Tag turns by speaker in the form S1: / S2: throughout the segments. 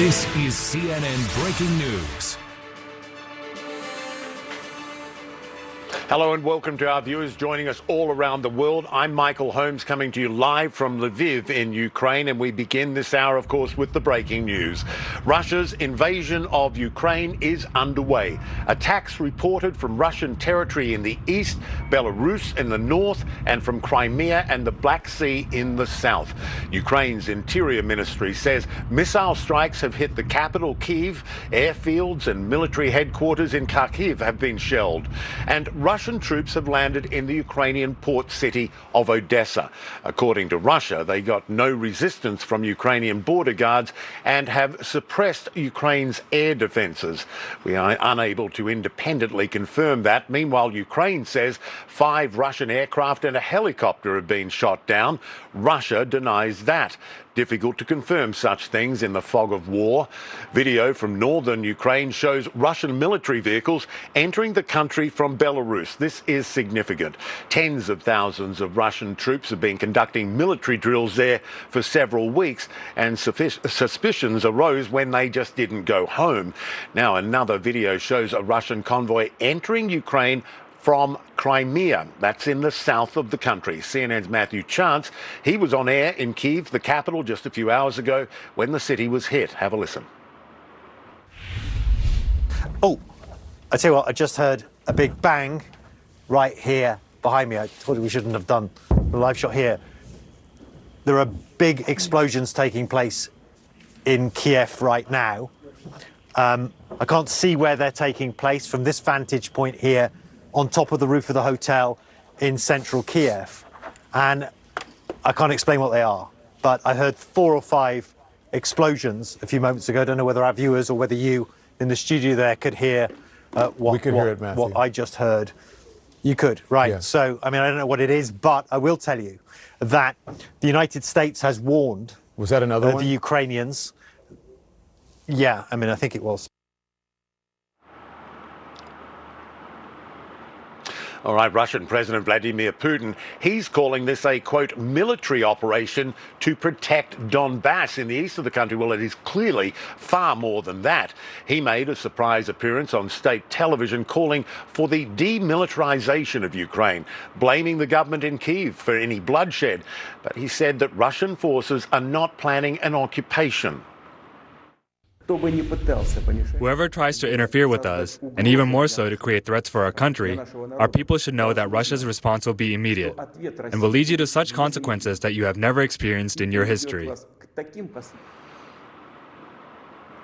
S1: This is CNN Breaking News.
S2: Hello and welcome to our viewers joining us all around the world. I'm Michael Holmes, coming to you live from Lviv in Ukraine, and we begin this hour, of course, with the breaking news. Russia's invasion of Ukraine is underway. Attacks reported from Russian territory in the east, Belarus in the north, and from Crimea and the Black Sea in the south. Ukraine's Interior Ministry says missile strikes have hit the capital, Kyiv. Airfields and military headquarters in Kharkiv have been shelled. And Russian troops have landed in the Ukrainian port city of Odessa. According to Russia, they got no resistance from Ukrainian border guards and have suppressed Ukraine's air defenses. We are unable to independently confirm that. Meanwhile, Ukraine says 5 Russian aircraft and a helicopter have been shot down. Russia denies that. Difficult to confirm such things in the fog of war. Video from northern Ukraine shows Russian military vehicles entering the country from Belarus. This is significant. Tens of thousands of Russian troops have been conducting military drills there for several weeks, and suspicions arose when they just didn't go home. Now another video shows a Russian convoy entering Ukraine from Crimea. That's in the south of the country. CNN's Matthew Chance, he was on air in Kyiv, the capital, just a few hours ago when the city was hit. Have a listen.
S3: Oh, I tell you what, I just heard a big bang right here behind me. I thought we shouldn't have done the live shot here. There are big explosions taking place in Kiev right now. I can't see where they're taking place from this vantage point here on top of the roof of the hotel in central Kiev. And I can't explain what they are, but I heard 4 or 5 explosions a few moments ago. I don't know whether our viewers or whether you in the studio there could hear what I just heard. You could, right. Yeah. So, I mean, I don't know what it is, but I will tell you that the United States has warned
S4: Was that another one?
S3: The Ukrainians. Yeah, I mean, I think it was.
S2: All right, Russian President Vladimir Putin, he's calling this a, quote, military operation to protect Donbass in the east of the country. Well, it is clearly far more than that. He made a surprise appearance on state television calling for the demilitarization of Ukraine, blaming the government in Kyiv for any bloodshed. But he said that Russian forces are not planning an occupation.
S5: Whoever tries to interfere with us, and even more so to create threats for our country, our people should know that Russia's response will be immediate and will lead you to such consequences that you have never experienced in your history.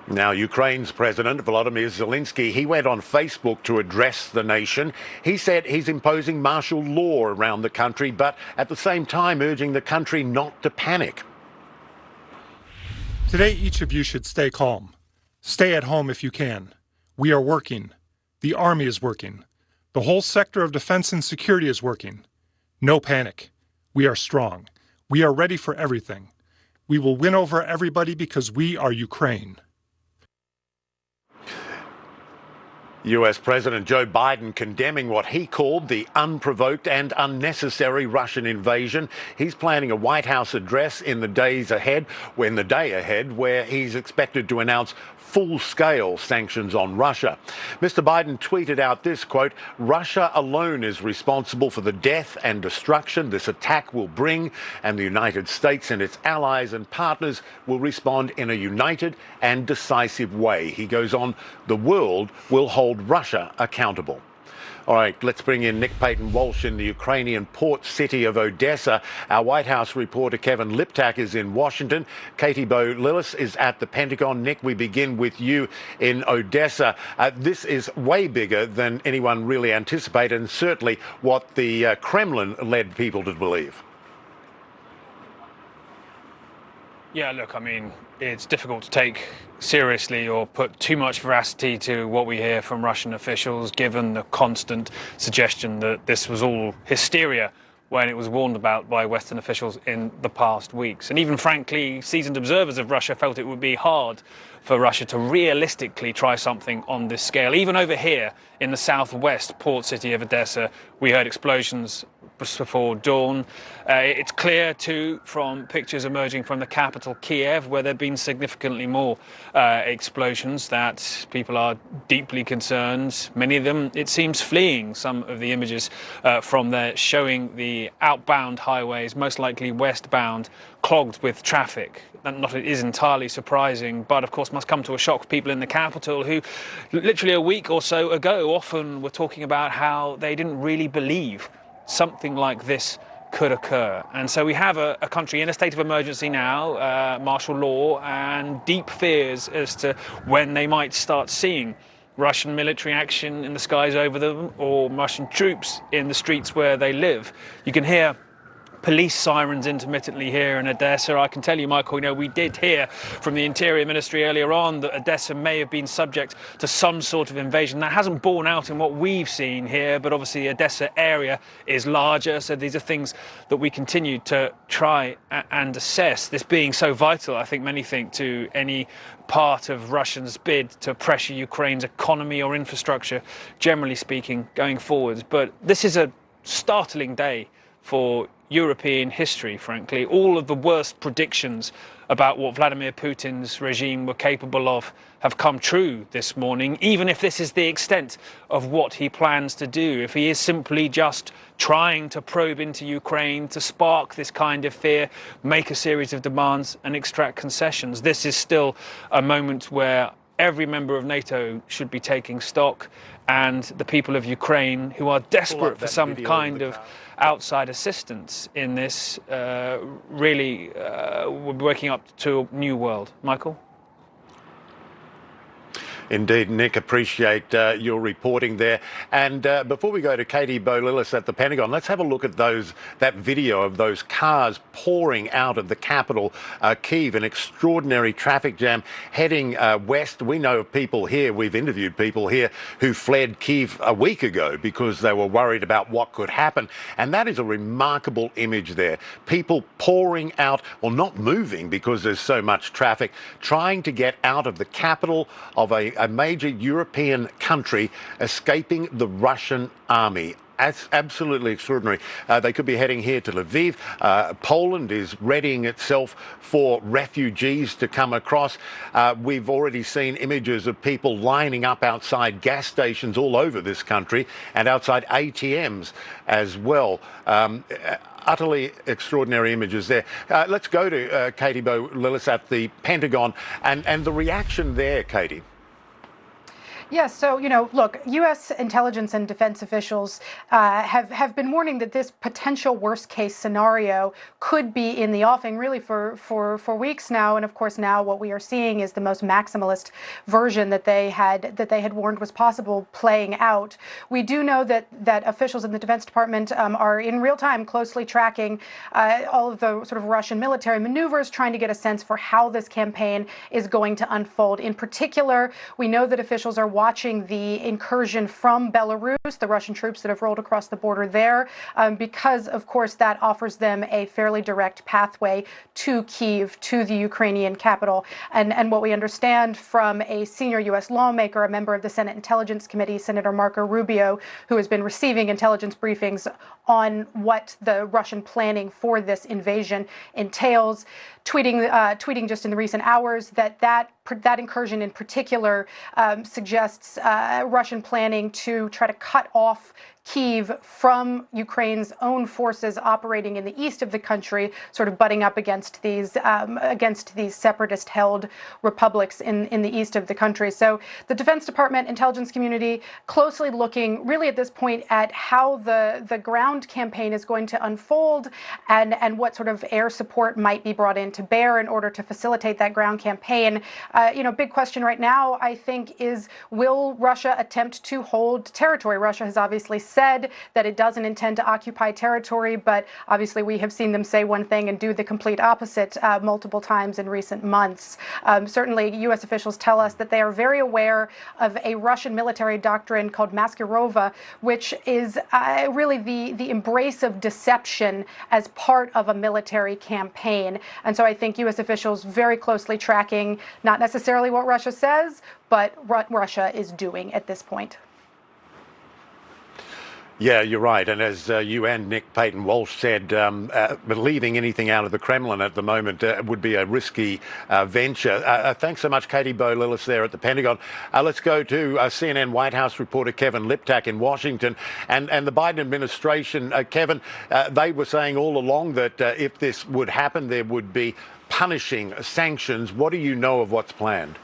S2: Now, Ukraine's President Volodymyr Zelensky, he went on Facebook to address the nation. He said he's imposing martial law around the country, but at the same time urging the country not to panic.
S6: Today, each of you should stay calm. Stay at home if you can. We are working. The army is working. The whole sector of defense and security is working. No panic. We are strong. We are ready for everything. We will win over everybody because we are Ukraine.
S2: US President Joe Biden condemning what he called the unprovoked and unnecessary Russian invasion. He's planning a White House address in the day ahead, where he's expected to announce full-scale sanctions on Russia. Mr. Biden tweeted out this, quote, "Russia alone is responsible for the death and destruction this attack will bring, and the United States and its allies and partners will respond in a united and decisive way." He goes on, "The world will hold Russia accountable." All right, let's bring in Nick Payton-Walsh in the Ukrainian port city of Odessa. Our White House reporter Kevin Liptak is in Washington. Katie Bo-Lillis is at the Pentagon. Nick, we begin with you in Odessa. This is way bigger than anyone really anticipated, and certainly what the Kremlin led people to believe.
S7: Yeah, look, I mean, it's difficult to take seriously or put too much veracity to what we hear from Russian officials, given the constant suggestion that this was all hysteria when it was warned about by Western officials in the past weeks. And even frankly, seasoned observers of Russia felt it would be hard for Russia to realistically try something on this scale. Even over here in the southwest port city of Odessa, we heard explosions before dawn. It's clear too from pictures emerging from the capital Kiev, where there have been significantly more explosions, that people are deeply concerned. Many of them, it seems, fleeing. Some of the images from there showing the outbound highways, most likely westbound, clogged with traffic. Not it is entirely surprising, but of course must come to a shock to people in the capital who literally a week or so ago often were talking about how they didn't really believe something like this could occur. And so we have a country in a state of emergency now, martial law, and deep fears as to when they might start seeing Russian military action in the skies over them, or Russian troops in the streets where they live. You can hear police sirens intermittently here in Odessa. I can tell you, Michael, we did hear from the Interior Ministry earlier on that Odessa may have been subject to some sort of invasion. That hasn't borne out in what we've seen here, but obviously the Odessa area is larger, so these are things that we continue to try and assess. This being so vital, I think many think, to any part of Russia's bid to pressure Ukraine's economy or infrastructure, generally speaking, going forwards. But this is a startling day for European history, frankly. All of the worst predictions about what Vladimir Putin's regime were capable of have come true this morning, even if this is the extent of what he plans to do. If he is simply just trying to probe into Ukraine to spark this kind of fear, make a series of demands and extract concessions, this is still a moment where every member of NATO should be taking stock, and the people of Ukraine, who are desperate for some kind of outside assistance in this, really we're waking up to a new world. Michael?
S2: Indeed, Nick, appreciate your reporting there. And before we go to Katie Bolilis at the Pentagon, let's have a look at that video of those cars pouring out of the capital, Kyiv, an extraordinary traffic jam heading west. We know of people here, we've interviewed people here who fled Kyiv a week ago because they were worried about what could happen. And that is a remarkable image there. People pouring out, or not moving because there's so much traffic, trying to get out of the capital of a major European country, escaping the Russian army. That's absolutely extraordinary. They could be heading here to Lviv. Poland is readying itself for refugees to come across. We've already seen images of people lining up outside gas stations all over this country and outside ATMs as well. Utterly extraordinary images there. Let's go to Katie Bolilis at the Pentagon and the reaction there, Katie.
S4: Yes, so, look, U.S. intelligence and defense officials have been warning that this potential worst-case scenario could be in the offing really for weeks now. And of course, now what we are seeing is the most maximalist version that they had warned was possible playing out. We do know that officials in the Defense Department are in real time closely tracking all of the sort of Russian military maneuvers, trying to get a sense for how this campaign is going to unfold. In particular, we know that officials are watching the incursion from Belarus, the Russian troops that have rolled across the border there, because, of course, that offers them a fairly direct pathway to Kyiv, to the Ukrainian capital. And what we understand from a senior U.S. lawmaker, a member of the Senate Intelligence Committee, Senator Marco Rubio, who has been receiving intelligence briefings on what the Russian planning for this invasion entails, tweeting just in the recent hours that incursion in particular suggests Russian planning to try to cut off Kyiv from Ukraine's own forces operating in the east of the country, sort of butting up against these separatist-held republics in the east of the country. So the Defense Department, intelligence community, closely looking really at this point at how the ground campaign is going to unfold and what sort of air support might be brought in to bear in order to facilitate that ground campaign. Big question right now, I think, is will Russia attempt to hold territory? Russia has obviously said that it doesn't intend to occupy territory, but obviously we have seen them say one thing and do the complete opposite multiple times in recent months. Certainly, U.S. officials tell us that they are very aware of a Russian military doctrine called Maskirova, which is really the embrace of deception as part of a military campaign. And so I think U.S. officials very closely tracking not necessarily what Russia says, but what Russia is doing at this point.
S2: Yeah, you're right. And as UN Nick Payton Walsh said, believing anything out of the Kremlin at the moment would be a risky venture. Thanks so much, Katie Bowe-Lillis there at the Pentagon. Let's go to CNN White House reporter Kevin Liptak in Washington. And the Biden administration, Kevin, they were saying all along that if this would happen, there would be punishing sanctions. What do you know of what's planned?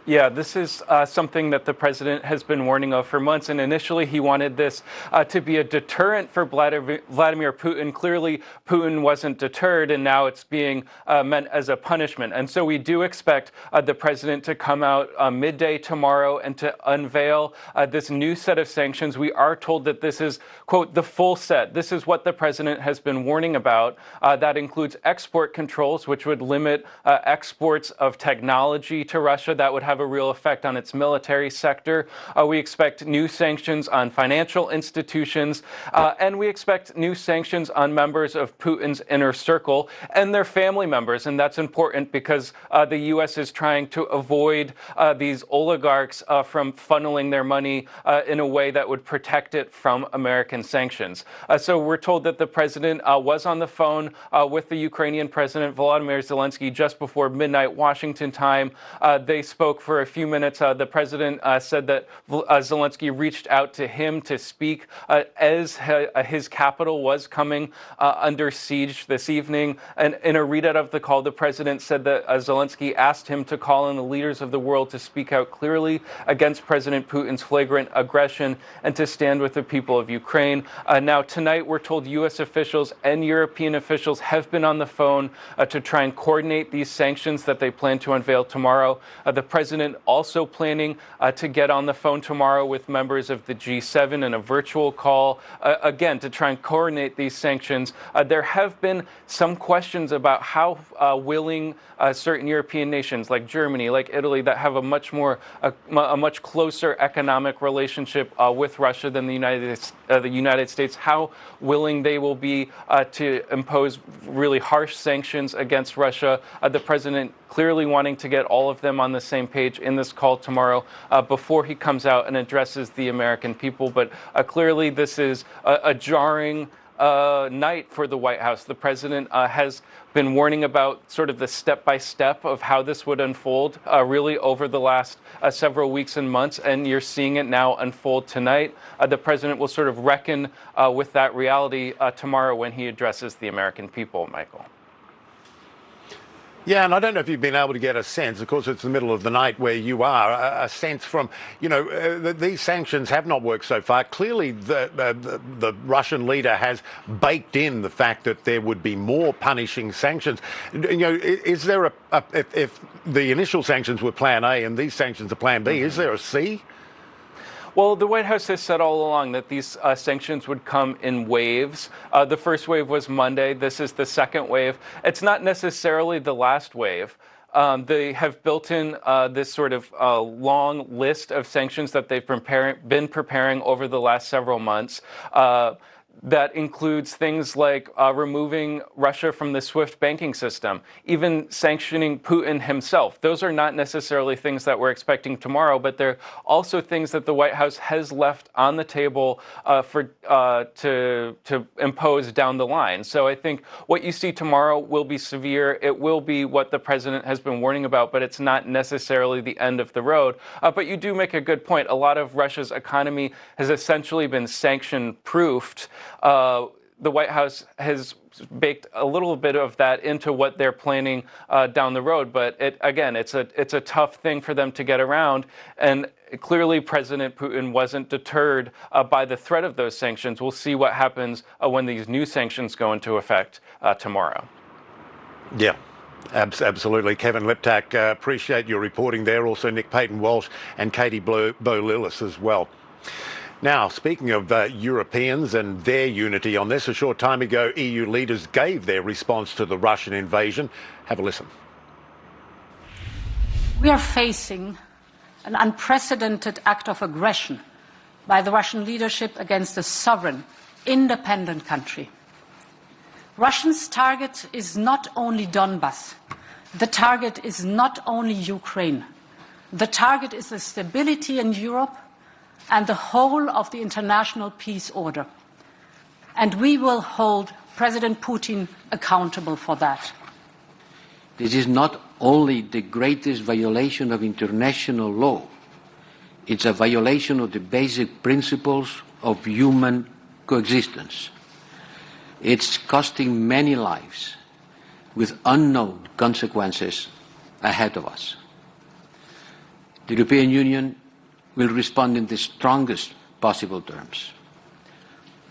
S8: Yeah, this is something that the president has been warning of for months. And initially, he wanted this to be a deterrent for Vladimir Putin. Clearly, Putin wasn't deterred, and now it's being meant as a punishment. And so we do expect the president to come out midday tomorrow and to unveil this new set of sanctions. We are told that this is, quote, the full set. This is what the president has been warning about. That includes export controls, which would limit exports of technology to Russia. That would have a real effect on its military sector. We expect new sanctions on financial institutions, and we expect new sanctions on members of Putin's inner circle and their family members. And that's important because the U.S. is trying to avoid these oligarchs from funneling their money in a way that would protect it from American sanctions. So we're told that the president was on the phone with the Ukrainian President Volodymyr Zelensky just before midnight Washington time. They spoke for a few minutes. The president said that Zelensky reached out to him to speak as his capital was coming under siege this evening. And in a readout of the call, the president said that Zelensky asked him to call on the leaders of the world to speak out clearly against President Putin's flagrant aggression and to stand with the people of Ukraine. Now, tonight, we're told U.S. officials and European officials have been on the phone to try and coordinate these sanctions that they plan to unveil tomorrow. The president also planning to get on the phone tomorrow with members of the G7 in a virtual call, again, to try and coordinate these sanctions. There have been some questions about how willing certain European nations like Germany, like Italy, that have a much closer economic relationship with Russia than the United States, how willing they will be to impose really harsh sanctions against Russia. The president clearly wanting to get all of them on the same page in this call tomorrow before he comes out and addresses the American people. But clearly this is a jarring night for the White House. The president has been warning about sort of the step-by-step of how this would unfold really over the last several weeks and months, and you're seeing it now unfold tonight. The president will sort of reckon with that reality tomorrow when he addresses the American people, Michael.
S2: Yeah, and I don't know if you've been able to get a sense, of course it's the middle of the night where you are, a sense from, these sanctions have not worked so far. Clearly the Russian leader has baked in the fact that there would be more punishing sanctions. Is there if the initial sanctions were plan A and these sanctions are plan B, is there a C?
S8: Well, the White House has said all along that these sanctions would come in waves. The first wave was Monday. This is the second wave. It's not necessarily the last wave. They have built in this sort of long list of sanctions that they've been preparing over the last several months. That includes things like removing Russia from the SWIFT banking system, even sanctioning Putin himself. Those are not necessarily things that we're expecting tomorrow, but they're also things that the White House has left on the table to impose down the line. So I think what you see tomorrow will be severe. It will be what the president has been warning about, but it's not necessarily the end of the road. But you do make a good point. A lot of Russia's economy has essentially been sanction-proofed. The White House has baked a little bit of that into what they're planning down the road. But it's a tough thing for them to get around. And clearly, President Putin wasn't deterred by the threat of those sanctions. We'll see what happens when these new sanctions go into effect tomorrow.
S2: Yeah. Absolutely. Kevin Liptak, appreciate your reporting there. Also, Nick Payton Walsh and Katie Bowe-Lillis as well. Now, speaking of Europeans and their unity on this, a short time ago, EU leaders gave their response to the Russian invasion. Have a listen.
S9: We are facing an unprecedented act of aggression by the Russian leadership against a sovereign, independent country. Russia's target is not only Donbass. The target is not only Ukraine. The target is the stability in Europe and the whole of the international peace order. And we will hold President Putin accountable for that.
S10: This is not only the greatest violation of international law, it's a violation of the basic principles of human coexistence. It's costing many lives with unknown consequences ahead of us. The European Union will respond in the strongest possible terms.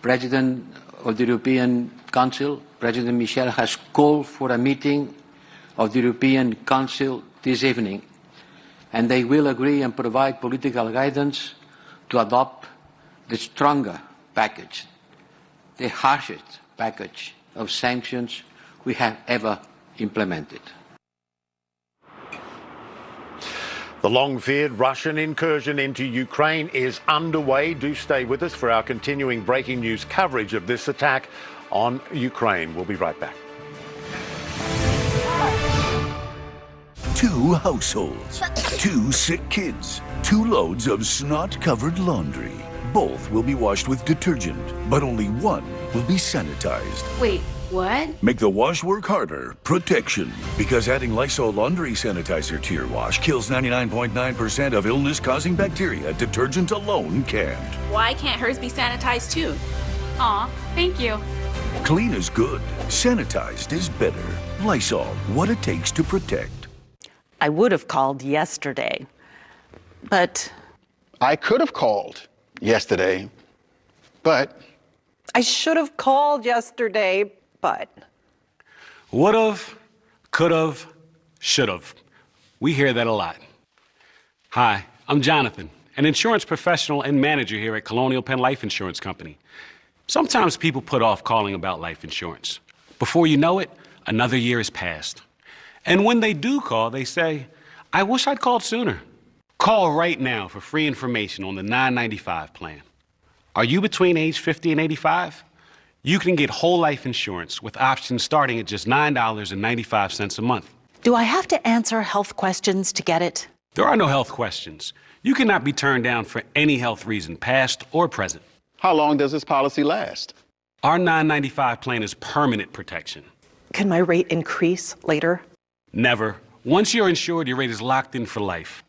S10: President of the European Council, President Michel, has called for a meeting of the European Council this evening, and they will agree and provide political guidance to adopt the stronger package, the harshest package of sanctions we have ever implemented.
S2: The long-feared Russian incursion into Ukraine is underway. Do stay with us for our continuing breaking news coverage of this attack on Ukraine. We'll be right back.
S11: Two households, two sick kids, two loads of snot-covered laundry. Both will be washed with detergent, but only one will be sanitized.
S12: Wait, what?
S11: Make the wash work harder. Protection. Because adding Lysol laundry sanitizer to your wash kills 99.9% of illness-causing bacteria. Detergent alone can't.
S12: Why can't hers be sanitized too? Aw, thank you.
S11: Clean is good. Sanitized is better. Lysol, what it takes to protect.
S13: I would have called yesterday, but...
S14: I could have called yesterday, but...
S13: I should have called yesterday, but...
S15: Would've, could've, should've. We hear that a lot. Hi, I'm Jonathan, an insurance professional and manager here at Colonial Penn Life Insurance Company. Sometimes people put off calling about life insurance. Before you know it, another year has passed. And when they do call, they say, I wish I'd called sooner. Call right now for free information on the $9.95 plan. Are you between age 50 and 85? You can get whole life insurance with options starting at just $9.95 a month.
S13: Do I have to answer health questions to get it?
S15: There are no health questions. You cannot be turned down for any health reason, past or present.
S14: How long does this policy last?
S15: Our $9.95 plan is permanent protection.
S13: Can my rate increase later?
S15: Never. Once you're insured, your rate is locked in for life.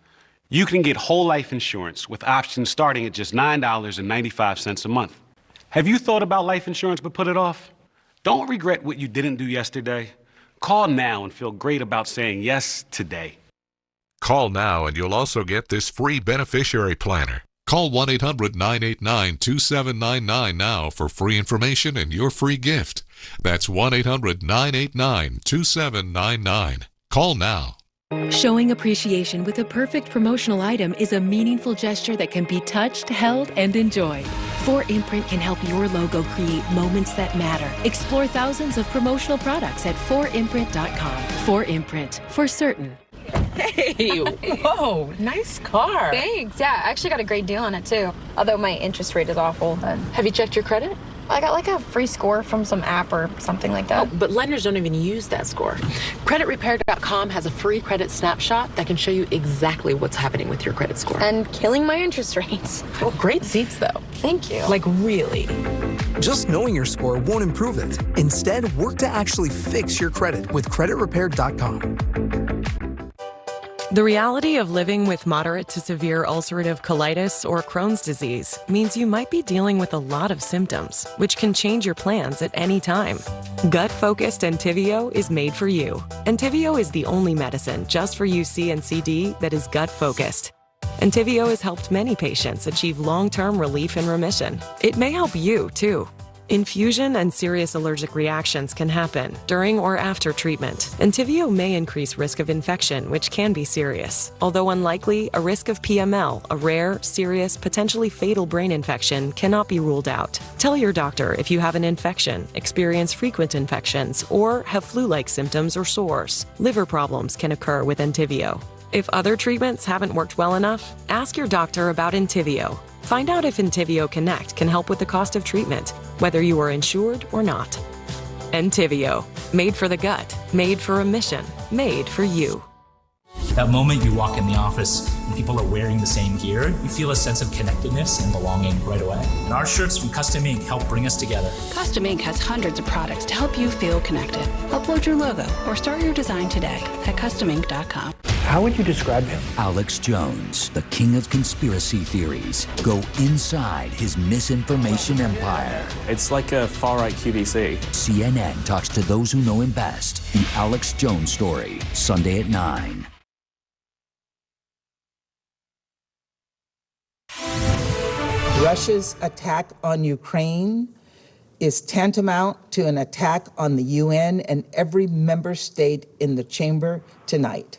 S15: You can get whole life insurance with options starting at just $9.95 a month. Have you thought about life insurance but put it off? Don't regret what you didn't do yesterday. Call now and feel great about saying yes today.
S16: Call now and you'll also get this free beneficiary planner. Call 1-800-989-2799 now for free information and your free gift. That's 1-800-989-2799. Call now.
S17: Showing appreciation with a perfect promotional item is a meaningful gesture that can be touched, held, and enjoyed. 4imprint can help your logo create moments that matter. Explore thousands of promotional products at 4imprint.com. 4imprint, for certain.
S18: Hey, whoa, nice car.
S19: Thanks. Yeah, I actually got a great deal on it too. Although my interest rate is awful.
S18: Have you checked your credit?
S19: I got like a free score from some app or something like that.
S18: Oh, but lenders don't even use that score. CreditRepair.com has a free credit snapshot that can show you exactly what's happening with your credit score.
S19: And killing my interest rates.
S18: Well, great seats though.
S19: Thank you.
S18: Like really.
S20: Just knowing your score won't improve it. Instead, work to actually fix your credit with CreditRepair.com.
S21: The reality of living with moderate to severe ulcerative colitis or Crohn's disease means you might be dealing with a lot of symptoms, which can change your plans at any time. Gut-focused Entyvio is made for you. Entyvio is the only medicine just for UC and CD that is gut-focused. Entyvio has helped many patients achieve long-term relief and remission. It may help you, too. Infusion and serious allergic reactions can happen during or after treatment. Entyvio may increase risk of infection, which can be serious. Although unlikely, a risk of PML, a rare, serious, potentially fatal brain infection, cannot be ruled out. Tell your doctor if you have an infection, experience frequent infections, or have flu-like symptoms or sores. Liver problems can occur with Entyvio. If other treatments haven't worked well enough, ask your doctor about Entyvio. Find out if Entyvio Connect can help with the cost of treatment, whether you are insured or not. Entyvio, made for the gut, made for a mission, made for you.
S1: That moment you walk in the office and people are wearing the same gear, you feel a sense of connectedness and belonging right away. And our shirts from Custom Ink help bring us together.
S22: Custom Ink has hundreds of products to help you feel connected. Upload your logo or start your design today at customink.com.
S23: How would you describe him?
S24: Alex Jones, the king of conspiracy theories. Go inside his misinformation empire.
S25: It's like a far-right QVC.
S24: CNN talks to those who know him best. The Alex Jones Story, Sunday at 9.
S26: Russia's attack on Ukraine is tantamount to an attack on the UN and every member state in the chamber tonight.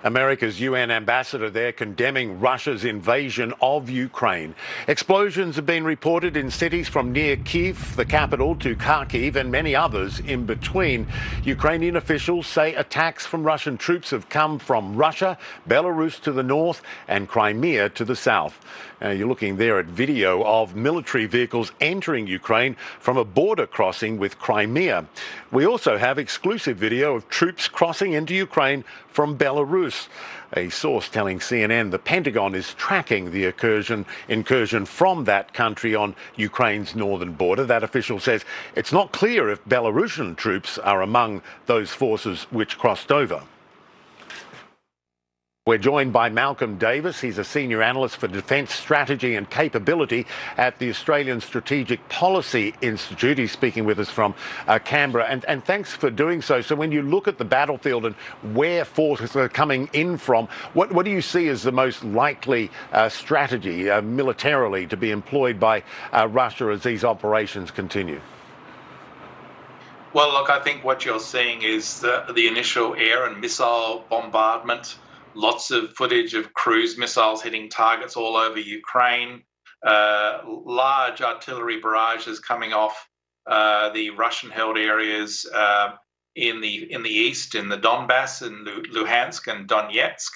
S2: America's UN ambassador there condemning Russia's invasion of Ukraine. Explosions have been reported in cities from near Kyiv, the capital, to Kharkiv and many others in between. Ukrainian officials say attacks from Russian troops have come from Russia, Belarus to the north and Crimea to the south. You're looking there at video of military vehicles entering Ukraine from a border crossing with Crimea. We also have exclusive video of troops crossing into Ukraine from Belarus. A source telling CNN the Pentagon is tracking the incursion from that country on Ukraine's northern border. That official says it's not clear if Belarusian troops are among those forces which crossed over. We're joined by Malcolm Davis. He's a senior analyst for defence strategy and capability at the Australian Strategic Policy Institute. He's speaking with us from Canberra. And thanks for doing so. So when you look at the battlefield and where forces are coming in from, what do you see as the most likely strategy militarily to be employed by Russia as these operations continue?
S27: Well, look, I think what you're seeing is the initial air and missile bombardment. Lots of footage of cruise missiles hitting targets all over Ukraine. Large artillery barrages coming off the Russian-held areas in the east, in the Donbass, in Luhansk and Donetsk.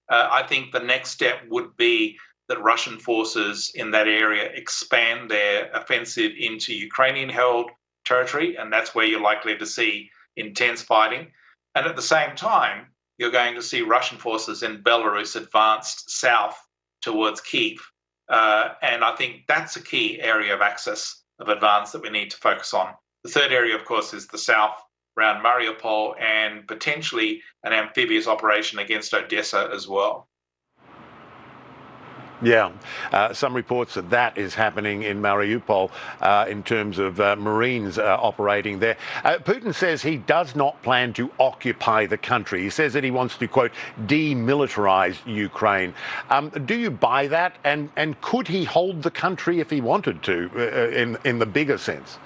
S27: I think the next step would be that Russian forces in that area expand their offensive into Ukrainian-held territory, and that's where you're likely to see intense fighting. And at the same time, you're going to see Russian forces in Belarus advanced south towards Kyiv. And I think that's a key area of axis of advance that we need to focus on. The third area, of course, is the south around Mariupol and potentially an amphibious operation against Odessa as well.
S2: Yeah, some reports that is happening in Mariupol in terms of Marines operating there. Putin says he does not plan to occupy the country. He says that he wants to, quote, demilitarize Ukraine. Do you buy that? And could he hold the country if he wanted to in the bigger sense?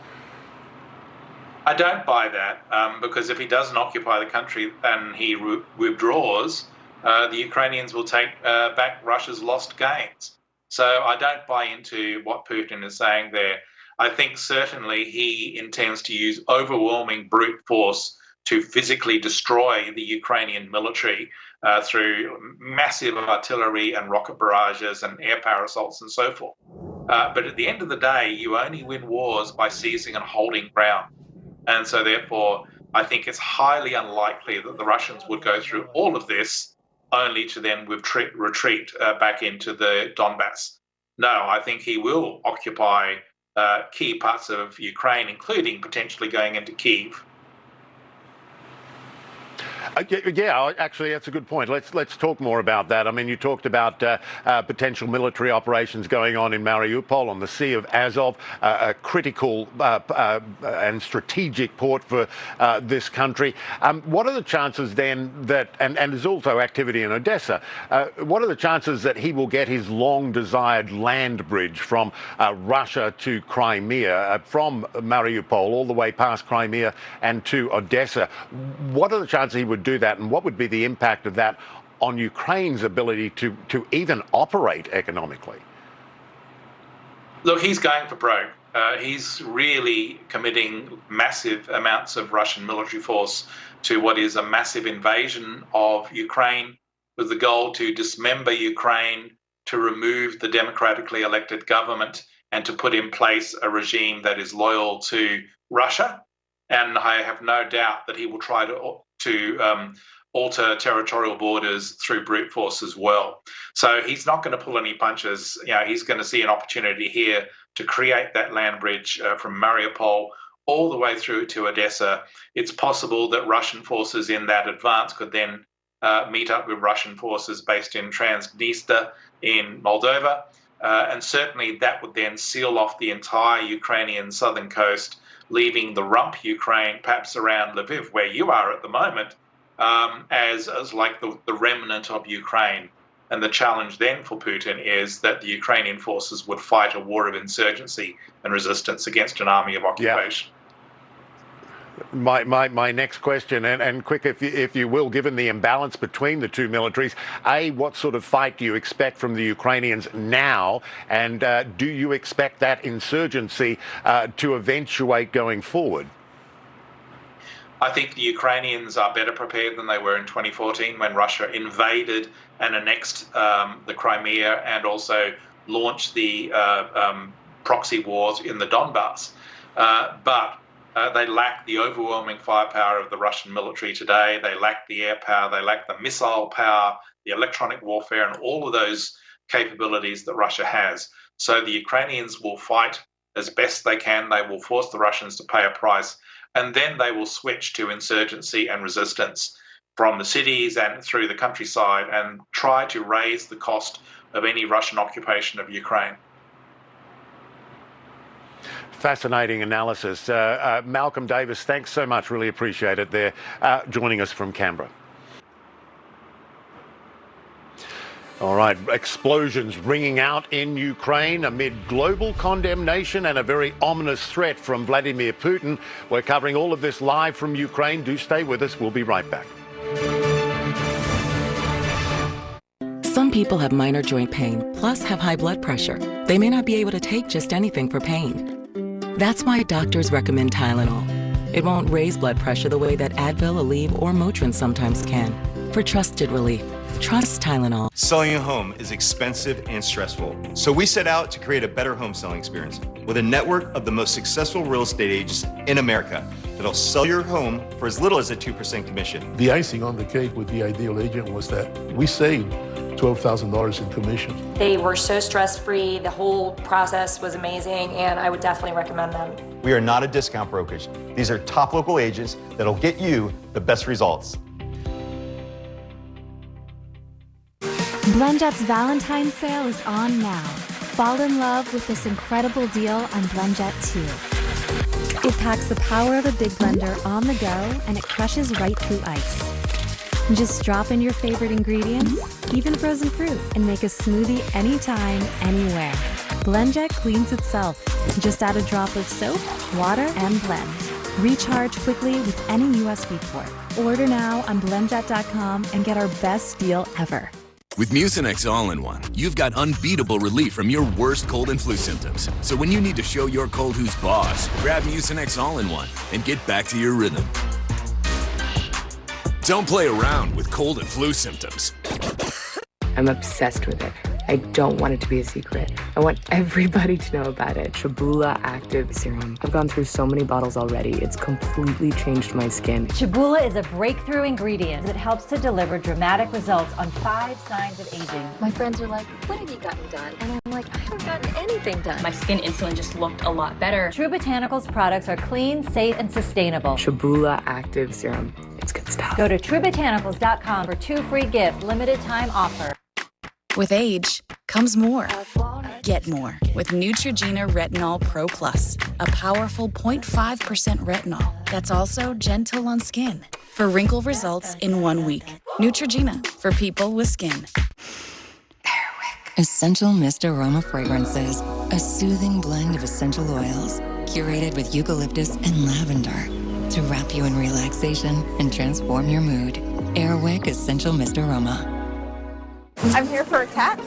S27: I don't buy that because if he doesn't occupy the country and he withdraws, the Ukrainians will take back Russia's lost gains. So I don't buy into what Putin is saying there. I think certainly he intends to use overwhelming brute force to physically destroy the Ukrainian military through massive artillery and rocket barrages and air power assaults and so forth. But at the end of the day, you only win wars by seizing and holding ground. And so therefore, I think it's highly unlikely that the Russians would go through all of this only to then retreat back into the Donbass. No, I think he will occupy key parts of Ukraine, including potentially going into Kyiv.
S2: Yeah, actually, that's a good point. Let's talk more about that. I mean, you talked about potential military operations going on in Mariupol on the Sea of Azov, a critical and strategic port for this country. What are the chances then that, and there's also activity in Odessa, what are the chances that he will get his long-desired land bridge from Russia to Crimea, from Mariupol all the way past Crimea and to Odessa? What are the chances he would do that, and what would be the impact of that on Ukraine's ability to even operate economically?
S27: Look, he's going for broke. He's really committing massive amounts of Russian military force to what is a massive invasion of Ukraine with the goal to dismember Ukraine, to remove the democratically elected government, and to put in place a regime that is loyal to Russia. And I have no doubt that he will try to alter territorial borders through brute force as well. So he's not going to pull any punches. You know, he's going to see an opportunity here to create that land bridge from Mariupol all the way through to Odessa. It's possible that Russian forces in that advance could then meet up with Russian forces based in Transnistria in Moldova. And certainly that would then seal off the entire Ukrainian southern coast, leaving the rump Ukraine, perhaps around Lviv, where you are at the moment, as like the remnant of Ukraine. And the challenge then for Putin is that the Ukrainian forces would fight a war of insurgency and resistance against an army of occupation.
S2: Yeah. My next question, and quick if you will, given the imbalance between the two militaries, what sort of fight do you expect from the Ukrainians now, and do you expect that insurgency to eventuate going forward?
S27: I think the Ukrainians are better prepared than they were in 2014 when Russia invaded and annexed the Crimea and also launched the proxy wars in the Donbass. But they lack the overwhelming firepower of the Russian military today. They lack the air power, they lack the missile power, the electronic warfare, and all of those capabilities that Russia has. So the Ukrainians will fight as best they can. They will force the Russians to pay a price, and then they will switch to insurgency and resistance from the cities and through the countryside and try to raise the cost of any Russian occupation of Ukraine.
S2: Fascinating analysis. Malcolm Davis, thanks so much. Really appreciate it there, joining us from Canberra. All right, explosions ringing out in Ukraine amid global condemnation and a very ominous threat from Vladimir Putin. We're covering all of this live from Ukraine. Do stay with us. We'll be right back.
S21: Some people have minor joint pain, plus have high blood pressure. They may not be able to take just anything for pain. That's why doctors recommend Tylenol. It won't raise blood pressure the way that Advil, Aleve, or Motrin sometimes can. For trusted relief, trust Tylenol.
S3: Selling a home is expensive and stressful, so we set out to create a better home selling experience with a network of the most successful real estate agents in America that'll sell your home for as little as a 2% commission.
S4: The icing on the cake with the Ideal Agent was that we saved $12,000 in commission.
S19: They were so stress-free. The whole process was amazing, and I would definitely recommend them.
S3: We are not a discount brokerage. These are top local agents that'll get you the best results.
S5: BlendJet's Valentine's sale is on now. Fall in love with this incredible deal on BlendJet 2. It packs the power of a big blender on the go, and it crushes right through ice. Just drop in your favorite ingredients, even frozen fruit, and make a smoothie anytime, anywhere. BlendJet cleans itself. Just add a drop of soap, water, and blend. Recharge quickly with any USB port. Order now on blendjet.com and get our best deal ever.
S6: With Mucinex All-in-One, you've got unbeatable relief from your worst cold and flu symptoms. So when you need to show your cold who's boss, grab Mucinex All-in-One and get back to your rhythm. Don't play around with cold and flu symptoms.
S18: I'm obsessed with it. I don't want it to be a secret. I want everybody to know about it. Shibula Active Serum. I've gone through so many bottles already. It's completely changed my skin.
S7: Shibula is a breakthrough ingredient that helps to deliver dramatic results on 5 signs of aging.
S19: My friends were like, what have you gotten done? And I'm like, I haven't gotten anything done.
S7: My skin instantly just looked a lot better. True Botanicals products are clean, safe, and sustainable.
S18: Shibula Active Serum. It's good stuff.
S7: Go to truebotanicals.com for 2 free gifts, limited time offer.
S8: With age comes more. Get more with Neutrogena Retinol Pro Plus, a powerful 0.5% retinol that's also gentle on skin for wrinkle results in 1 week. Neutrogena for people with skin.
S9: Essential Mist Aroma Fragrances, a soothing blend of essential oils curated with eucalyptus and lavender to wrap you in relaxation and transform your mood. Airwick Essential Mist Aroma.
S10: I'm here for a cat.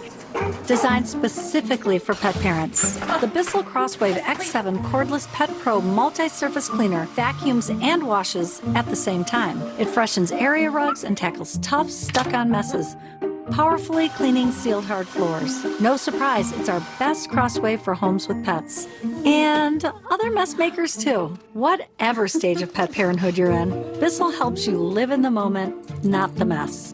S10: Designed specifically for pet parents. The Bissell Crosswave X7 Cordless Pet Pro Multi-Surface Cleaner vacuums and washes at the same time. It freshens area rugs and tackles tough, stuck-on messes, powerfully cleaning sealed hard floors. No surprise, it's our best crosswave for homes with pets. And other mess makers too. Whatever stage of pet parenthood you're in, Bissell helps you live in the moment, not the mess.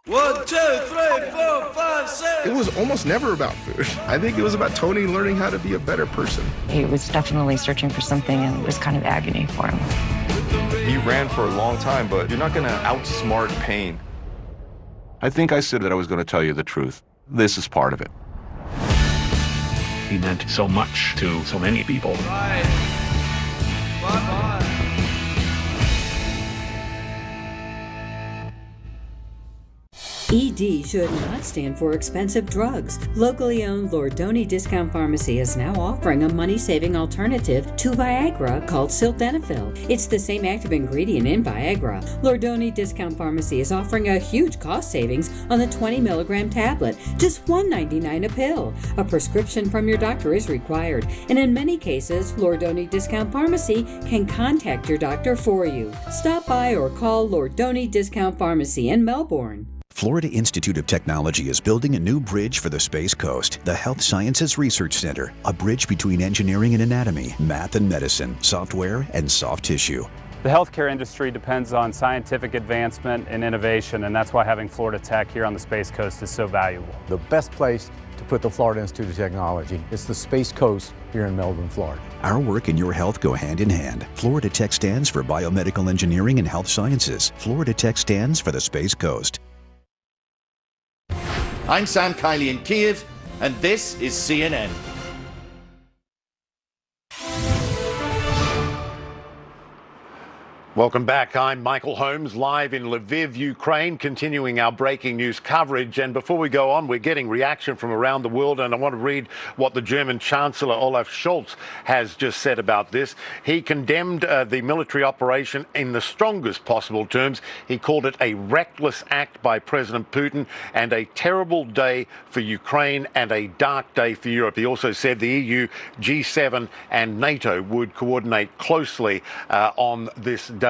S11: 1, 2, 3, 4, 5, 6.
S12: It was almost never about food. I think it was about Tony learning how to be a better person.
S18: He was definitely searching for something, and it was kind of agony for him.
S3: He ran for a long time, but you're not going to outsmart pain.
S14: I think I said that I was going to tell you the truth. This is part of it.
S23: He meant so much to so many people.
S11: Right. Bye-bye.
S28: ED should not stand for expensive drugs. Locally owned Lordoni Discount Pharmacy is now offering a money-saving alternative to Viagra called sildenafil. It's the same active ingredient in Viagra. Lordoni Discount Pharmacy is offering a huge cost savings on the 20-milligram tablet, just $1.99 a pill. A prescription from your doctor is required, and in many cases, Lordoni Discount Pharmacy can contact your doctor for you. Stop by or call Lordoni Discount Pharmacy in Melbourne.
S29: Florida Institute of Technology is building a new bridge for the Space Coast, the Health Sciences Research Center, a bridge between engineering and anatomy, math and medicine, software and soft tissue.
S25: The healthcare industry depends on scientific advancement and innovation, and that's why having Florida Tech here on the Space Coast is so valuable.
S30: The best place to put the Florida Institute of Technology is the Space Coast here in Melbourne, Florida.
S29: Our work and your health go hand in hand. Florida Tech stands for Biomedical Engineering and Health Sciences. Florida Tech stands for the Space Coast.
S11: I'm Sam Kiley in Kiev, and this is CNN.
S2: Welcome back. I'm Michael Holmes, live in Lviv, Ukraine, continuing our breaking news coverage. And before we go on, we're getting reaction from around the world, and I want to read what the German Chancellor Olaf Scholz has just said about this. He condemned the military operation in the strongest possible terms. He called it a reckless act by President Putin and a terrible day for Ukraine and a dark day for Europe. He also said the EU, G7 and NATO would coordinate closely on this day.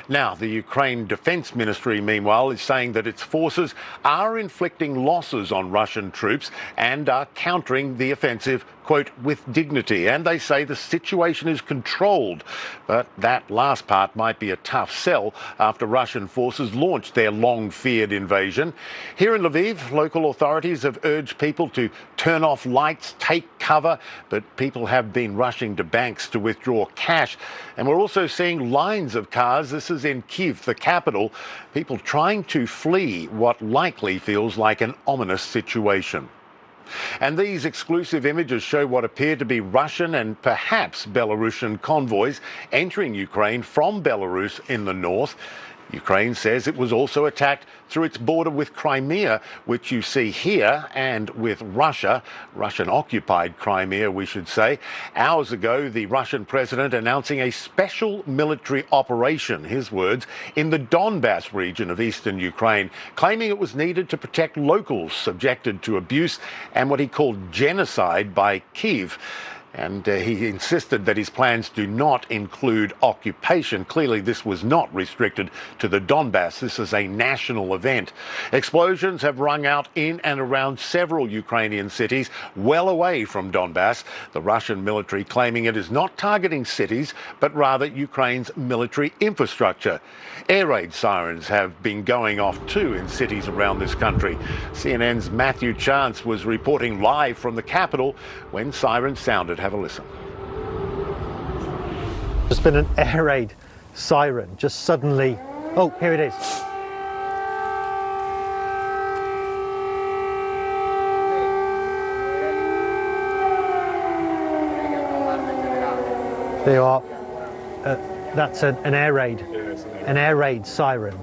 S2: Now, the Ukraine Defense Ministry, meanwhile, is saying that its forces are inflicting losses on Russian troops and are countering the offensive, quote, with dignity. And they say the situation is controlled. But that last part might be a tough sell after Russian forces launched their long-feared invasion. Here in Lviv, local authorities have urged people to turn off lights, take cover, but people have been rushing to banks to withdraw cash. And we're also seeing lines of cars. This is in Kyiv, the capital. People trying to flee what likely feels like an ominous situation. And these exclusive images show what appear to be Russian and perhaps Belarusian convoys entering Ukraine from Belarus in the north. Ukraine says it was also attacked through its border with Crimea, which you see here, and with Russia, Russian-occupied Crimea, we should say. Hours ago, the Russian president announcing a special military operation, his words, in the Donbas region of eastern Ukraine, claiming it was needed to protect locals subjected to abuse and what he called genocide by Kyiv. And he insisted that his plans do not include occupation. Clearly, this was not restricted to the Donbass. This is a national event. Explosions have rung out in and around several Ukrainian cities well away from Donbass. The Russian military claiming it is not targeting cities, but rather Ukraine's military infrastructure. Air raid sirens have been going off too in cities around this country. CNN's Matthew Chance was reporting live from the capital when sirens sounded. Have a listen.
S31: There's been an air raid
S1: siren just suddenly, oh, here it is. There you are. That's an air raid siren.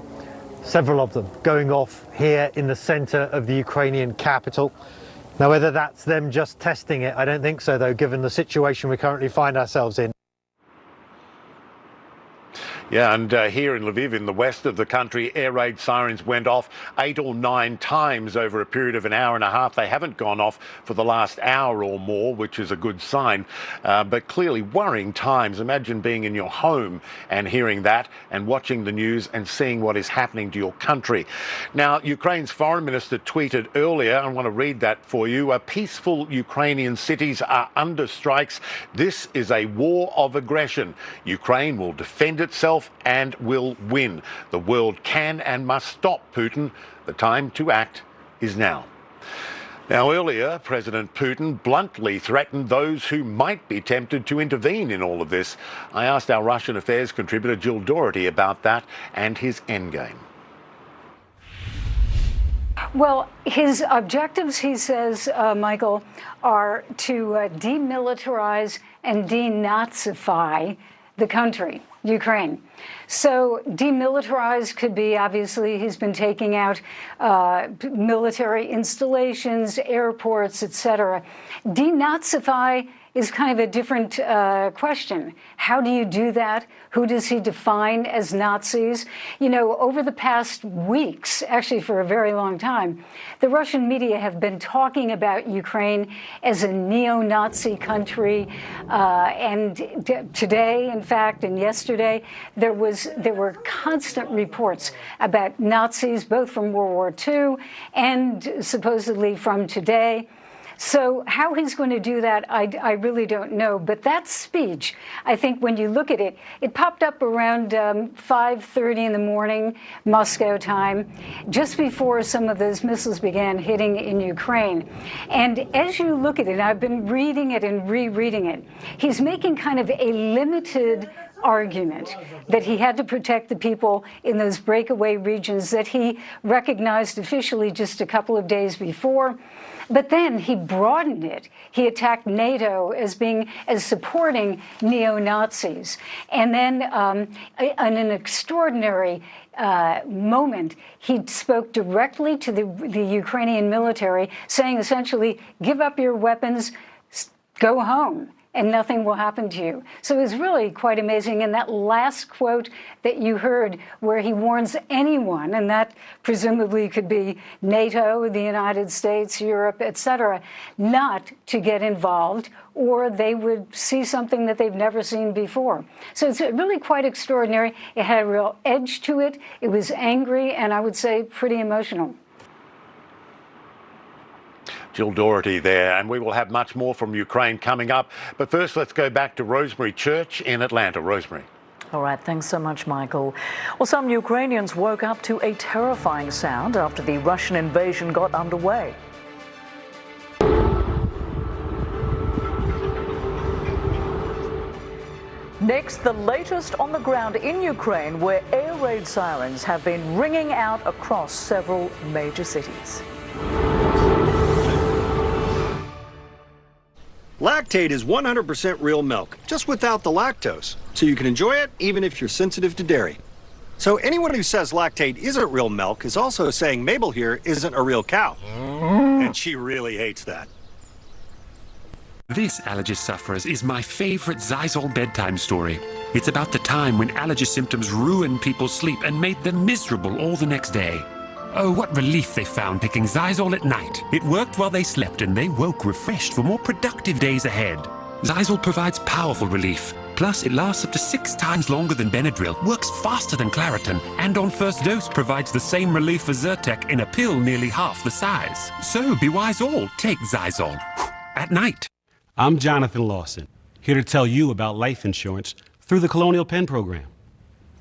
S1: Several of them going off here in the center of the Ukrainian capital. Now, whether that's them just testing it, I don't think so, though, given the situation we currently find ourselves in.
S2: Yeah, and here in Lviv, in the west of the country, air raid sirens went off 8 or 9 times over a period of an hour and a half. They haven't gone off for the last hour or more, which is a good sign, but clearly worrying times. Imagine being in your home and hearing that and watching the news and seeing what is happening to your country. Now, Ukraine's foreign minister tweeted earlier, I want to read that for you, peaceful Ukrainian cities are under strikes. This is a war of aggression. Ukraine will defend itself and will win. The world can and must stop Putin. The time to act is now. Now, earlier, President Putin bluntly threatened those who might be tempted to intervene in all of this. I asked our Russian affairs contributor Jill Doherty about that and his endgame.
S13: Well, his objectives, he says, Michael, are to demilitarize and denazify the country, Ukraine. So demilitarize could be, obviously, he's been taking out military installations, airports, etc. Denazify is kind of a different question. How do you do that? Who does he define as Nazis? You know, over the past weeks, actually for a very long time, the Russian media have been talking about Ukraine as a neo-Nazi country. And today, in fact, and yesterday, there were constant reports about Nazis, both from World War II and supposedly from today. So how he's going to do that, I really don't know. But that speech, I think when you look at it, it popped up around 5:30 in the morning, Moscow time, just before some of those missiles began hitting in Ukraine. And as you look at it, I've been reading it and rereading it, he's making kind of a limited argument that he had to protect the people in those breakaway regions that he recognized officially just a couple of days before. But then he broadened it. He attacked NATO as supporting neo-Nazis. And then in an extraordinary moment, he spoke directly to the Ukrainian military, saying essentially, give up your weapons, go home, and nothing will happen to you. So it was really quite amazing. And that last quote that you heard where he warns anyone, and that presumably could be NATO, the United States, Europe, etc., not to get involved, or they would see something that they've never seen before. So it's really quite extraordinary. It had a real edge to it. It was angry, and I would say pretty emotional.
S2: Jill Doherty there, and we will have much more from Ukraine coming up. But first, let's go back to Rosemary Church in Atlanta. Rosemary.
S15: All right, thanks so much, Michael. Well, some Ukrainians woke up to a terrifying sound after the Russian invasion got underway. Next, the latest on the ground in Ukraine, where air raid sirens have been ringing out across several major cities.
S16: Lactate is 100% real milk, just without the lactose, so you can enjoy it even if you're sensitive to dairy. So anyone who says lactate isn't real milk is also saying Mabel here isn't a real cow. And she really hates that.
S17: This, allergy sufferers, is my favorite Zysol bedtime story. It's about the time when allergy symptoms ruined people's sleep and made them miserable all the next day. Oh, what relief they found taking Zysol at night. It worked while they slept and they woke refreshed for more productive days ahead. Zysol provides powerful relief. Plus, it lasts up to 6 times longer than Benadryl, works faster than Claritin, and on first dose provides the same relief as Zyrtec in a pill nearly half the size. So, be wise all, take Zysol. At night.
S20: I'm Jonathan Lawson, here to tell you about life insurance through the Colonial Penn program.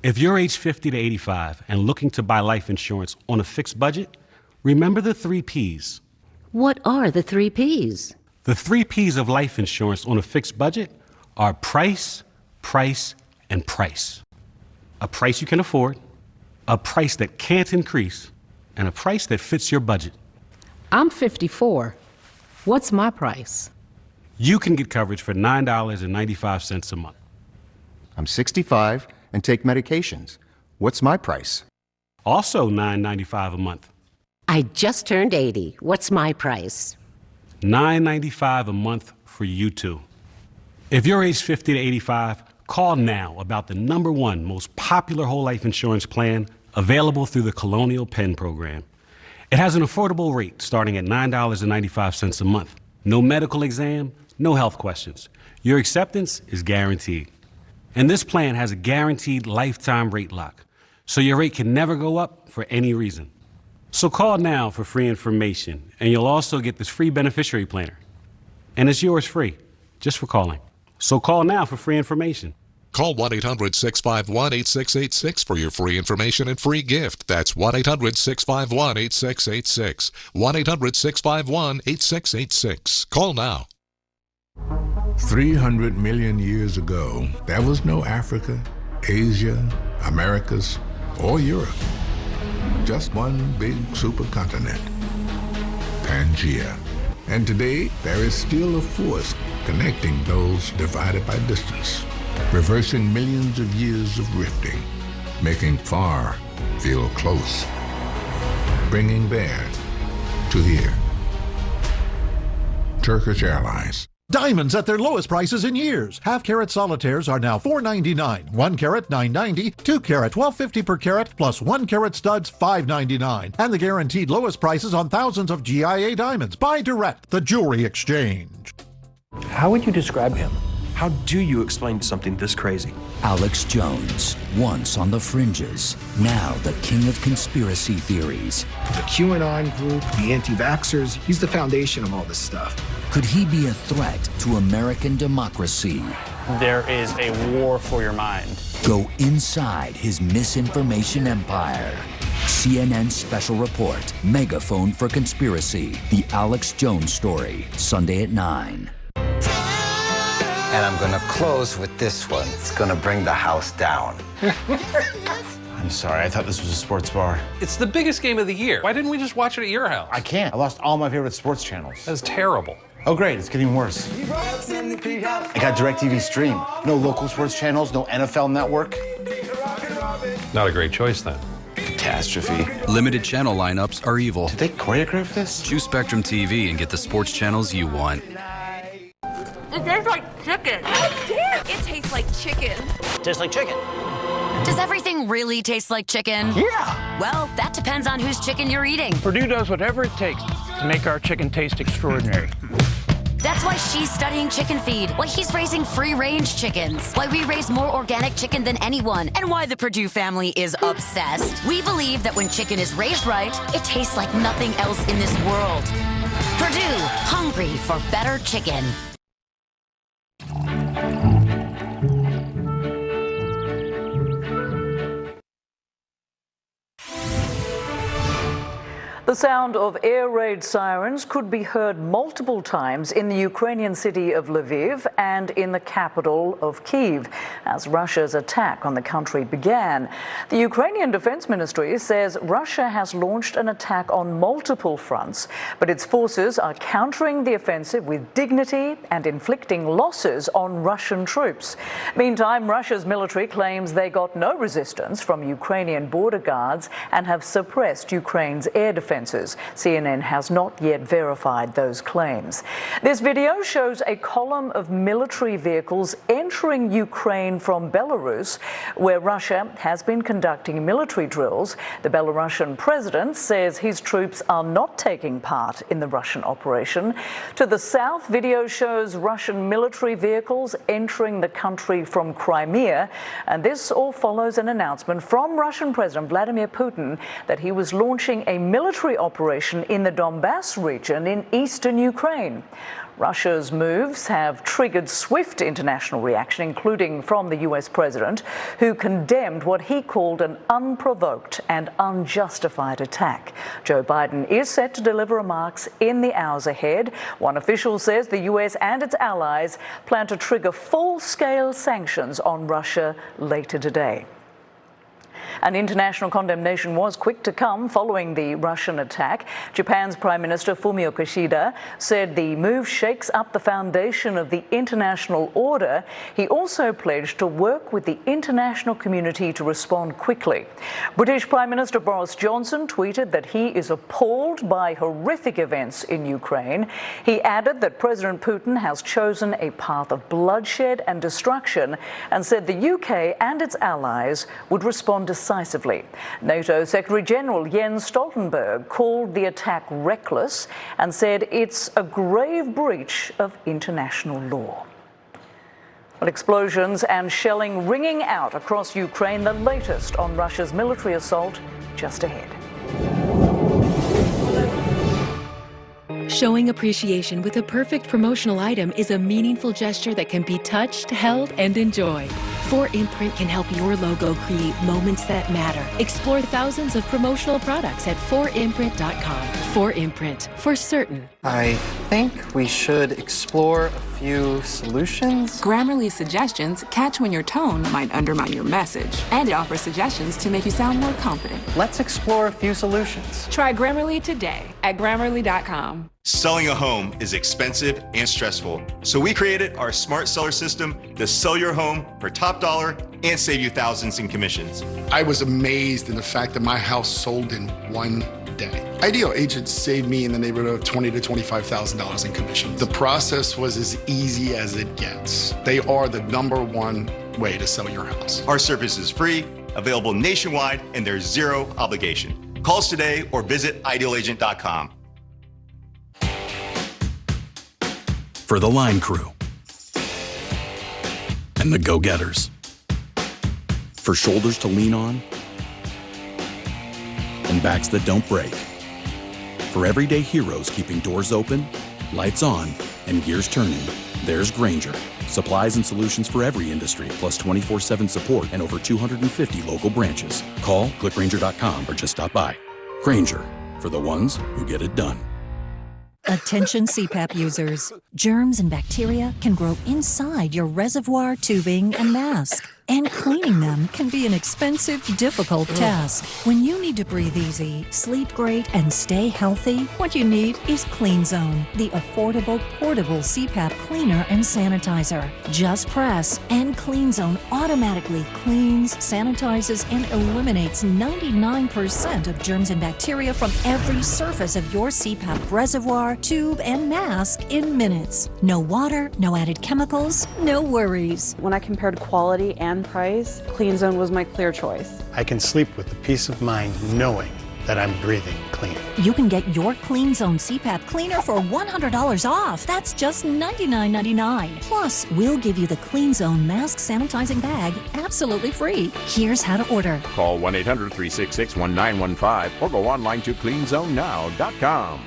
S20: If you're age 50 to 85 and looking to buy life insurance on a fixed budget, remember the 3 Ps.
S22: What are the 3 Ps?
S20: The 3 Ps of life insurance on a fixed budget are price, price, and price. A price you can afford, a price that can't increase, and a price that fits your budget.
S22: I'm 54. What's my price?
S20: You can get coverage for $9.95 a month.
S4: I'm 65 and take medications. What's my price?
S20: Also $9.95 a month.
S22: I just turned 80. What's my price?
S20: $9.95 a month for you too. If you're age 50 to 85, call now about the #1 most popular whole life insurance plan available through the Colonial Penn program. It has an affordable rate starting at $9.95 a month. No medical exam, no health questions. Your acceptance is guaranteed. And this plan has a guaranteed lifetime rate lock, so your rate can never go up for any reason. So call now for free information, and you'll also get this free beneficiary planner. And it's yours free, just for calling. So call now for free information.
S5: Call 1-800-651-8686 for your free information and free gift. That's 1-800-651-8686. 1-800-651-8686. Call now.
S6: 300 million years ago, there was no Africa, Asia, Americas, or Europe. Just one big supercontinent, Pangaea. And today, there is still a force connecting those divided by distance, reversing millions of years of rifting, making far feel close, bringing there to here. Turkish Airlines.
S7: Diamonds at their lowest prices in years. Half-carat solitaires are now $4.99, 1 carat $9.90, 2 carat $12.50 per carat, plus 1 carat studs $5.99, and the guaranteed lowest prices on thousands of GIA diamonds. Buy direct, the Jewelry Exchange.
S8: How would you describe him? How do you explain something this crazy?
S19: Alex Jones, once on the fringes, now the king of conspiracy theories.
S21: The QAnon group, the anti-vaxxers, he's the foundation of all this stuff.
S19: Could he be a threat to American democracy?
S24: There is a war for your mind.
S19: Go inside his misinformation empire. CNN Special Report, Megaphone for Conspiracy, the Alex Jones story, Sunday at 9.
S26: And I'm gonna close with this one. It's gonna bring the house down.
S27: I'm sorry, I thought this was a sports bar.
S31: It's the biggest game of the year. Why didn't we just watch it at your house?
S27: I can't. I lost all my favorite sports channels.
S31: That's terrible.
S27: Oh, great, it's getting worse. I got DirecTV Stream. No local sports channels, no NFL Network.
S31: Not a great choice then.
S27: Catastrophe.
S32: Limited channel lineups are evil.
S27: Did they choreograph this?
S32: Choose Spectrum TV and get the sports channels you want.
S33: It tastes like chicken. Oh, damn! It tastes like chicken.
S34: Tastes like chicken.
S35: Does everything really taste like chicken?
S34: Yeah!
S35: Well, that depends on whose chicken you're eating.
S31: Purdue does whatever it takes to make our chicken taste extraordinary.
S35: That's why she's studying chicken feed, why he's raising free-range chickens, why we raise more organic chicken than anyone, and why the Purdue family is obsessed. We believe that when chicken is raised right, it tastes like nothing else in this world. Purdue, hungry for better chicken.
S15: The sound of air raid sirens could be heard multiple times in the Ukrainian city of Lviv and in the capital of Kyiv as Russia's attack on the country began. The Ukrainian Defense Ministry says Russia has launched an attack on multiple fronts, but its forces are countering the offensive with dignity and inflicting losses on Russian troops. Meantime, Russia's military claims they got no resistance from Ukrainian border guards and have suppressed Ukraine's air defense. CNN has not yet verified those claims. This video shows a column of military vehicles entering Ukraine from Belarus, where Russia has been conducting military drills. The Belarusian president says his troops are not taking part in the Russian operation. To the south, video shows Russian military vehicles entering the country from Crimea, and this all follows an announcement from Russian President Vladimir Putin that he was launching a military operation in the Donbass region in eastern Ukraine. Russia's moves have triggered swift international reaction, including from the US president, who condemned what he called an unprovoked and unjustified attack. Joe Biden is set to deliver remarks in the hours ahead. One official says the US and its allies plan to trigger full-scale sanctions on Russia later today. An international condemnation was quick to come following the Russian attack. Japan's Prime Minister Fumio Kishida said the move shakes up the foundation of the international order. He also pledged to work with the international community to respond quickly. British Prime Minister Boris Johnson tweeted that he is appalled by horrific events in Ukraine. He added that President Putin has chosen a path of bloodshed and destruction and said the UK and its allies would respond decisively. NATO Secretary General Jens Stoltenberg called the attack reckless and said it's a grave breach of international law. Well, explosions and shelling ringing out across Ukraine, the latest on Russia's military assault just ahead.
S1: Showing appreciation with a perfect promotional item is a meaningful gesture that can be touched, held, and enjoyed. 4imprint can help your logo create moments that matter. Explore thousands of promotional products at 4imprint.com. 4imprint, for certain.
S3: I think we should explore a few solutions.
S9: Grammarly's suggestions catch when your tone might undermine your message, and it offers suggestions to make you sound more confident.
S3: Let's explore a few solutions.
S9: Try Grammarly today at Grammarly.com.
S10: Selling a home is expensive and stressful, so we created our Smart Seller system to sell your home for top dollar and save you thousands in commissions.
S11: I was amazed in the fact that my house sold in one day. Ideal agents saved me in the neighborhood of $20,000 to $25,000 in commissions. The process was as easy as it gets. They are the #1 way to sell your house.
S10: Our service is free, available nationwide, and there's zero obligation. Call us today or visit idealagent.com.
S12: For the line crew and the go-getters. For shoulders to lean on and backs that don't break. For everyday heroes keeping doors open, lights on, and gears turning, there's Grainger. Supplies and solutions for every industry, plus 24/7 support and over 250 local branches. Call, click Grainger.com, or just stop by. Grainger, for the ones who get it done.
S13: Attention CPAP users. Germs and bacteria can grow inside your reservoir, tubing, and mask. And cleaning them can be an expensive, difficult task. When you need to breathe easy, sleep great, and stay healthy, what you need is CleanZone, the affordable, portable CPAP cleaner and sanitizer. Just press, and CleanZone automatically cleans, sanitizes, and eliminates 99% of germs and bacteria from every surface of your CPAP reservoir, tube, and mask in minutes. No water, no added chemicals, no worries.
S14: When I compared quality and price, CleanZone was my clear choice.
S18: I can sleep with the peace of mind knowing that I'm breathing clean.
S13: You can get your CleanZone CPAP cleaner for $100 off. That's just $99.99. Plus, we'll give you the CleanZone mask sanitizing bag absolutely free. Here's how to order.
S23: Call 1-800-366-1915 or go online to cleanzonenow.com.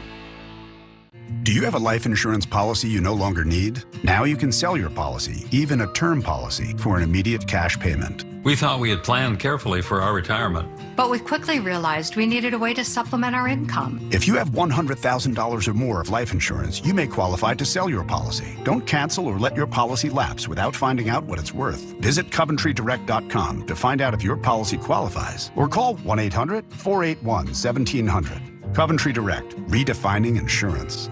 S25: Do you have a life insurance policy you no longer need? Now you can sell your policy, even a term policy, for an immediate cash payment.
S28: We thought we had planned carefully for our retirement.
S29: But we quickly realized we needed a way to supplement our income.
S25: If you have $100,000 or more of life insurance, you may qualify to sell your policy. Don't cancel or let your policy lapse without finding out what it's worth. Visit CoventryDirect.com to find out if your policy qualifies, or call 1-800-481-1700. Coventry Direct, redefining insurance.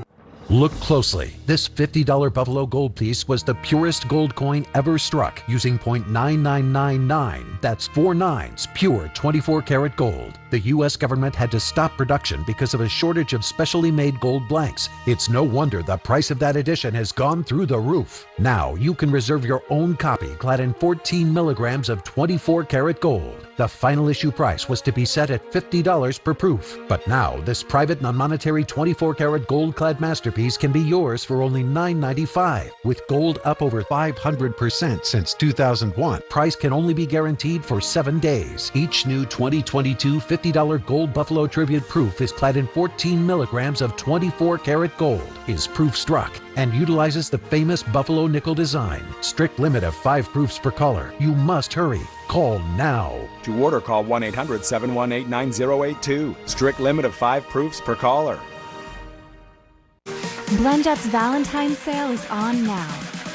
S30: Look closely. This $50 Buffalo gold piece was the purest gold coin ever struck using .9999. That's 4 nines, pure 24-karat gold. The U.S. government had to stop production because of a shortage of specially made gold blanks. It's no wonder the price of that edition has gone through the roof. Now you can reserve your own copy clad in 14 milligrams of 24-karat gold. The final issue price was to be set at $50 per proof. But now this private non-monetary 24-karat gold-clad masterpiece can be yours for only $9.95. With gold up over 500% since 2001, price can only be guaranteed for 7 days. Each new 2022 $50 gold Buffalo Tribute proof is clad in 14 milligrams of 24-karat gold, is proof struck, and utilizes the famous Buffalo nickel design. Strict limit of 5 proofs per color. You must hurry. Call now.
S34: To order, call 1-800-718-9082. Strict limit of 5 proofs per caller.
S36: BlendJet's Valentine's sale is on now.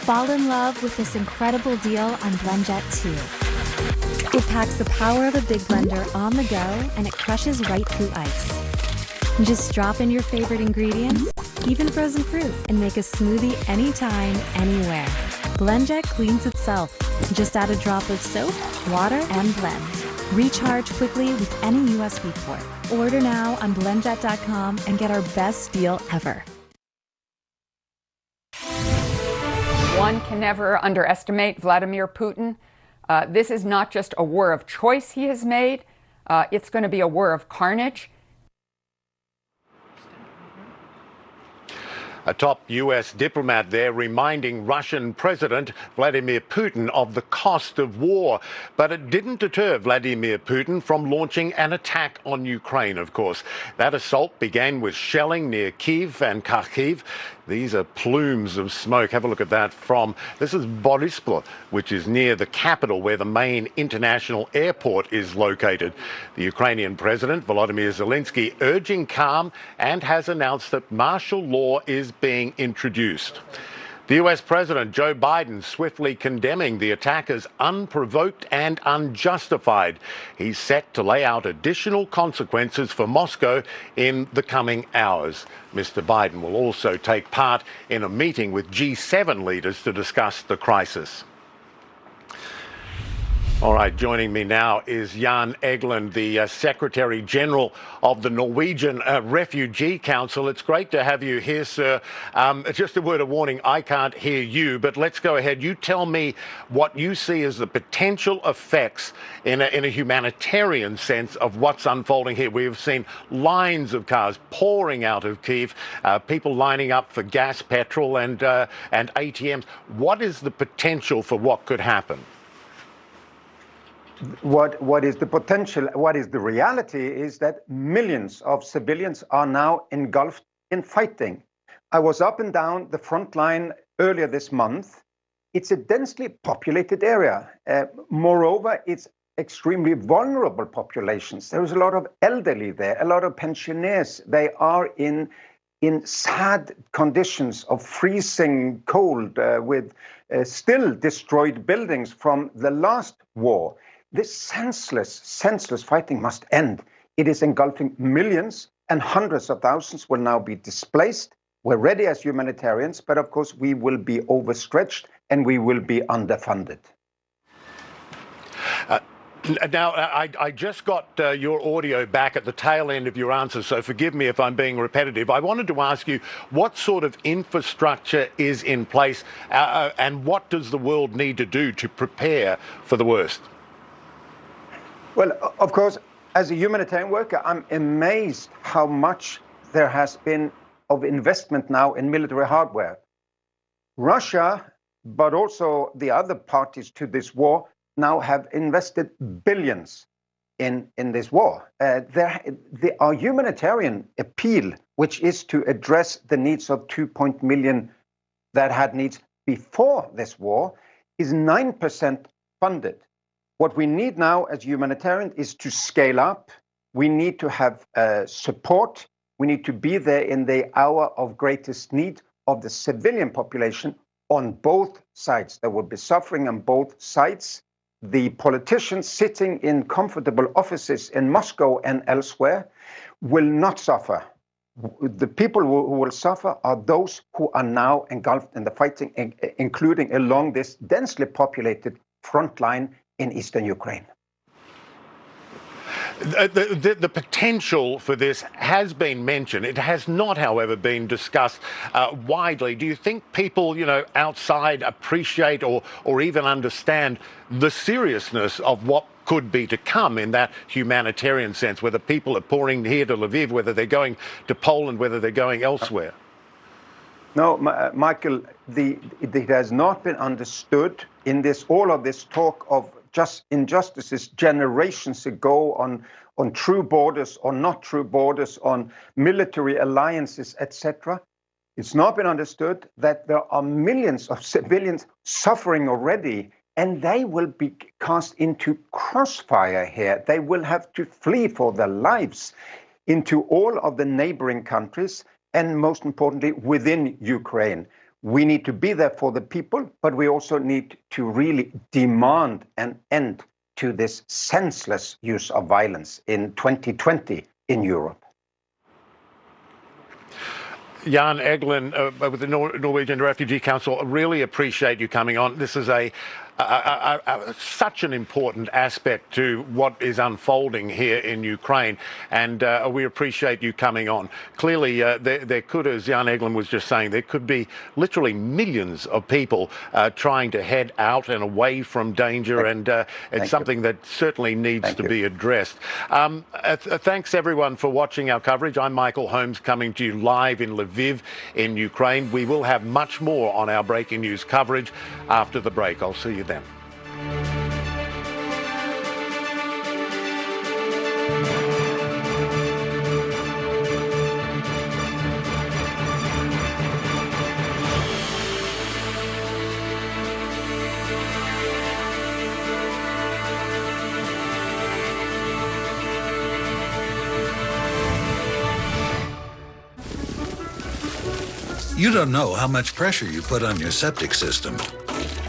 S36: Fall in love with this incredible deal on BlendJet 2. It packs the power of a big blender on the go, and it crushes right through ice. Just drop in your favorite ingredients, even frozen fruit, and make a smoothie anytime, anywhere. BlendJet cleans itself. Just add a drop of soap, water, and blend. Recharge quickly with any USB port. Order now on blendjet.com and get our best deal ever.
S2: One can never underestimate Vladimir Putin. This is not just a war of choice he has made. It's going to be a war of carnage.
S23: A top U.S. diplomat there reminding Russian President Vladimir Putin of the cost of war. But it didn't deter Vladimir Putin from launching an attack on Ukraine, of course. That assault began with shelling near Kyiv and Kharkiv. These are plumes of smoke. Have a look at that this is Boryspil, which is near the capital where the main international airport is located. The Ukrainian President, Volodymyr Zelensky, urging calm and has announced that martial law is being introduced. The US President Joe Biden swiftly condemning the attack as unprovoked and unjustified. He's set to lay out additional consequences for Moscow in the coming hours. Mr. Biden will also take part in a meeting with G7 leaders to discuss the crisis. All right, joining me now is Jan Egeland, the Secretary General of the Norwegian Refugee Council. It's great to have you here, sir. Just a word of warning, I can't hear you, but let's go ahead. You tell me what you see as the potential effects in a humanitarian sense of what's unfolding here. We've seen lines of cars pouring out of Kyiv, people lining up for gas, petrol, and ATMs. What is the potential for what could happen?
S4: What is the potential? What is the reality is that millions of civilians are now engulfed in fighting. I was up and down the front line earlier this month. It's a densely populated area. Moreover, it's extremely vulnerable populations. There is a lot of elderly there, a lot of pensioners. They are in sad conditions of freezing cold with still destroyed buildings from the last war. This senseless fighting must end. It is engulfing millions, and hundreds of thousands will now be displaced. We're ready as humanitarians, but of course we will be overstretched and we will be underfunded.
S23: Now, I just got your audio back at the tail end of your answer, so forgive me if I'm being repetitive. I wanted to ask you, what sort of infrastructure is in place and what does the world need to do to prepare for the worst?
S4: Well, of course, as a humanitarian worker, I'm amazed how much there has been of investment now in military hardware. Russia, but also the other parties to this war, now have invested billions in this war. Our humanitarian appeal, which is to address the needs of 2 million that had needs before this war, is 9% funded. What we need now as humanitarians is to scale up. We need to have support. We need to be there in the hour of greatest need of the civilian population on both sides. There will be suffering on both sides. The politicians sitting in comfortable offices in Moscow and elsewhere will not suffer. The people who will suffer are those who are now engulfed in the fighting, including along this densely populated front line in eastern Ukraine.
S23: The potential for this has been mentioned. It has not, however, been discussed widely. Do you think people, outside appreciate or even understand the seriousness of what could be to come in that humanitarian sense, whether people are pouring here to Lviv, whether they're going to Poland, whether they're going elsewhere?
S4: No, Michael, it has not been understood in all of this talk of just injustices generations ago on true borders or not true borders, on military alliances, etc. It's not been understood that there are millions of civilians suffering already, and they will be cast into crossfire here. They will have to flee for their lives into all of the neighboring countries, and most importantly, within Ukraine. We need to be there for the people, but we also need to really demand an end to this senseless use of violence in 2020 in Europe.
S23: Jan Egeland with the Norwegian Refugee Council, really appreciate you coming on. This is such an important aspect to what is unfolding here in Ukraine, and we appreciate you coming on. Clearly, there could, as Jan Egeland was just saying, there could be literally millions of people trying to head out and away from danger, and it's something that certainly needs to be addressed. Thanks, everyone, for watching our coverage. I'm Michael Holmes, coming to you live in Lviv in Ukraine. We will have much more on our breaking news coverage after the break. I'll see you then.
S5: You don't know how much pressure you put on your septic system,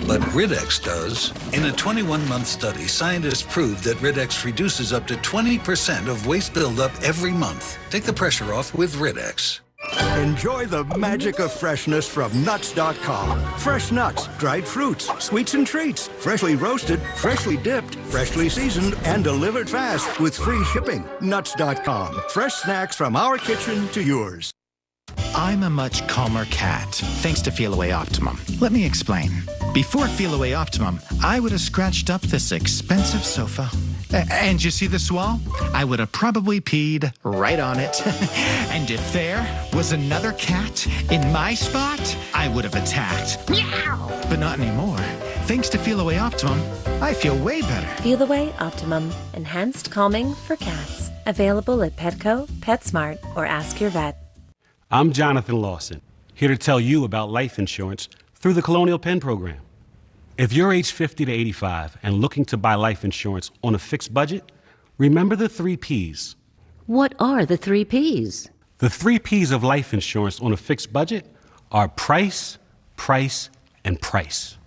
S5: but Riddex does. In a 21-month study, scientists proved that Riddex reduces up to 20% of waste buildup every month. Take the pressure off with Riddex.
S6: Enjoy the magic of freshness from nuts.com. Fresh nuts, dried fruits, sweets and treats, freshly roasted, freshly dipped, freshly seasoned, and delivered fast with free shipping. Nuts.com. Fresh snacks from our kitchen to yours.
S7: I'm a much calmer cat, thanks to Feel Away Optimum. Let me explain. Before Feel Away Optimum, I would have scratched up this expensive sofa. And you see this wall? I would have probably peed right on it. And if there was another cat in my spot, I would have attacked. Meow! But not anymore. Thanks to Feel Away Optimum, I feel way better.
S8: Feel Away Optimum, enhanced calming for cats. Available at Petco, PetSmart, or Ask Your Vet.
S16: I'm Jonathan Lawson, here to tell you about life insurance through the Colonial Penn program. If you're age 50 to 85 and looking to buy life insurance on a fixed budget, remember the 3 Ps.
S17: What are the 3 Ps?
S16: The 3 Ps of life insurance on a fixed budget are price, price, and price.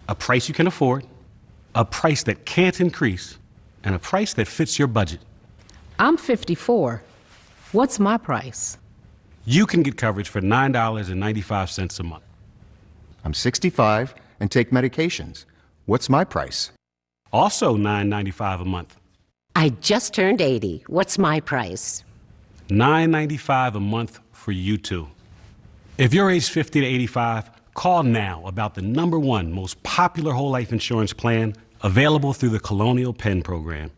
S16: A price you can afford, a price that can't increase, and a price that fits your budget.
S17: I'm 54. What's my price?
S16: You can get coverage for $9.95 a month.
S19: I'm 65 and take medications. What's my price?
S16: Also $9.95 a month.
S17: I just turned 80. What's my price?
S16: $9.95 a month for you too. If you're age 50 to 85, call now about the #1 most popular whole life insurance plan available through the Colonial Penn program.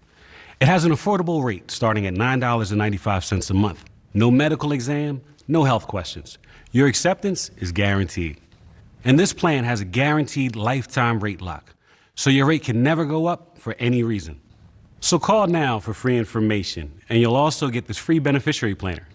S16: It has an affordable rate starting at $9.95 a month. No medical exam, no health questions. Your acceptance is guaranteed. And this plan has a guaranteed lifetime rate lock, so your rate can never go up for any reason. So call now for free information, and you'll also get this free beneficiary planner.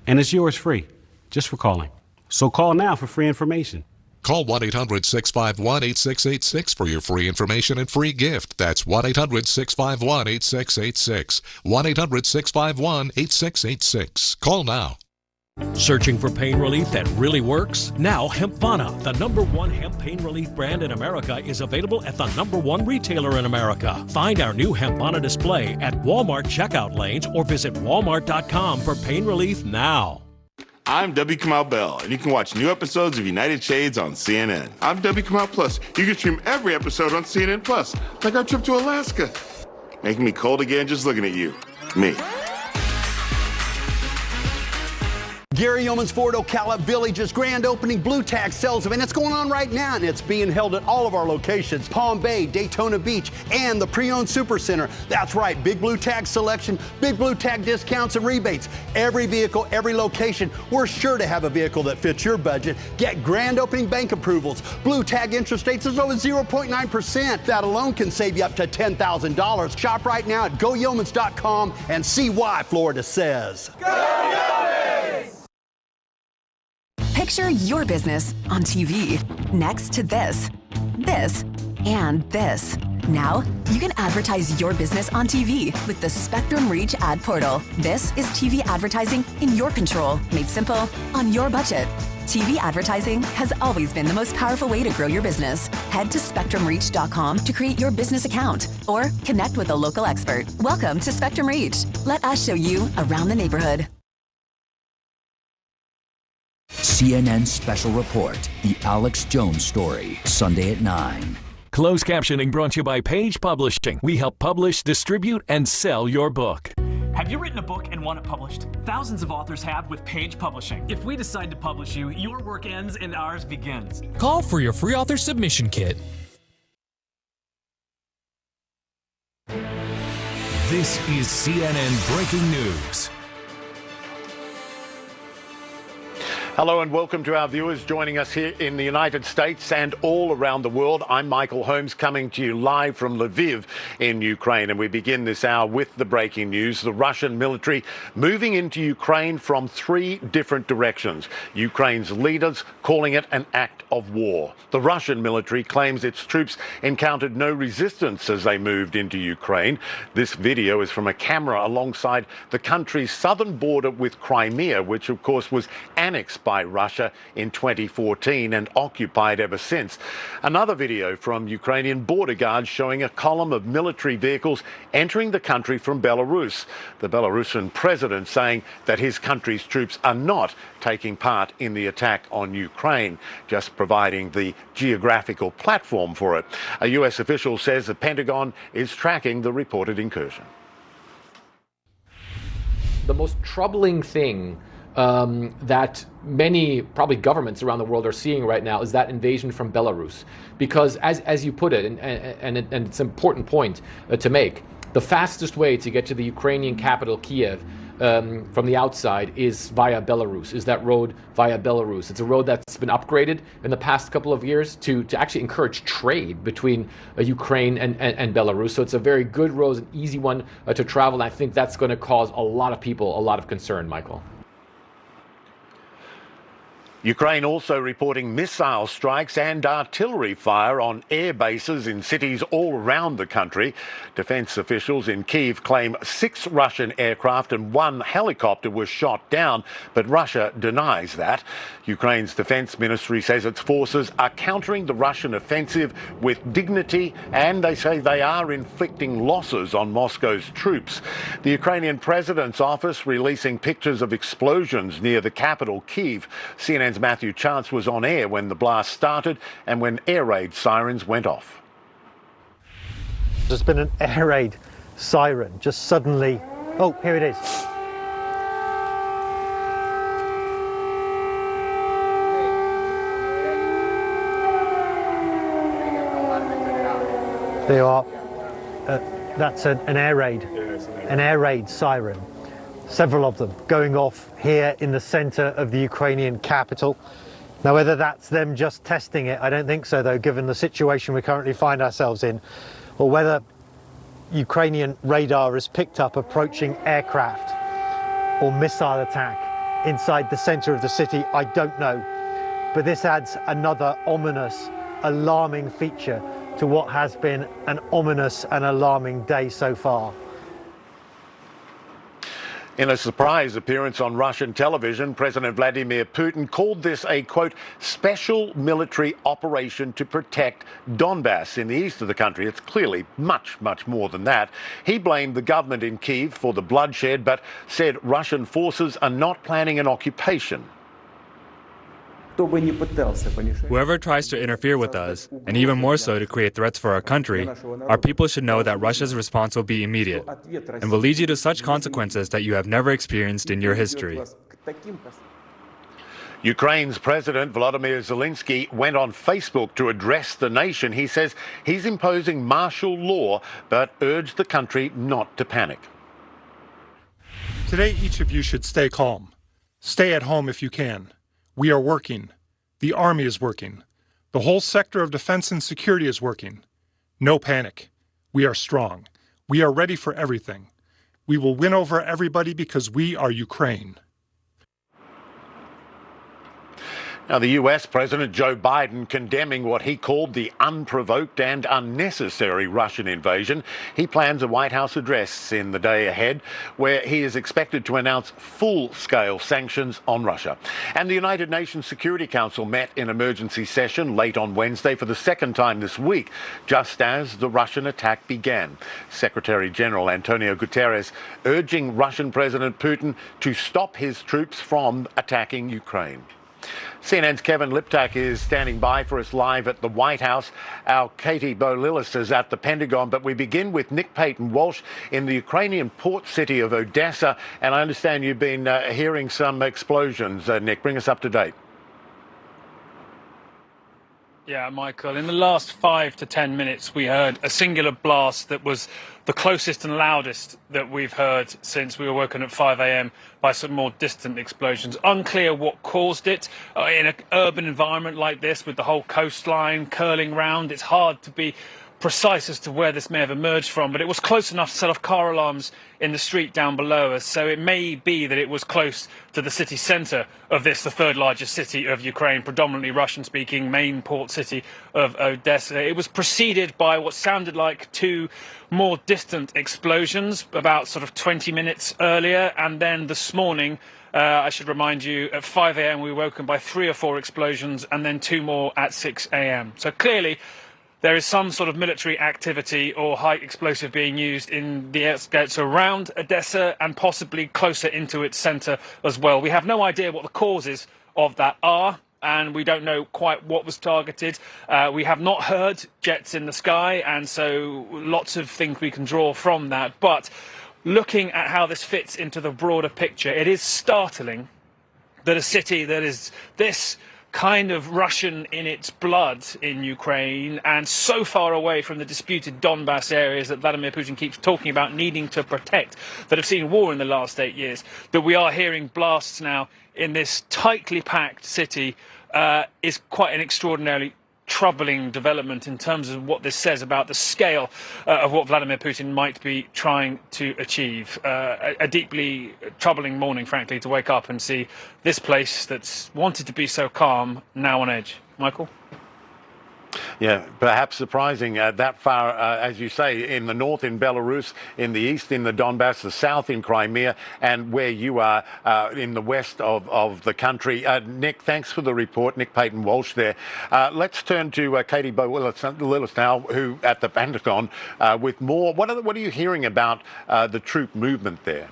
S16: And it's yours free, just for calling. So call now for free information.
S20: Call 1-800-651-8686 for your free information and free gift. That's 1-800-651-8686. 1-800-651-8686. Call now.
S21: Searching for pain relief that really works? Now Hempvana, the #1 hemp pain relief brand in America, is available at the #1 retailer in America. Find our new Hempvana display at Walmart checkout lanes or visit walmart.com for pain relief now.
S22: I'm W. Kamau Bell, and you can watch new episodes of United Shades on CNN. I'm W. Kamau Plus. You can stream every episode on CNN Plus, like our trip to Alaska. Making me cold again just looking at you. Me.
S24: Gary Yeoman's Ford Ocala Village's grand opening Blue Tag sales event. It's going on right now, and it's being held at all of our locations: Palm Bay, Daytona Beach, and the Pre-Owned Super Center. That's right, big Blue Tag selection, big Blue Tag discounts and rebates. Every vehicle, every location. We're sure to have a vehicle that fits your budget. Get grand opening bank approvals. Blue Tag interest rates as low as 0.9%. That alone can save you up to $10,000. Shop right now at GoYeomans.com and see why Florida says. Go Yeomans!
S26: Picture your business on TV next to this, and this. Now, you can advertise your business on TV with the Spectrum Reach ad portal. This is TV advertising in your control, made simple, on your budget. TV advertising has always been the most powerful way to grow your business. Head to SpectrumReach.com to create your business account or connect with a local expert. Welcome to Spectrum Reach. Let us show you around the neighborhood.
S1: CNN Special Report, The Alex Jones Story, Sunday at 9.
S3: Closed captioning brought to you by Page Publishing. We help publish, distribute, and sell your book.
S9: Have you written a book and want it published? Thousands of authors have with Page Publishing. If we decide to publish you, your work ends and ours begins.
S10: Call for your free author submission kit.
S11: This is CNN Breaking News.
S23: Hello and welcome to our viewers joining us here in the United States and all around the world. I'm Michael Holmes coming to you live from Lviv in Ukraine, and we begin this hour with the breaking news. The Russian military moving into Ukraine from 3 different directions. Ukraine's leaders calling it an act of war. The Russian military claims its troops encountered no resistance as they moved into Ukraine. This video is from a camera alongside the country's southern border with Crimea, which of course was annexed by Russia in 2014 and occupied ever since. Another video from Ukrainian border guards showing a column of military vehicles entering the country from Belarus. The Belarusian president saying that his country's troops are not taking part in the attack on Ukraine, just providing the geographical platform for it. A US official says the Pentagon is tracking the reported incursion.
S12: The most troubling thing that many, probably governments around the world are seeing right now is that invasion from Belarus. Because as you put it, and it's an important point to make, the fastest way to get to the Ukrainian capital, Kiev, from the outside is via Belarus, is that road via Belarus. It's a road that's been upgraded in the past couple of years to actually encourage trade between Ukraine and Belarus. So it's a very good road, an easy one to travel, and I think that's going to cause a lot of people a lot of concern, Michael.
S23: Ukraine also reporting missile strikes and artillery fire on air bases in cities all around the country. Defense officials in Kyiv claim 6 Russian aircraft and 1 helicopter was shot down, but Russia denies that. Ukraine's defense ministry says its forces are countering the Russian offensive with dignity, and they say they are inflicting losses on Moscow's troops. The Ukrainian president's office releasing pictures of explosions near the capital, Kyiv. CNN's Matthew Chance was on air when the blast started and when air raid sirens went off.
S13: There's been an air raid siren just suddenly. Oh, here it is. There you are. That's an air raid siren. Several of them going off here in the center of the Ukrainian capital. Now, whether that's them just testing it, I don't think so, though, given the situation we currently find ourselves in, or whether Ukrainian radar has picked up approaching aircraft or missile attack inside the center of the city, I don't know. But this adds another ominous, alarming feature to what has been an ominous and alarming day so far.
S23: In a surprise appearance on Russian television, President Vladimir Putin called this a, quote, special military operation to protect Donbass in the east of the country. It's clearly much, much more than that. He blamed the government in Kyiv for the bloodshed, but said Russian forces are not planning an occupation.
S14: Whoever tries to interfere with us, and even more so to create threats for our country, our people should know that Russia's response will be immediate and will lead you to such consequences that you have never experienced in your history.
S23: Ukraine's President Volodymyr Zelensky went on Facebook to address the nation. He says he's imposing martial law, but urged the country not to panic.
S15: Today, each of you should stay calm. Stay at home if you can. We are working. The Army is working. The whole sector of defense and security is working. No panic. We are strong. We are ready for everything. We will win over everybody because we are Ukraine.
S23: Now, the US President Joe Biden condemning what he called the unprovoked and unnecessary Russian invasion. He plans a White House address in the day ahead where he is expected to announce full-scale sanctions on Russia. And the United Nations Security Council met in emergency session late on Wednesday for the second time this week, just as the Russian attack began. Secretary General Antonio Guterres urging Russian President Putin to stop his troops from attacking Ukraine. CNN's Kevin Liptak is standing by for us live at the White House. Our Katie Bolilis is at the Pentagon, but we begin with Nick Payton-Walsh in the Ukrainian port city of Odessa. And I understand you've been hearing some explosions. Nick, bring us up to date.
S2: Yeah, Michael, in the last 5 to 10 minutes, we heard a singular blast that was the closest and loudest that we've heard since we were woken at 5 a.m. by some more distant explosions. Unclear what caused it. In an urban environment like this, with the whole coastline curling round, it's hard to be precise as to where this may have emerged from, but it was close enough to set off car alarms in the street down below us, so it may be that it was close to the city centre of this, the third largest city of Ukraine, predominantly Russian-speaking main port city of Odessa. It was preceded by what sounded like 2 more distant explosions about sort of 20 minutes earlier, and then this morning, I should remind you, at 5 a.m. we were woken by 3 or 4 explosions and then 2 more at 6 a.m. So clearly there is some sort of military activity or high explosive being used in the outskirts around Odessa and possibly closer into its centre as well. We have no idea what the causes of that are, and we don't know quite what was targeted. We have not heard jets in the sky, and so lots of things we can draw from that. But looking at how this fits into the broader picture, it is startling that a city that is this kind of Russian in its blood in Ukraine and so far away from the disputed Donbass areas that Vladimir Putin keeps talking about needing to protect, that have seen war in the last 8 years, that we are hearing blasts now in this tightly packed city is quite an extraordinarily troubling development in terms of what this says about the scale of what Vladimir Putin might be trying to achieve. A deeply troubling morning, frankly, to wake up and see this place that's wanted to be so calm now on edge. Michael?
S23: Yeah, perhaps surprising that far, as you say, in the north in Belarus, in the east in the Donbass, the south in Crimea, and where you are in the west of the country. Nick, thanks for the report. Nick Payton-Walsh there. Let's turn to Katie Bolilis now, who at the Pentagon with more. What are you hearing about the troop movement there?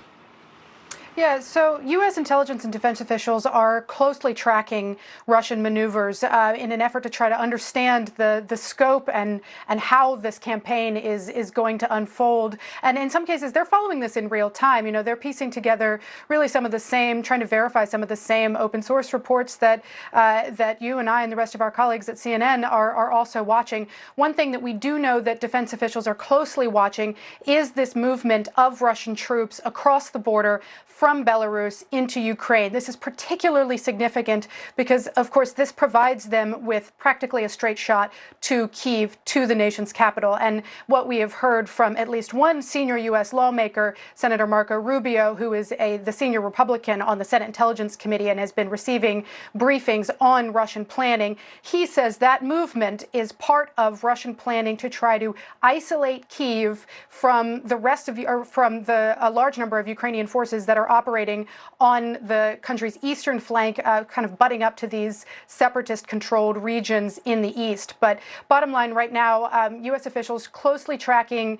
S4: Yeah, so U.S. intelligence and defense officials are closely tracking Russian maneuvers in an effort to try to understand the scope and how this campaign is going to unfold. And in some cases, they're following this in real time. You know, they're piecing together really some of the same, trying to verify some of the same open source reports that that you and I and the rest of our colleagues at CNN are also watching. One thing that we do know that defense officials are closely watching is this movement of Russian troops across the border from Belarus into Ukraine. This is particularly significant because, of course, this provides them with practically a straight shot to Kyiv, to the nation's capital. And what we have heard from at least one senior U.S. lawmaker, Senator Marco Rubio, who is the senior Republican on the Senate Intelligence Committee and has been receiving briefings on Russian planning, he says that movement is part of Russian planning to try to isolate Kyiv from the rest of, or from a large number of Ukrainian forces that are operating on the country's eastern flank, kind of butting up to these separatist-controlled regions in the east. But bottom line right now, U.S. officials closely tracking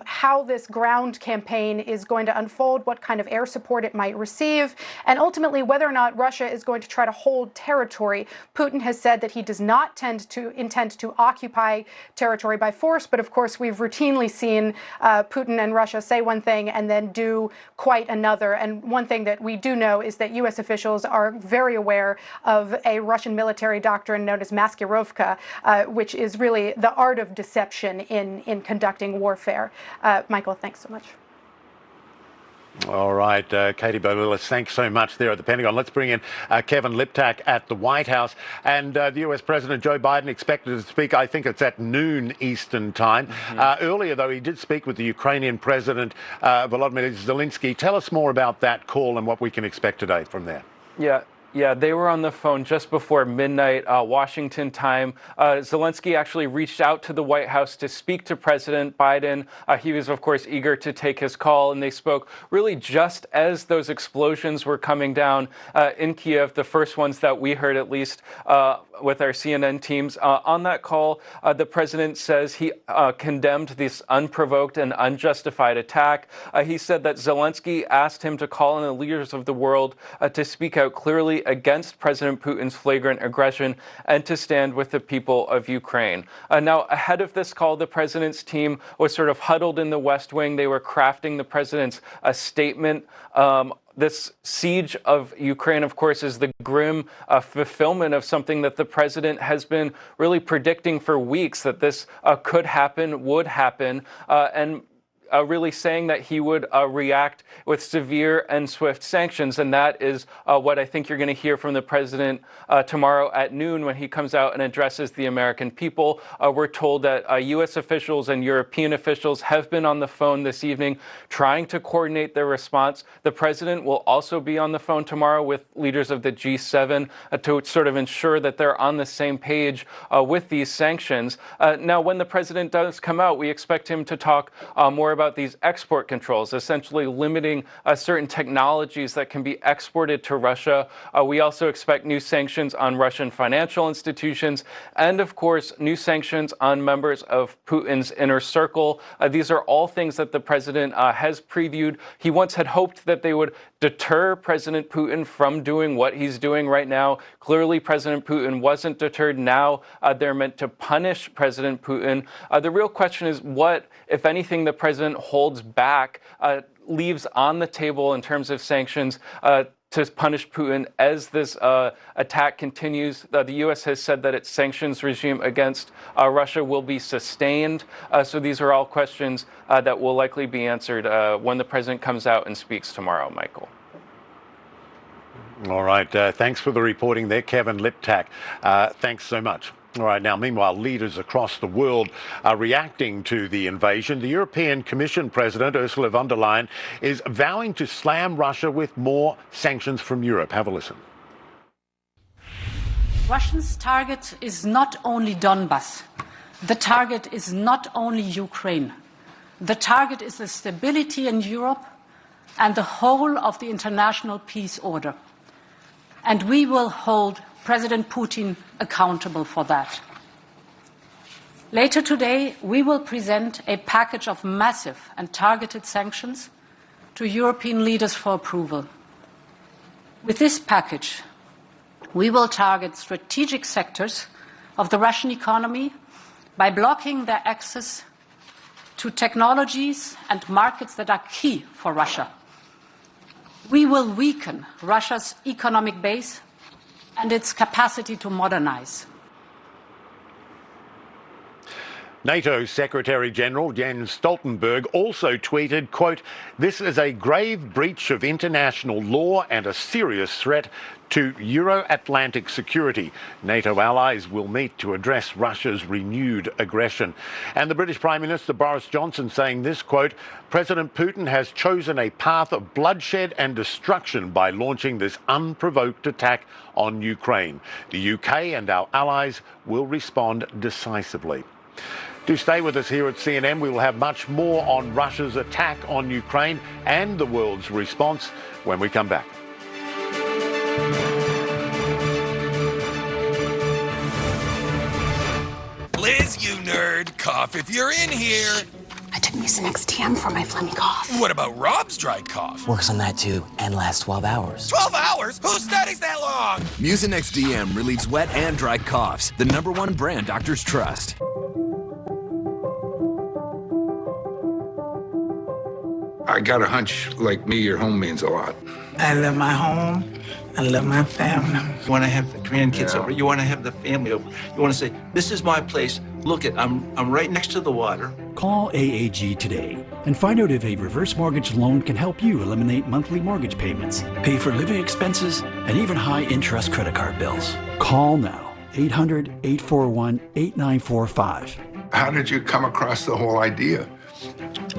S4: how this ground campaign is going to unfold, what kind of air support it might receive, and ultimately whether or not Russia is going to try to hold territory. Putin has said that he does not intend to occupy territory by force, but of course we've routinely seen Putin and Russia say one thing and then do quite another. And one thing that we do know is that U.S. officials are very aware of a Russian military doctrine known as maskirovka, which is really the art of deception in conducting warfare. Michael, thanks so much.
S23: All right, Katie Bolilis, thanks so much there at the Pentagon. Let's bring in Kevin Liptak at the White House. And the US President Joe Biden expected to speak, I think it's at noon Eastern time. Earlier, though, he did speak with the Ukrainian President Volodymyr Zelensky. Tell us more about that call and what we can expect today from there.
S5: Yeah. Yeah, they were on the phone just before midnight, Washington time. Zelensky actually reached out to the White House to speak to President Biden. He was, of course, eager to take his call, and they spoke really just as those explosions were coming down in Kiev, the first ones that we heard, at least with our CNN teams. On that call, the president says he condemned this unprovoked and unjustified attack. He said that Zelensky asked him to call on the leaders of the world to speak out clearly against President Putin's flagrant aggression and to stand with the people of Ukraine. Now, ahead of this call, the president's team was sort of huddled in the West Wing. They were crafting the president's statement. This siege of Ukraine, of course, is the grim fulfillment of something that the president has been really predicting for weeks, that this could happen, would happen, and really saying that he would react with severe and swift sanctions. And that is what I think you're going to hear from the president tomorrow at noon when he comes out and addresses the American people. We're told that U.S. officials and European officials have been on the phone this evening trying to coordinate their response. The president will also be on the phone tomorrow with leaders of the G7 to sort of ensure that they're on the same page with these sanctions. Now, when the president does come out, we expect him to talk more about these export controls, essentially limiting certain technologies that can be exported to Russia. We also expect new sanctions on Russian financial institutions and, of course, new sanctions on members of Putin's inner circle. These are all things that the president has previewed. He once had hoped that they would deter President Putin from doing what he's doing right now. Clearly, President Putin wasn't deterred. Now they're meant to punish President Putin. The real question is what, if anything, the president holds back, leaves on the table in terms of sanctions to punish Putin as this attack continues. The U.S. has said that its sanctions regime against Russia will be sustained. So these are all questions that will likely be answered when the president comes out and speaks tomorrow, Michael.
S23: All right. Thanks for the reporting there, Kevin Liptak. Thanks so much. All right, now, meanwhile, leaders across the world are reacting to the invasion. The European Commission President, Ursula von der Leyen, is vowing to slam Russia with more sanctions from Europe. Have a listen.
S6: Russia's target is not only Donbas. The target is not only Ukraine. The target is the stability in Europe and the whole of the international peace order. And we will hold President Putin accountable for that. Later today, we will present a package of massive and targeted sanctions to European leaders for approval. With this package, we will target strategic sectors of the Russian economy by blocking their access to technologies and markets that are key for Russia. We will weaken Russia's economic base and its capacity to modernize.
S23: NATO Secretary General Jens Stoltenberg also tweeted, quote, "This is a grave breach of international law and a serious threat to Euro-Atlantic security. NATO allies will meet to address Russia's renewed aggression." And the British Prime Minister Boris Johnson saying this, quote, "President Putin has chosen a path of bloodshed and destruction by launching this unprovoked attack on Ukraine. The UK and our allies will respond decisively." Do stay with us here at CNN. We will have much more on Russia's attack on Ukraine and the world's response when we come back.
S7: Liz, you nerd, cough if you're in here.
S8: I took Mucinex TM for my phlegmy cough.
S7: What about Rob's dry cough?
S18: Works on that too, and lasts 12 hours.
S7: 12 hours? Who studies that long?
S1: Mucinex DM relieves wet and dry coughs. The #1 brand doctors trust.
S25: I got a hunch, like me, your home means a lot.
S27: I love my home. I love my family. You want to have the grandkids over. You want to have the family over. You want to say, "This is my place. Look it, I'm right next to the water."
S28: Call AAG today and find out if a reverse mortgage loan can help you eliminate monthly mortgage payments, pay for living expenses, and even high-interest credit card bills. Call now. 800-841-8945.
S25: How did you come across the whole idea?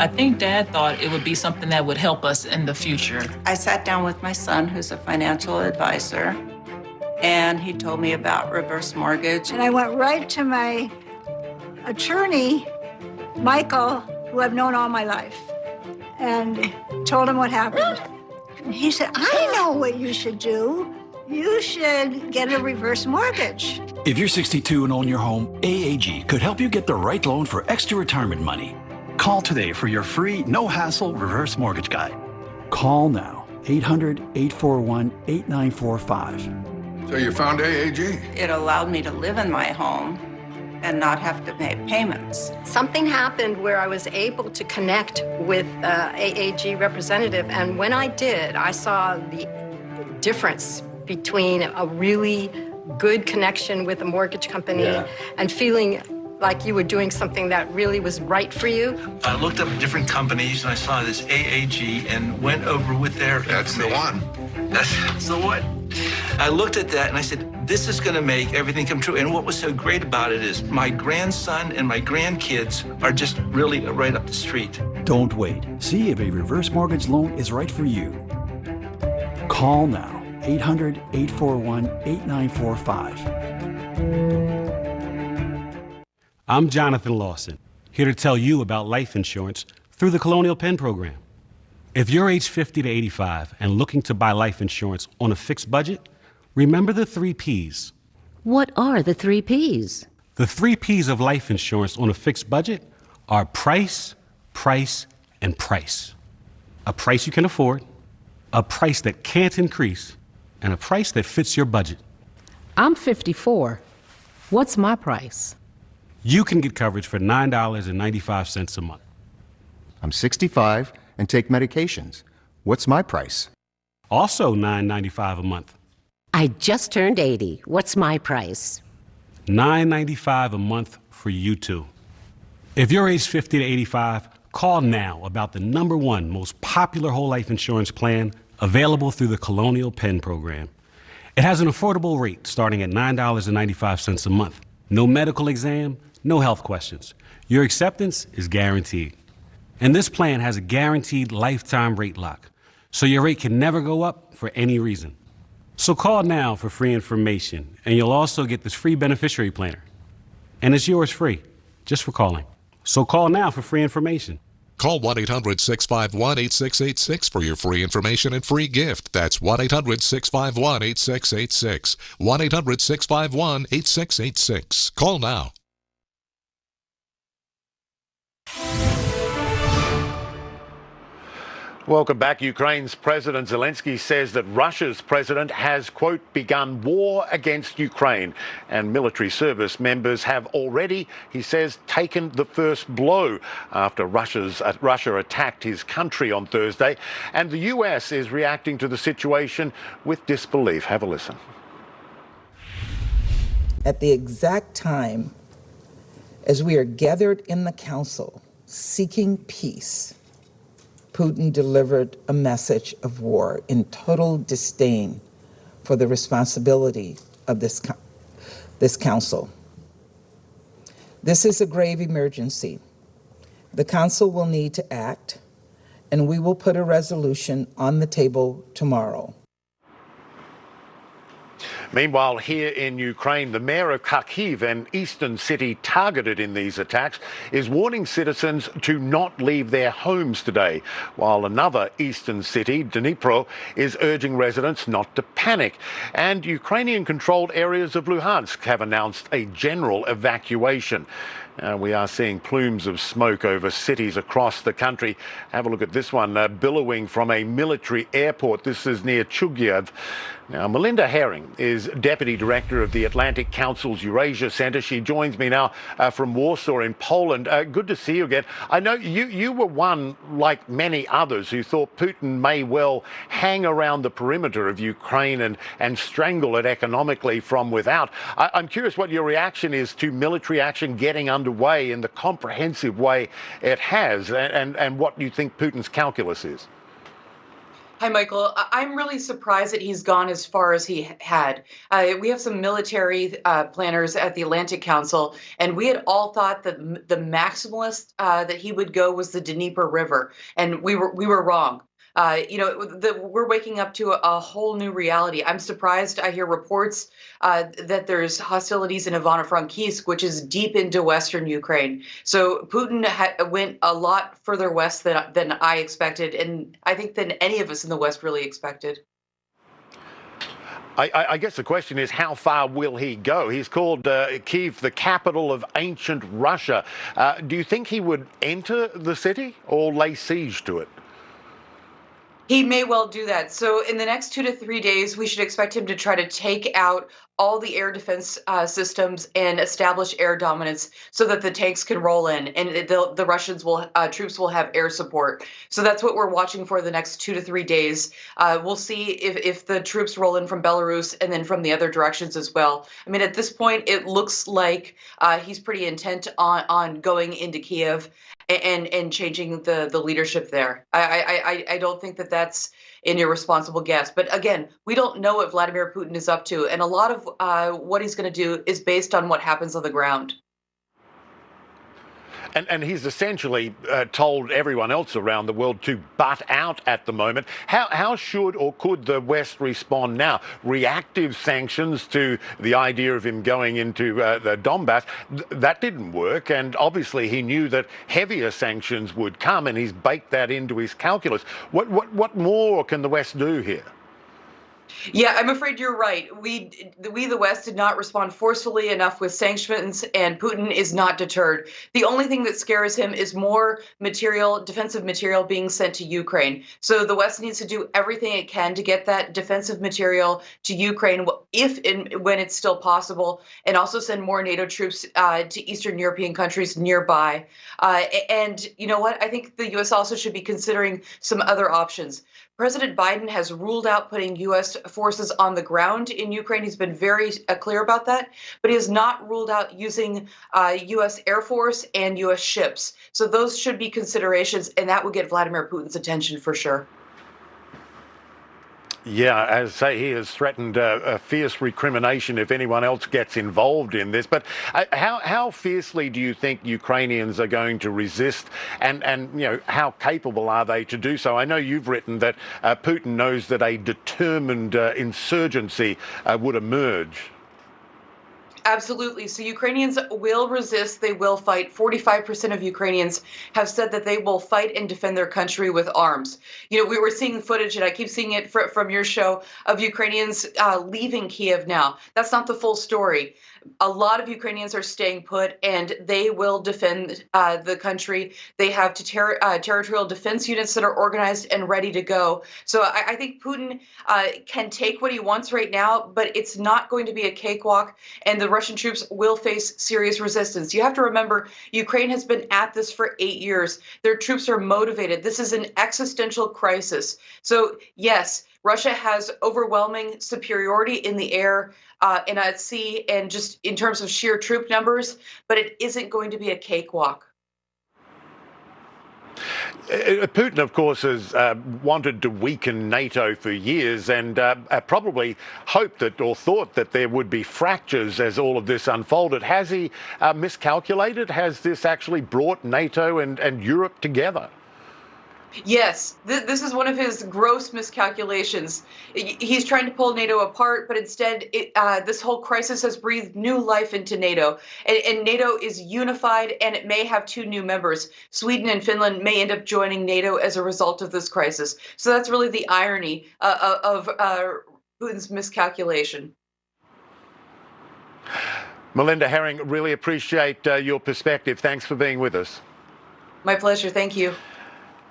S29: I think Dad thought it would be something that would help us in the future.
S30: I sat down with my son, who's a financial advisor.
S3: and he told me about reverse mortgage.
S16: And I went right to my attorney, Michael, who I've known all my life, and told him what happened. And he said, I know what you should do. You should get a reverse mortgage.
S28: If you're 62 and own your home, AAG could help you get the right loan for extra retirement money. Call today for your free, no-hassle reverse mortgage guide. Call now, 800-841-8945.
S25: So you found AAG?
S3: It allowed me to live in my home and not have to pay payments.
S17: Something happened where I was able to connect with AAG representative, and when I did, I saw the difference between a really good connection with a mortgage company and feeling like you were doing something that really was right for you.
S27: I looked up different companies and I saw this AAG and went over with their
S25: That's the one.
S27: That's the one. I looked at that and I said, this is going to make everything come true. And what was so great about it is my grandson and my grandkids are just really right up the street.
S28: Don't wait. See if a reverse mortgage loan is right for you. Call now, 800-841-8945.
S19: I'm Jonathan Lawson, here to tell you about life insurance through the Colonial Penn program. If you're age 50 to 85 and looking to buy life insurance on a fixed budget, remember the 3 Ps.
S20: What are the 3 Ps?
S19: The 3 Ps of life insurance on a fixed budget are price, price, and price. A price you can afford, a price that can't increase, and a price that fits your budget.
S20: I'm 54. What's my price?
S19: You can get coverage for $9.95 a month.
S21: I'm 65 and take medications. What's my price?
S19: Also $9.95 a month.
S20: I just turned 80. What's my price?
S19: $9.95 a month for you too. If you're age 50 to 85, call now about the #1 most popular whole life insurance plan available through the Colonial Penn program. It has an affordable rate starting at $9.95 a month. No medical exam, no health questions. Your acceptance is guaranteed. And this plan has a guaranteed lifetime rate lock, so your rate can never go up for any reason. So call now for free information, and you'll also get this free beneficiary planner. And it's yours free, just for calling. So call now for free information.
S11: Call 1-800-651-8686 for your free information and free gift. That's 1-800-651-8686. 1-800-651-8686. Call now.
S23: Welcome back. Ukraine's President Zelensky says that Russia's president has, quote, begun war against Ukraine, and military service members have already, he says, taken the first blow after Russia attacked his country on Thursday. And the US is reacting to the situation with disbelief. Have a listen.
S22: At the exact time as we are gathered in the council seeking peace, Putin delivered a message of war in total disdain for the responsibility of this council. This is a grave emergency. The council will need to act, and we will put a resolution on the table tomorrow.
S23: Meanwhile, here in Ukraine, the mayor of Kharkiv, an eastern city targeted in these attacks, is warning citizens to not leave their homes today, while another eastern city, Dnipro, is urging residents not to panic. And Ukrainian-controlled areas of Luhansk have announced a general evacuation. We are seeing plumes of smoke over cities across the country. Have a look at this one, billowing from a military airport. This is near Chugiev. Now, Melinda Herring is Deputy Director of the Atlantic Council's Eurasia Centre. She joins me now from Warsaw in Poland. Good to see you again. I know you were one, like many others, who thought Putin may well hang around the perimeter of Ukraine and strangle it economically from without. I'm curious what your reaction is to military action getting underway in the comprehensive way it has, and what you think Putin's calculus is.
S24: Hi, Michael. I'm really surprised that he's gone as far as he had. We have some military planners at the Atlantic Council, and we had all thought that the maximalist that he would go was the Dnieper River, and we were wrong. We're waking up to a whole new reality. I'm surprised. I hear reports that there's hostilities in Ivano-Frankivsk, which is deep into western Ukraine. So Putin went a lot further west than I expected, and I think than any of us in the West really expected.
S23: I guess the question is, how far will he go? He's called Kyiv the capital of ancient Russia. Do you think he would enter the city or lay siege to it?
S24: He may well do that. So in the next 2 to 3 days, we should expect him to try to take out all the air defense systems and establish air dominance so that the tanks can roll in and the Russians troops will have air support. So that's what we're watching for the next 2 to 3 days. We'll see if the troops roll in from Belarus and then from the other directions as well. I mean, at this point, it looks like he's pretty intent on going into Kiev and changing the leadership there. I don't think that's an irresponsible guess. But again, we don't know what Vladimir Putin is up to. And a lot of what he's going to do is based on what happens on the ground.
S23: And he's essentially told everyone else around the world to butt out at the moment. How should or could the West respond now? Reactive sanctions to the idea of him going into the Donbass, that didn't work. And obviously he knew that heavier sanctions would come, and he's baked that into his calculus. What more can the West do here?
S24: Yeah, I'm afraid you're right. We, the West, did not respond forcefully enough with sanctions, and Putin is not deterred. The only thing that scares him is more material, defensive material, being sent to Ukraine. So the West needs to do everything it can to get that defensive material to Ukraine, if and when it's still possible, and also send more NATO troops to Eastern European countries nearby. And you know what? I think the U.S. also should be considering some other options. President Biden has ruled out putting U.S. forces on the ground in Ukraine. He's been very clear about that, but he has not ruled out using U.S. Air Force and U.S. ships. So those should be considerations, and that would get Vladimir Putin's attention for sure.
S23: Yeah, as I say, he has threatened a fierce recrimination if anyone else gets involved in this. But how fiercely do you think Ukrainians are going to resist, and how capable are they to do so? I know you've written that Putin knows that a determined insurgency would emerge.
S24: Absolutely. So Ukrainians will resist. They will fight. 45% of Ukrainians have said that they will fight and defend their country with arms. You know, we were seeing footage, and I keep seeing it from your show, of Ukrainians leaving Kiev now. That's not the full story. A lot of Ukrainians are staying put, and they will defend the country. They have territorial defense units that are organized and ready to go. So I think Putin can take what he wants right now, but it's not going to be a cakewalk, and the Russian troops will face serious resistance. You have to remember, Ukraine has been at this for 8 years. Their troops are motivated. This is an existential crisis. So yes, Russia has overwhelming superiority in the air and at sea, and just in terms of sheer troop numbers, but it isn't going to be a cakewalk.
S23: Putin, of course, has wanted to weaken NATO for years, and probably hoped that, or thought that, there would be fractures as all of this unfolded. Has he miscalculated? Has this actually brought NATO and Europe together?
S24: Yes, this is one of his gross miscalculations. He's trying to pull NATO apart, but instead this whole crisis has breathed new life into NATO. And NATO is unified, and it may have 2 new members. Sweden and Finland may end up joining NATO as a result of this crisis. So that's really the irony of Putin's miscalculation.
S23: Melinda Herring, really appreciate your perspective. Thanks for being with us.
S24: My pleasure. Thank you.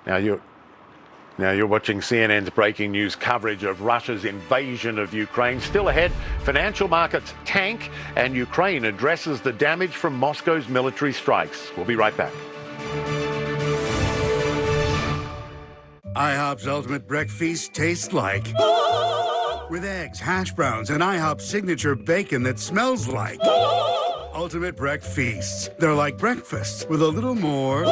S23: Now you're watching CNN's breaking news coverage of Russia's invasion of Ukraine. Still ahead, financial markets tank, and Ukraine addresses the damage from Moscow's military strikes. We'll be right back.
S2: IHOP's Ultimate Breakfast tastes like. With eggs, hash browns, and IHOP's signature bacon that smells like. Ultimate Breakfasts. They're like breakfast with a little more.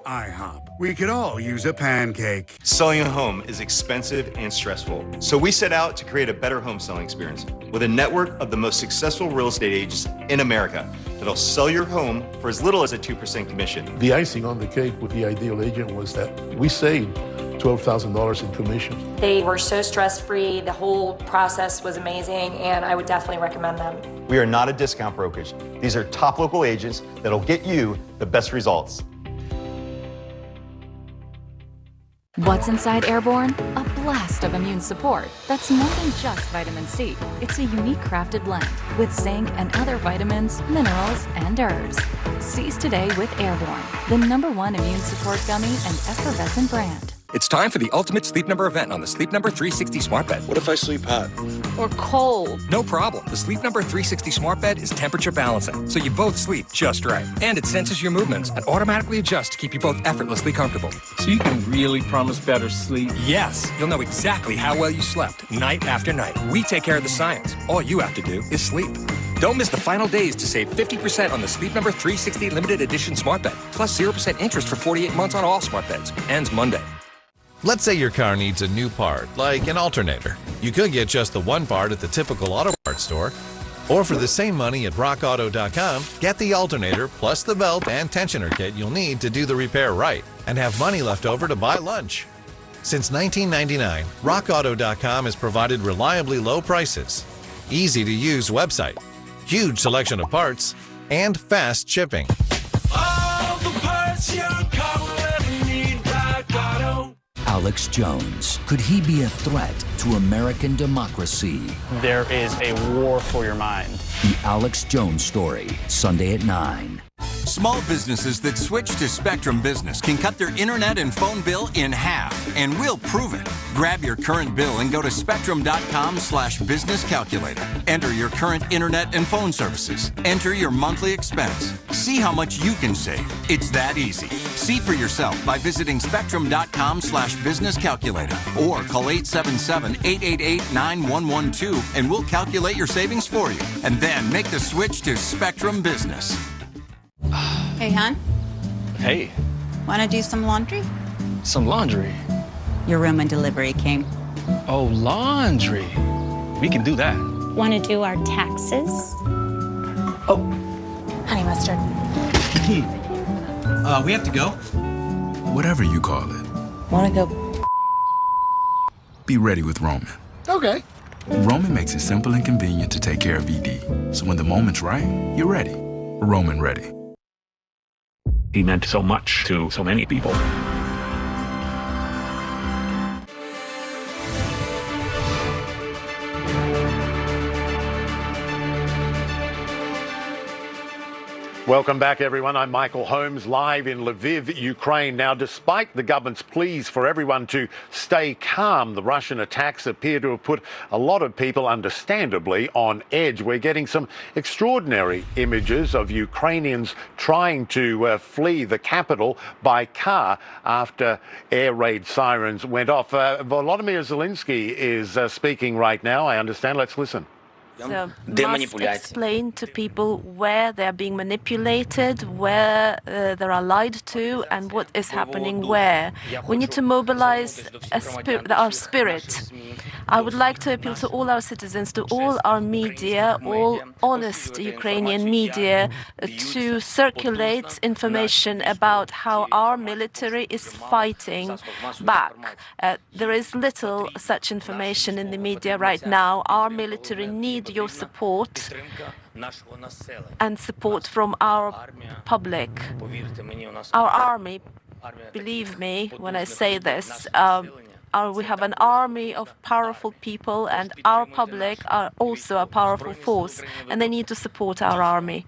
S2: IHOP, We could all use a pancake.
S4: Selling a home is expensive and stressful. So we set out to create a better home selling experience with a network of the most successful real estate agents in America that'll sell your home for as little as a 2% commission.
S5: The icing on the cake with the ideal agent was that we saved $12,000 in commissions.
S9: They were so stress-free. The whole process was amazing, and I would definitely recommend them.
S4: We are not a discount brokerage. These are top local agents that'll get you the best results.
S10: What's inside Airborne? A blast of immune support that's more than just vitamin C. It's a unique crafted blend with zinc and other vitamins, minerals, and herbs. Seize today with Airborne, the #1 immune support gummy and effervescent brand.
S12: It's time for the ultimate Sleep Number event on the Sleep Number 360 Smart Bed.
S13: What if I sleep hot?
S10: Or cold?
S12: No problem. The Sleep Number 360 Smart Bed is temperature balancing, so you both sleep just right. And it senses your movements and automatically adjusts to keep you both effortlessly comfortable.
S13: So you can really promise better sleep?
S12: Yes. You'll know exactly how well you slept night after night. We take care of the science. All you have to do is sleep. Don't miss the final days to save 50% on the Sleep Number 360 Limited Edition Smart Bed, plus 0% interest for 48 months on all smart beds. Ends Monday.
S14: Let's say your car needs a new part, like an alternator. You could get just the one part at the typical auto parts store, or for the same money at rockauto.com, get the alternator plus the belt and tensioner kit you'll need to do the repair right, and have money left over to buy lunch. Since 1999, rockauto.com has provided reliably low prices, easy-to-use website, huge selection of parts, and fast shipping.
S7: All the parts your car will ever need, Rock Auto.
S1: Alex Jones. Could he be a threat to American democracy?
S15: There is a war for your mind.
S1: The Alex Jones Story, Sunday at 9.
S26: Small businesses that switch to Spectrum Business can cut their internet and phone bill in half, and we'll prove it. Grab your current bill and go to spectrum.com/business calculator. Enter your current internet and phone services. Enter your monthly expense. See how much you can save. It's that easy. See for yourself by visiting spectrum.com/business calculator or call 877-888-9112 and we'll calculate your savings for you. And then make the switch to Spectrum Business.
S30: Hey, hon.
S15: Hey.
S30: Want to do some laundry?
S15: Some laundry?
S30: Your Roman delivery came.
S15: Oh, laundry. We can do that.
S30: Want to do our taxes?
S15: Oh.
S30: Honey mustard.
S26: We have to go.
S25: Whatever you call it.
S30: Want to go?
S25: Be ready with Roman.
S5: Okay.
S25: Roman makes it simple and convenient to take care of ED. So when the moment's right, you're ready. Roman ready.
S19: He meant so much to so many people.
S23: Welcome back, everyone. I'm Michael Holmes, live in Lviv, Ukraine. Now, despite the government's pleas for everyone to stay calm, the Russian attacks appear to have put a lot of people, understandably, on edge. We're getting some extraordinary images of Ukrainians trying to flee the capital by car after air raid sirens went off. Volodymyr Zelensky is speaking right now, I understand. Let's listen.
S31: So must explain to people where they're being manipulated, where they are lied to, and what is happening where. We need to mobilize our spirit. I would like to appeal to all our citizens, to all our media, all honest Ukrainian media, to circulate information about how our military is fighting back. There is little such information in the media right now. Our military need your support and support from our public. Our army, believe me when I say this, we have an army of powerful people, and our public are also a powerful force, and they need to support our army.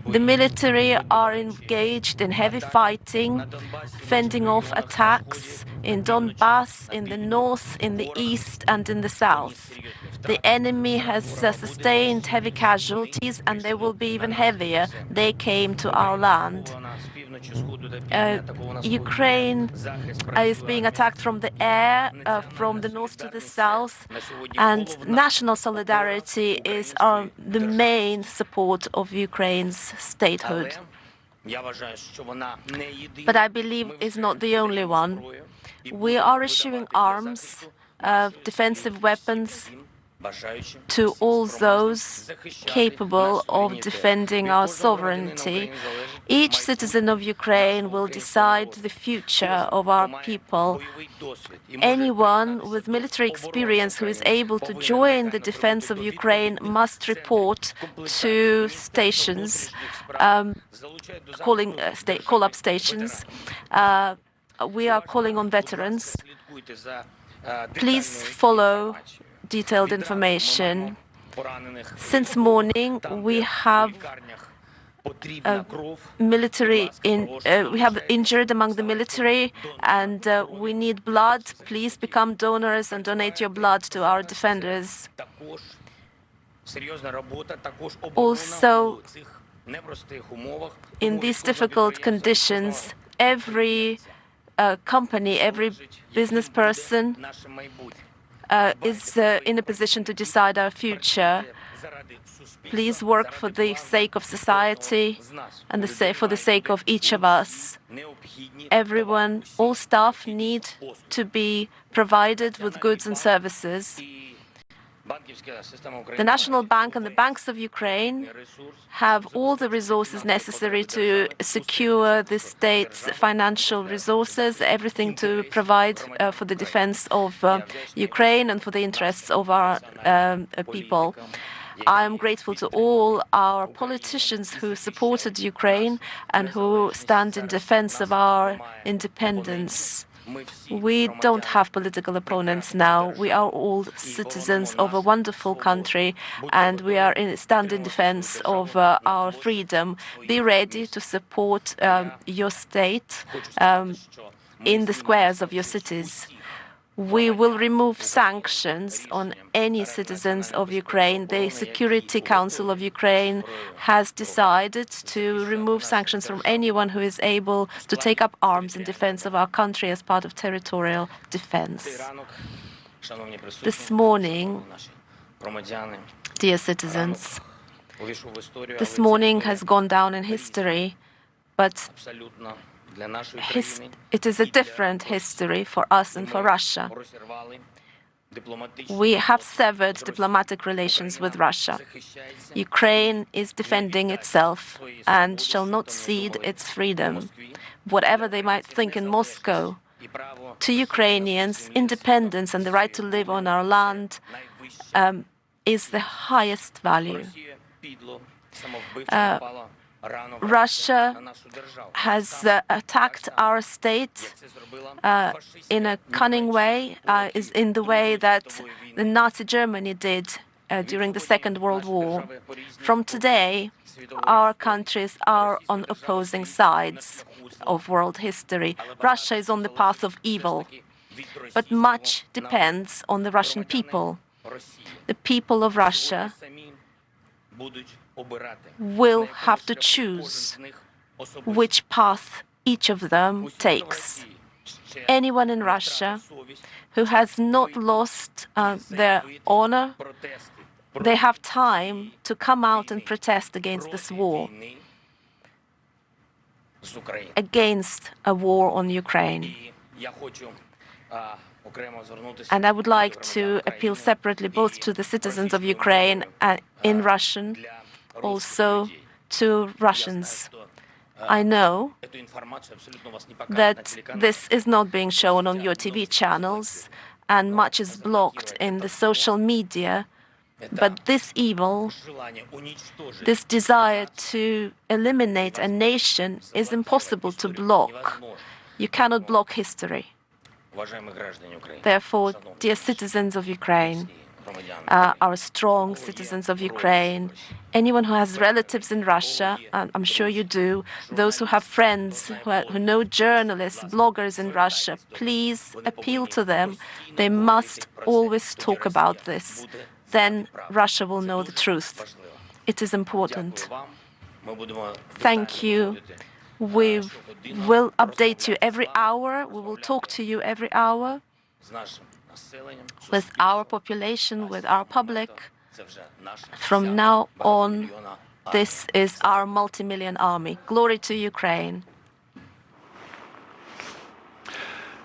S31: The military are engaged in heavy fighting, fending off attacks in Donbass, in the north, in the east, and in the south. The enemy has sustained heavy casualties, and they will be even heavier. They came to our land. Ukraine is being attacked from the air, from the north to the south, and national solidarity is the main support of Ukraine's statehood. but I believe is not the only one. We are issuing arms, defensive weapons to all those capable of defending our sovereignty. Each citizen of Ukraine will decide the future of our people. Anyone with military experience who is able to join the defense of Ukraine must report to stations, call-up stations. We are calling on veterans. Please follow detailed information. Since morning, we have we have injured among the military, and we need blood. Please become donors and donate your blood to our defenders. Also, in these difficult conditions, every company, every business person is in a position to decide our future. Please work for the sake of society and for the sake of each of us. Everyone, all staff need to be provided with goods and services. The National Bank and the banks of Ukraine have all the resources necessary to secure the state's financial resources, everything to provide for the defense of Ukraine and for the interests of our people. I am grateful to all our politicians who supported Ukraine and who stand in defense of our independence. We don't have political opponents now. We are all citizens of a wonderful country, and we are stand in defense of our freedom. Be ready to support your state in the squares of your cities. We will remove sanctions on any citizens of Ukraine. The Security Council of Ukraine has decided to remove sanctions from anyone who is able to take up arms in defense of our country as part of territorial defense. This morning, dear citizens, this morning has gone down in history, but it is a different history for us and for Russia. We have severed diplomatic relations with Russia. Ukraine is defending itself and shall not cede its freedom. Whatever they might think in Moscow, to Ukrainians, independence and the right to live on our land is the highest value. Russia has attacked our state in a cunning way, is in the way that the Nazi Germany did during the Second World War. From today, our countries are on opposing sides of world history. Russia is on the path of evil, but much depends on the Russian people. The people of Russia will have to choose which path each of them takes. Anyone in Russia who has not lost their honor, they have time to come out and protest against this war, against a war on Ukraine. And I would like to appeal separately both to the citizens of Ukraine in Russian, also to Russians. I know that this is not being shown on your TV channels and much is blocked in the social media, but this evil, this desire to eliminate a nation is impossible to block. You cannot block history. Therefore, dear citizens of Ukraine, our strong citizens of Ukraine, anyone who has relatives in Russia, and I'm sure you do, those who have friends who know journalists, bloggers in Russia, please appeal to them. They must always talk about this. Then Russia will know the truth. It is important. Thank you. We will update you every hour. We will talk to you every hour with our population, with our public. From now on, This is our multi-million army. Glory to Ukraine.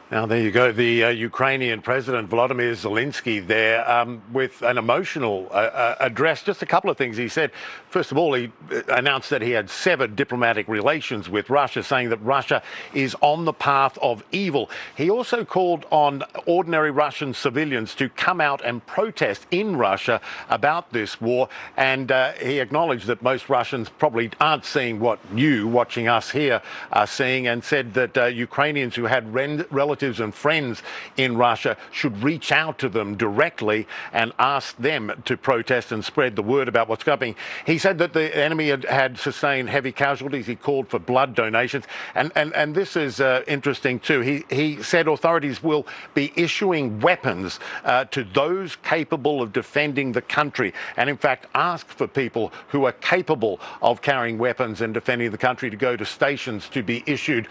S23: Now, there you go. The Ukrainian President Vladimir Zelensky there with an emotional address. Just a couple of things he said. First of all, he announced that he had severed diplomatic relations with Russia, saying that Russia is on the path of evil. He also called on ordinary Russian civilians to come out and protest in Russia about this war. And he acknowledged that most Russians probably aren't seeing what you, watching us here, are seeing, and said that Ukrainians who had relatives and friends in Russia should reach out to them directly and ask them to protest and spread the word about what's happening. He said that the enemy had sustained heavy casualties. He called for blood donations. And this is interesting too. He said authorities will be issuing weapons to those capable of defending the country, and in fact ask for people who are capable of carrying weapons and defending the country to go to stations to be issued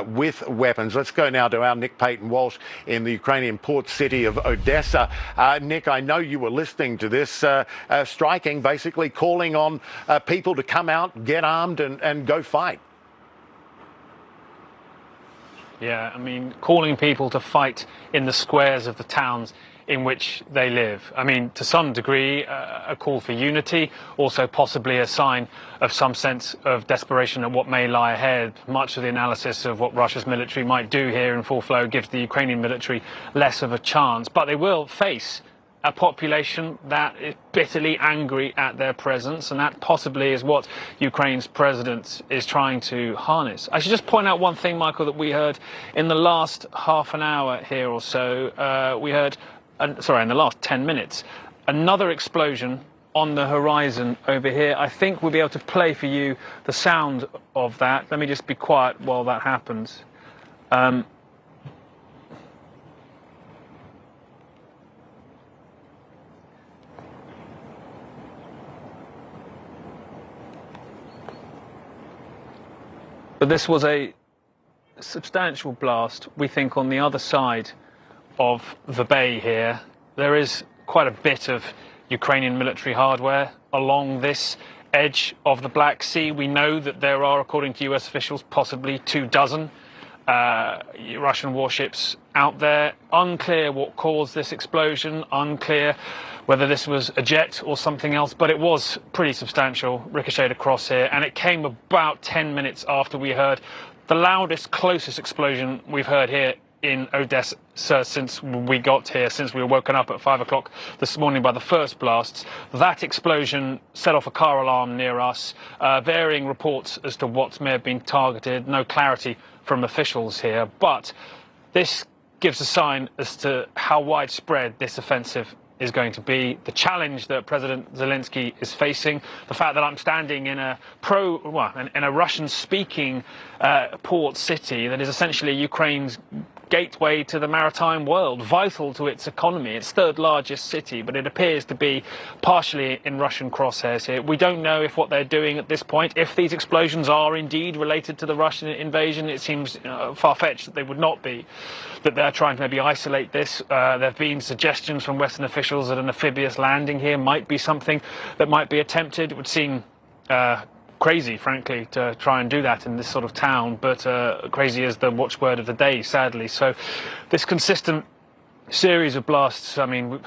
S23: with weapons. Let's go now to our Nick Peyton Walsh in the Ukrainian port city of Odessa. Nick, I know you were listening to this, striking, basically calling on people to come out, get armed and go fight.
S15: Yeah, I mean, calling people to fight in the squares of the towns in which they live. I mean, to some degree, a call for unity, also possibly a sign of some sense of desperation at what may lie ahead. Much of the analysis of what Russia's military might do here in full flow gives the Ukrainian military less of a chance, but they will face a population that is bitterly angry at their presence, and that possibly is what Ukraine's president is trying to harness. I should just point out one thing, Michael, that we heard in the last half an hour here or so. We heard, in the last 10 minutes, another explosion on the horizon over here. I think we'll be able to play for you the sound of that. Let me just be quiet while that happens. But this was a substantial blast, we think, on the other side of the bay here. There is quite a bit of Ukrainian military hardware along this edge of the Black Sea. We know that there are, according to US officials, possibly 24 Russian warships out there. Unclear what caused this explosion, unclear whether this was a jet or something else, but it was pretty substantial, ricocheted across here, and it came about 10 minutes after we heard the loudest, closest explosion we've heard here in Odessa since we got here, since we were woken up at 5 o'clock this morning by the first blasts. That explosion set off a car alarm near us. Varying reports as to what may have been targeted, no clarity from officials here, but this gives a sign as to how widespread this offensive is going to be, the challenge that President Zelensky is facing, the fact that I'm standing in a Russian-speaking port city that is essentially Ukraine's gateway to the maritime world, vital to its economy, its third largest city, but it appears to be partially in Russian crosshairs here. We don't know if what they're doing at this point, if these explosions are indeed related to the Russian invasion. It seems far-fetched that they would not be, that they're trying to maybe isolate this. There have been suggestions from Western officials that an amphibious landing here might be something that might be attempted. It would seem crazy, frankly, to try and do that in this sort of town, but crazy is the watchword of the day, sadly. So this consistent series of blasts, I mean,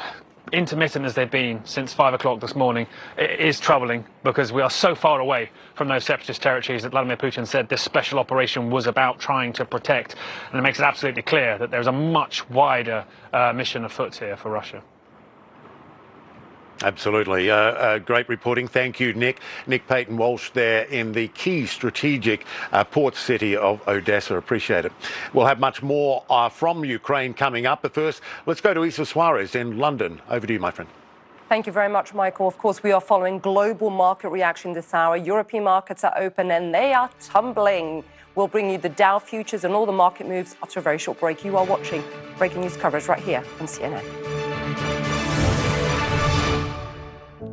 S15: intermittent as they've been since 5 o'clock this morning, it is troubling because we are so far away from those separatist territories that Vladimir Putin said this special operation was about trying to protect, and it makes it absolutely clear that there's a much wider mission afoot here for Russia.
S23: Absolutely. Great reporting. Thank you, Nick. Nick Peyton Walsh there in the key strategic port city of Odessa. Appreciate it. We'll have much more from Ukraine coming up. But first, let's go to Isa Suarez in London. Over to you, my friend.
S3: Thank you very much, Michael. Of course, we are following global market reaction this hour. European markets are open and they are tumbling. We'll bring you the Dow futures and all the market moves after a very short break. You are watching breaking news coverage right here on CNN.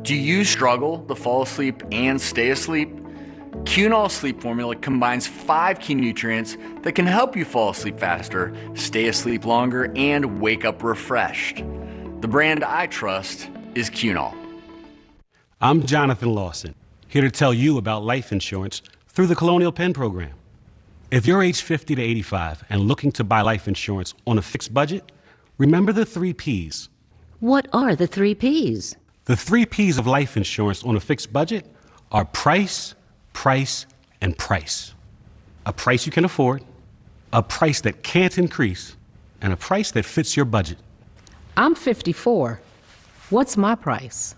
S6: Do you struggle to fall asleep and stay asleep? Qunol Sleep Formula combines 5 key nutrients that can help you fall asleep faster, stay asleep longer, and wake up refreshed. The brand I trust is Qunol.
S19: I'm Jonathan Lawson. here to tell you about life insurance through the Colonial Penn program. If you're age 50 to 85 and looking to buy life insurance on a fixed budget, remember the 3 Ps.
S8: What are the 3 Ps?
S19: The 3 Ps of life insurance on a fixed budget are price, price, and price. A price you can afford, a price that can't increase, and a price that fits your budget.
S8: I'm 54. What's my price?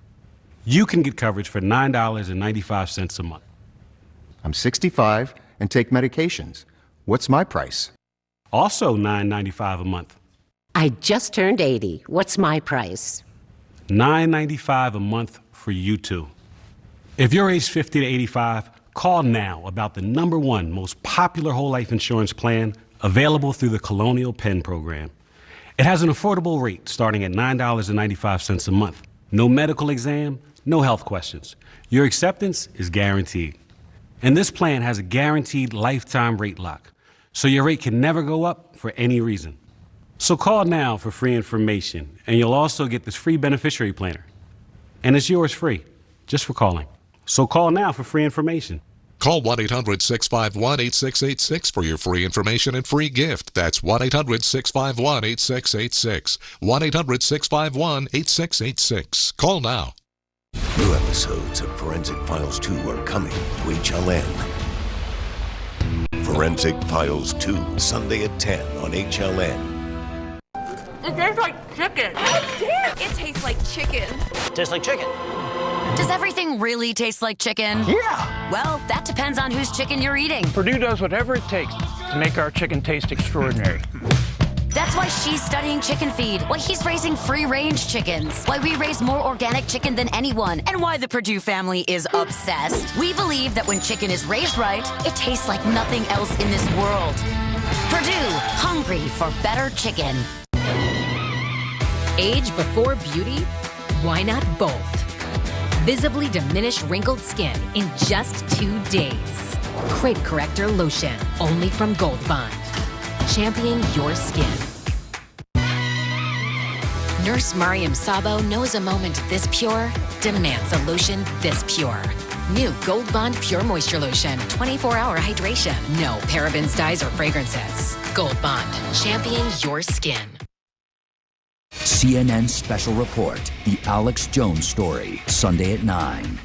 S19: You can get coverage for $9.95 a month.
S11: I'm 65 and take medications. What's my price?
S19: Also $9.95 a month.
S8: I just turned 80. What's my price?
S19: $9.95 a month for you too. If you're age 50 to 85, call now about the #1 most popular whole life insurance plan available through the Colonial Penn program. It has an affordable rate starting at $9.95 a month. No medical exam, no health questions. Your acceptance is guaranteed. And this plan has a guaranteed lifetime rate lock, so your rate can never go up for any reason. So call now for free information, and you'll also get this free beneficiary planner. And it's yours free, just for calling. So call now for free information.
S16: Call 1-800-651-8686 for your free information and free gift. That's 1-800-651-8686. 1-800-651-8686. Call now.
S17: New episodes of Forensic Files 2 are coming to HLN. Forensic Files 2, Sunday at 10 on HLN.
S31: It tastes like chicken.
S18: Oh, damn! It tastes like chicken.
S20: Tastes like chicken.
S21: Does everything really taste like chicken?
S20: Yeah!
S21: Well, that depends on whose chicken you're eating.
S13: Purdue does whatever it takes to make our chicken taste extraordinary.
S21: That's why she's studying chicken feed, why he's raising free-range chickens, why we raise more organic chicken than anyone, and why the Purdue family is obsessed. We believe that when chicken is raised right, it tastes like nothing else in this world. Purdue, hungry for better chicken.
S22: Age before beauty? Why not both? Visibly diminish wrinkled skin in just 2 days. Crepe Corrector Lotion, only from Gold Bond. Champion your skin.
S10: Nurse Mariam Sabo knows a moment this pure demands a lotion this pure. New Gold Bond Pure Moisture Lotion, 24-hour hydration. No parabens, dyes, or fragrances. Gold Bond, champion your skin.
S1: CNN Special Report, The Alex Jones Story, Sunday at 9.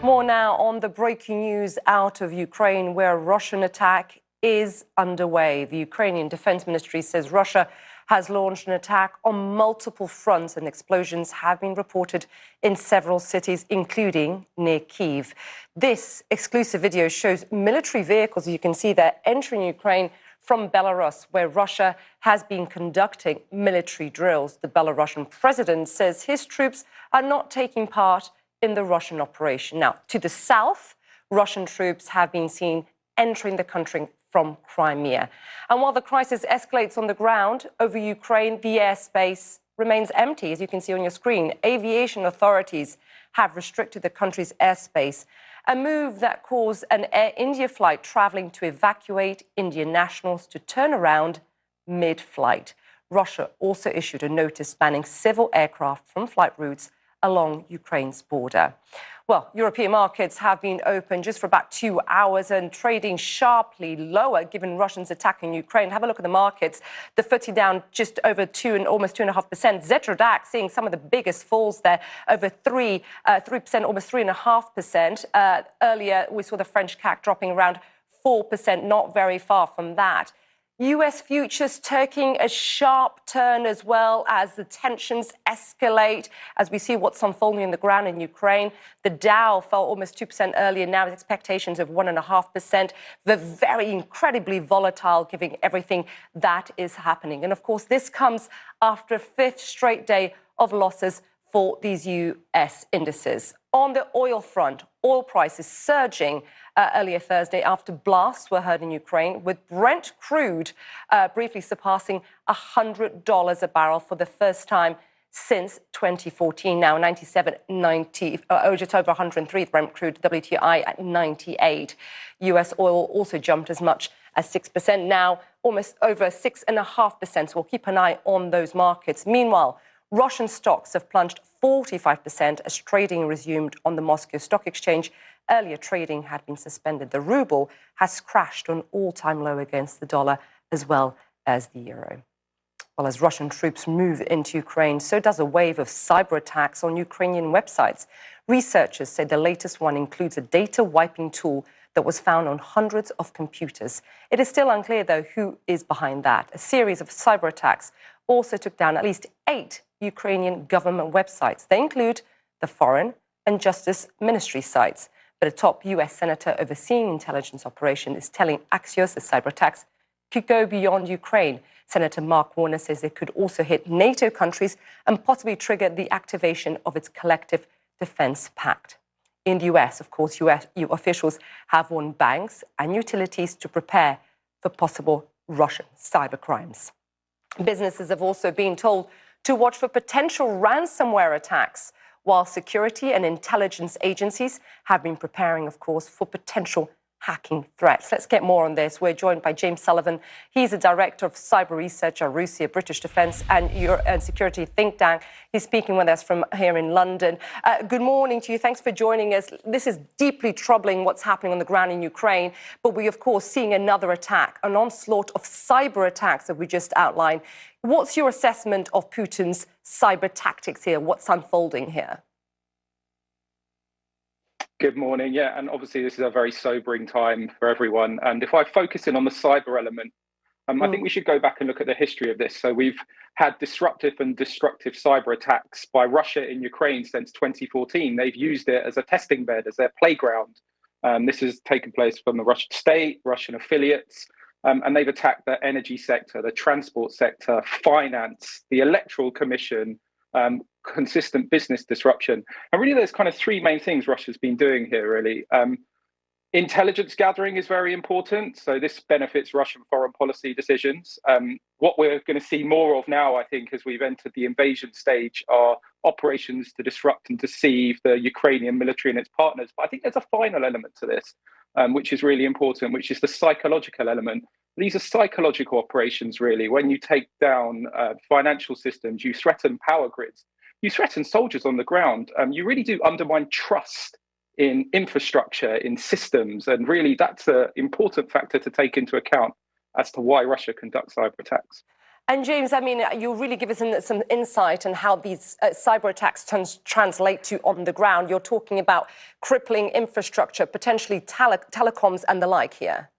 S3: More now on the breaking news out of Ukraine, where a Russian attack is underway. The Ukrainian Defense Ministry says Russia has launched an attack on multiple fronts, and explosions have been reported in several cities, including near Kyiv. This exclusive video shows military vehicles, you can see they're entering Ukraine from Belarus, where Russia has been conducting military drills. The Belarusian president says his troops are not taking part in the Russian operation. Now, to the south, Russian troops have been seen entering the country from Crimea. And while the crisis escalates on the ground over Ukraine, the airspace remains empty, as you can see on your screen. Aviation authorities have restricted the country's airspace, a move that caused an Air India flight traveling to evacuate Indian nationals to turn around mid-flight. Russia also issued a notice banning civil aircraft from flight routes along Ukraine's border. Well, European markets have been open just for about 2 hours and trading sharply lower given Russia's attack in Ukraine. Have a look at the markets. The FTSE down just over almost 2.5%. Xetra seeing some of the biggest falls there, over 3%, almost 3.5%. Earlier, we saw the French CAC dropping around 4%, not very far from that. US futures taking a sharp turn as well as the tensions escalate, as we see what's unfolding on the ground in Ukraine. The Dow fell almost 2% earlier, now with expectations of 1.5%. They're very incredibly volatile, given everything that is happening. And of course, this comes after a 5th straight day of losses for these US indices. On the oil front, oil prices surging earlier Thursday after blasts were heard in Ukraine, with Brent crude briefly surpassing $100 a barrel for the first time since 2014. Now 97.90, just over 103 Brent crude, WTI at 98. US oil also jumped as much as 6%, now almost over 6.5%. So we'll keep an eye on those markets. Meanwhile, Russian stocks have plunged 45% as trading resumed on the Moscow Stock Exchange. Earlier trading had been suspended. The ruble has crashed to an all-time low against the dollar as well as the euro. Well, as Russian troops move into Ukraine, so does a wave of cyber attacks on Ukrainian websites. Researchers say the latest one includes a data wiping tool that was found on hundreds of computers. It is still unclear, though, who is behind that. A series of cyber attacks also took down at least 8 Ukrainian government websites. They include the Foreign and Justice Ministry sites. But a top US senator overseeing intelligence operation is telling Axios that cyber attacks could go beyond Ukraine. Senator Mark Warner says they could also hit NATO countries and possibly trigger the activation of its collective defense pact. In the US, of course, US officials have warned banks and utilities to prepare for possible Russian cyber crimes. Businesses have also been told to watch for potential ransomware attacks, while security and intelligence agencies have been preparing, of course, for potential hacking threats. Let's get more on this. We're joined by James Sullivan. He's a director of cyber research at RUSI, British Defence and Security think tank. He's speaking with us from here in London. Good morning to you. Thanks for joining us. This is deeply troubling what's happening on the ground in Ukraine, but we, of course, seeing another attack, an onslaught of cyber attacks that we just outlined. What's your assessment of Putin's cyber tactics here? What's unfolding here?
S2: Good morning. Yeah, and obviously this is a very sobering time for everyone. And if I focus in on the cyber element, I think we should go back and look at the history of this. So we've had disruptive and destructive cyber attacks by Russia in Ukraine since 2014. They've used it as a testing bed, as their playground. This has taken place from the Russian state, Russian affiliates, and they've attacked the energy sector, the transport sector, finance, the Electoral Commission, consistent business disruption. And really, there's kind of 3 main things Russia's been doing here, really. Intelligence gathering is very important. So this benefits Russian foreign policy decisions. What we're going to see more of now, I think, as we've entered the invasion stage, are operations to disrupt and deceive the Ukrainian military and its partners. But I think there's a final element to this, which is really important, which is the psychological element. These are psychological operations, really. When you take down financial systems, you threaten power grids, you threaten soldiers on the ground. You really do undermine trust in infrastructure, in systems. And really, that's an important factor to take into account as to why Russia conducts cyber attacks.
S3: And James, I mean, you really give us some insight on how these cyber attacks translate to on the ground. You're talking about crippling infrastructure, potentially telecoms and the like here.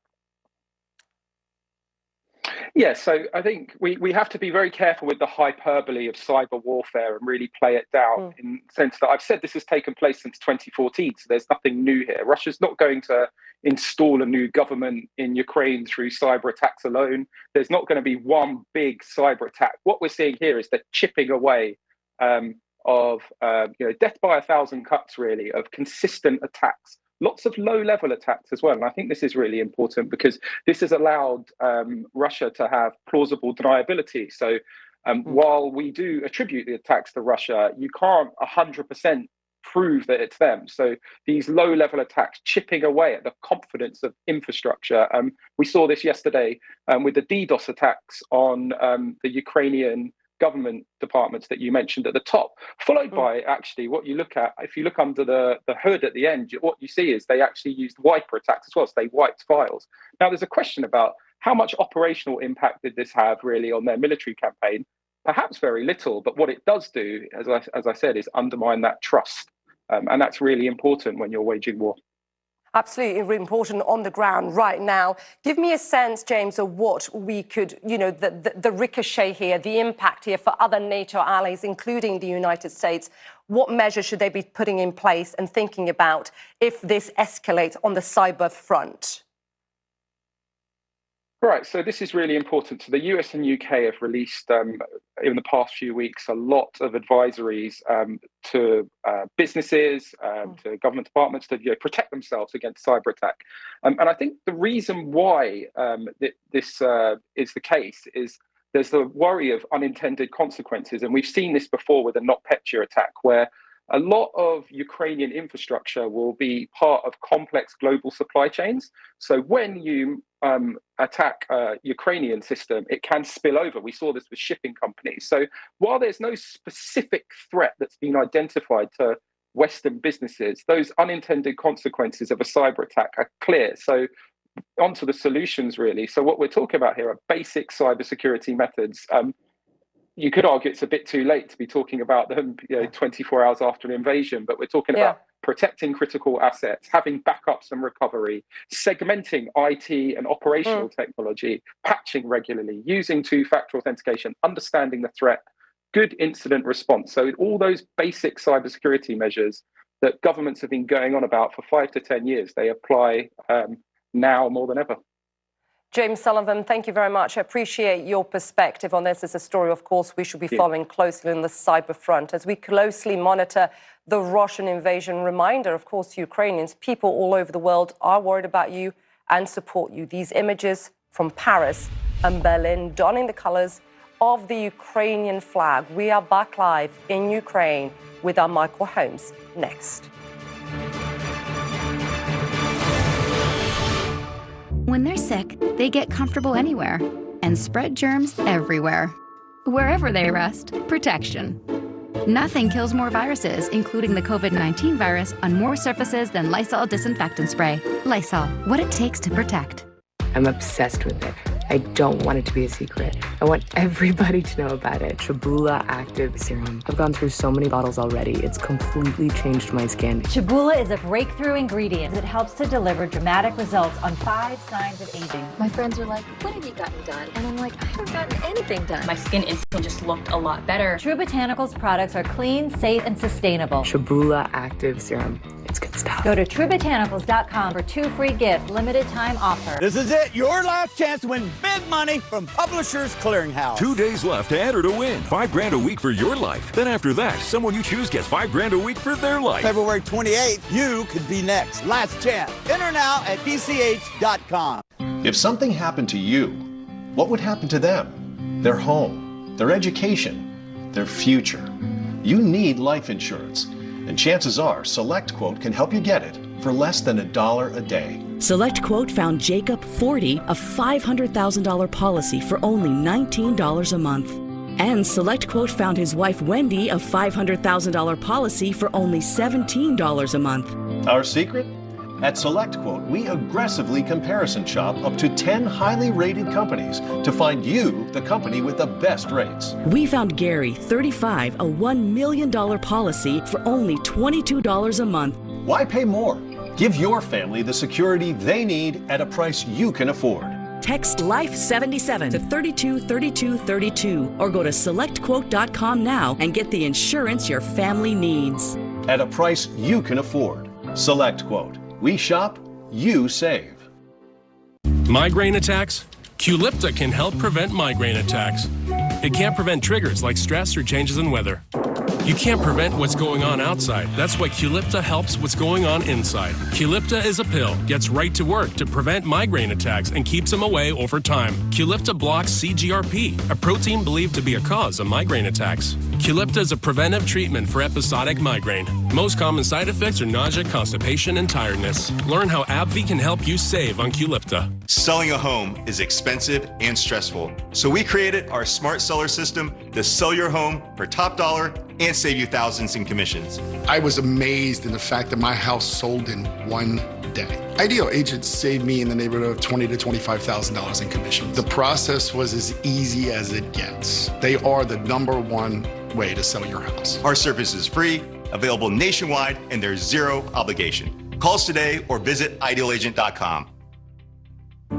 S2: Yeah, so I think we have to be very careful with the hyperbole of cyber warfare and really play it down in the sense that I've said this has taken place since 2014, so there's nothing new here. Russia's not going to install a new government in Ukraine through cyber attacks alone. There's not going to be one big cyber attack. What we're seeing here is the chipping away of death by 1,000 cuts, really, of consistent attacks. Lots of low-level attacks as well. And I think this is really important because this has allowed Russia to have plausible deniability. So while we do attribute the attacks to Russia, you can't 100% prove that it's them. So these low-level attacks chipping away at the confidence of infrastructure. We saw this yesterday with the DDoS attacks on the Ukrainian government departments that you mentioned at the top, followed by actually what you look at, if you look under the hood at the end, what you see is they actually used wiper attacks as well, so they wiped files. Now there's a question about how much operational impact did this have really on their military campaign? Perhaps very little, but what it does do, as I said, is undermine that trust. And that's really important when you're waging war.
S3: Absolutely really important on the ground right now. Give me a sense, James, of what we could, the ricochet here, the impact here for other NATO allies, including the United States. What measures should they be putting in place and thinking about if this escalates on the cyber front?
S2: Right, so this is really important. So the US and UK have released, in the past few weeks, a lot of advisories to businesses, to government departments to protect themselves against cyber attack. And I think the reason why this is the case is there's the worry of unintended consequences. And we've seen this before with the NotPetya attack, where a lot of Ukrainian infrastructure will be part of complex global supply chains. So when you attack a Ukrainian system, it can spill over. We saw this with shipping companies. So while there's no specific threat that's been identified to Western businesses, those unintended consequences of a cyber attack are clear. So onto the solutions, really. So what we're talking about here are basic cybersecurity methods. You could argue it's a bit too late to be talking about them 24 hours after an invasion, but we're talking about protecting critical assets, having backups and recovery, segmenting IT and operational technology, patching regularly, using two-factor authentication, understanding the threat, good incident response. So all those basic cybersecurity measures that governments have been going on about for 5 to 10 years, they apply now more than ever.
S3: James Sullivan, thank you very much. I appreciate your perspective on this. It's a story, of course, we should be following closely on the cyber front as we closely monitor the Russian invasion. Reminder, of course, Ukrainians, people all over the world are worried about you and support you. These images from Paris and Berlin donning the colors of the Ukrainian flag. We are back live in Ukraine with our Michael Holmes next.
S4: When they're sick, they get comfortable anywhere and spread germs everywhere. Wherever they rest, protection. Nothing kills more viruses, including the COVID-19 virus, on more surfaces than Lysol disinfectant spray. Lysol, what it takes to protect.
S7: I'm obsessed with it. I don't want it to be a secret. I want everybody to know about it. Chabula Active Serum. I've gone through so many bottles already. It's completely changed my skin.
S9: Chabula is a breakthrough ingredient that helps to deliver dramatic results on 5 signs of aging.
S12: My friends are like, what have you gotten done? And I'm like, I haven't gotten anything done.
S9: My skin instantly just looked a lot better. True Botanicals products are clean, safe, and sustainable.
S7: Chabula Active Serum. It's good stuff.
S9: Go to truebotanicals.com for 2 free gifts, limited time offer.
S14: This is it, your last chance to win big money from Publishers Clearinghouse.
S20: 2 days left to enter to win. $5,000 a week for your life. Then after that, someone you choose gets $5,000 a week for their life.
S14: February 28th, you could be next. Last chance. Enter now at DCH.com.
S24: If something happened to you, what would happen to them? Their home, their education, their future. You need life insurance. And chances are, SelectQuote can help you get it for less than $1 a day.
S26: SelectQuote found Jacob 40 a $500,000 policy for only $19 a month. And SelectQuote found his wife Wendy a $500,000 policy for only $17 a month.
S24: Our secret? At SelectQuote, we aggressively comparison shop up to 10 highly rated companies to find you the company with the best rates.
S26: We found Gary, 35, a $1 million policy for only $22 a month.
S24: Why pay more? Give your family the security they need at a price you can afford.
S26: Text LIFE77 to 323232 or go to SelectQuote.com now and get the insurance your family needs.
S24: At a price you can afford. SelectQuote. We shop, you save.
S27: Migraine attacks? Qulipta can help prevent migraine attacks. It can't prevent triggers like stress or changes in weather. You can't prevent what's going on outside. That's why Qulipta helps what's going on inside. Qulipta is a pill, gets right to work to prevent migraine attacks and keeps them away over time. Qulipta blocks CGRP, a protein believed to be a cause of migraine attacks. Qulipta is a preventive treatment for episodic migraine. Most common side effects are nausea, constipation, and tiredness. Learn how AbbVie can help you save on Qulipta.
S28: Selling a home is expensive and stressful, so we created our smart seller system to sell your home for top dollar and save you thousands in commissions.
S29: I was amazed in the fact that my house sold in one day. Ideal agents saved me in the neighborhood of $20,000 to $25,000 in commissions. The process was as easy as it gets. They are the #1 way to sell your house.
S28: Our service is free, available nationwide, and there's zero obligation. Call us today or visit idealagent.com.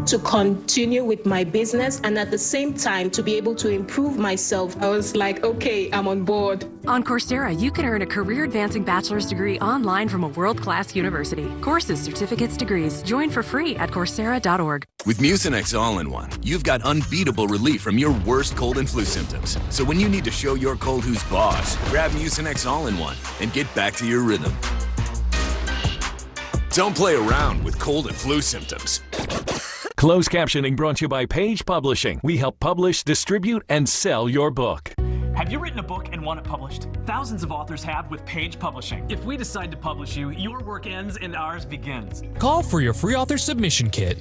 S32: To continue with my business and at the same time to be able to improve myself. I was like, okay, I'm on board.
S22: On Coursera, you can earn a career-advancing bachelor's degree online from a world-class university. Courses, certificates, degrees. Join for free at Coursera.org.
S33: With Mucinex All-in-One, you've got unbeatable relief from your worst cold and flu symptoms. So when you need to show your cold who's boss, grab Mucinex All-in-One and get back to your rhythm. Don't play around with cold and flu symptoms.
S34: Closed captioning brought to you by Page Publishing. We help publish, distribute, and sell your book.
S5: Have you written a book and want it published? Thousands of authors have with Page Publishing. If we decide to publish you, your work ends and ours begins.
S6: Call for your free author submission kit.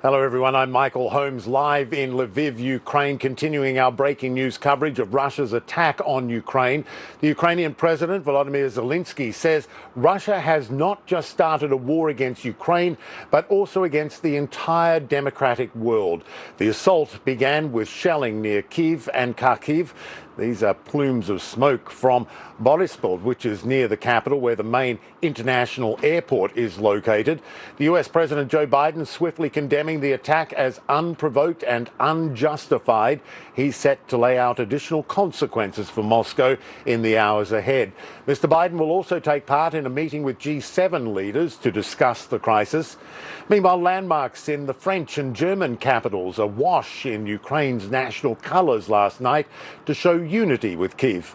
S8: Hello everyone, I'm Michael Holmes, live in Lviv, Ukraine, continuing our breaking news coverage of Russia's attack on Ukraine. The Ukrainian President Vladimir Zelensky says Russia has not just started a war against Ukraine, but also against the entire democratic world. The assault began with shelling near Kyiv and Kharkiv. These are plumes of smoke from Boryspil, which is near the capital, where the main international airport is located. The US President Joe Biden swiftly condemning the attack as unprovoked and unjustified. He's set to lay out additional consequences for Moscow in the hours ahead. Mr. Biden will also take part in a meeting with G7 leaders to discuss the crisis. Meanwhile, landmarks in the French and German capitals awash in Ukraine's national colours last night to show unity with Kyiv.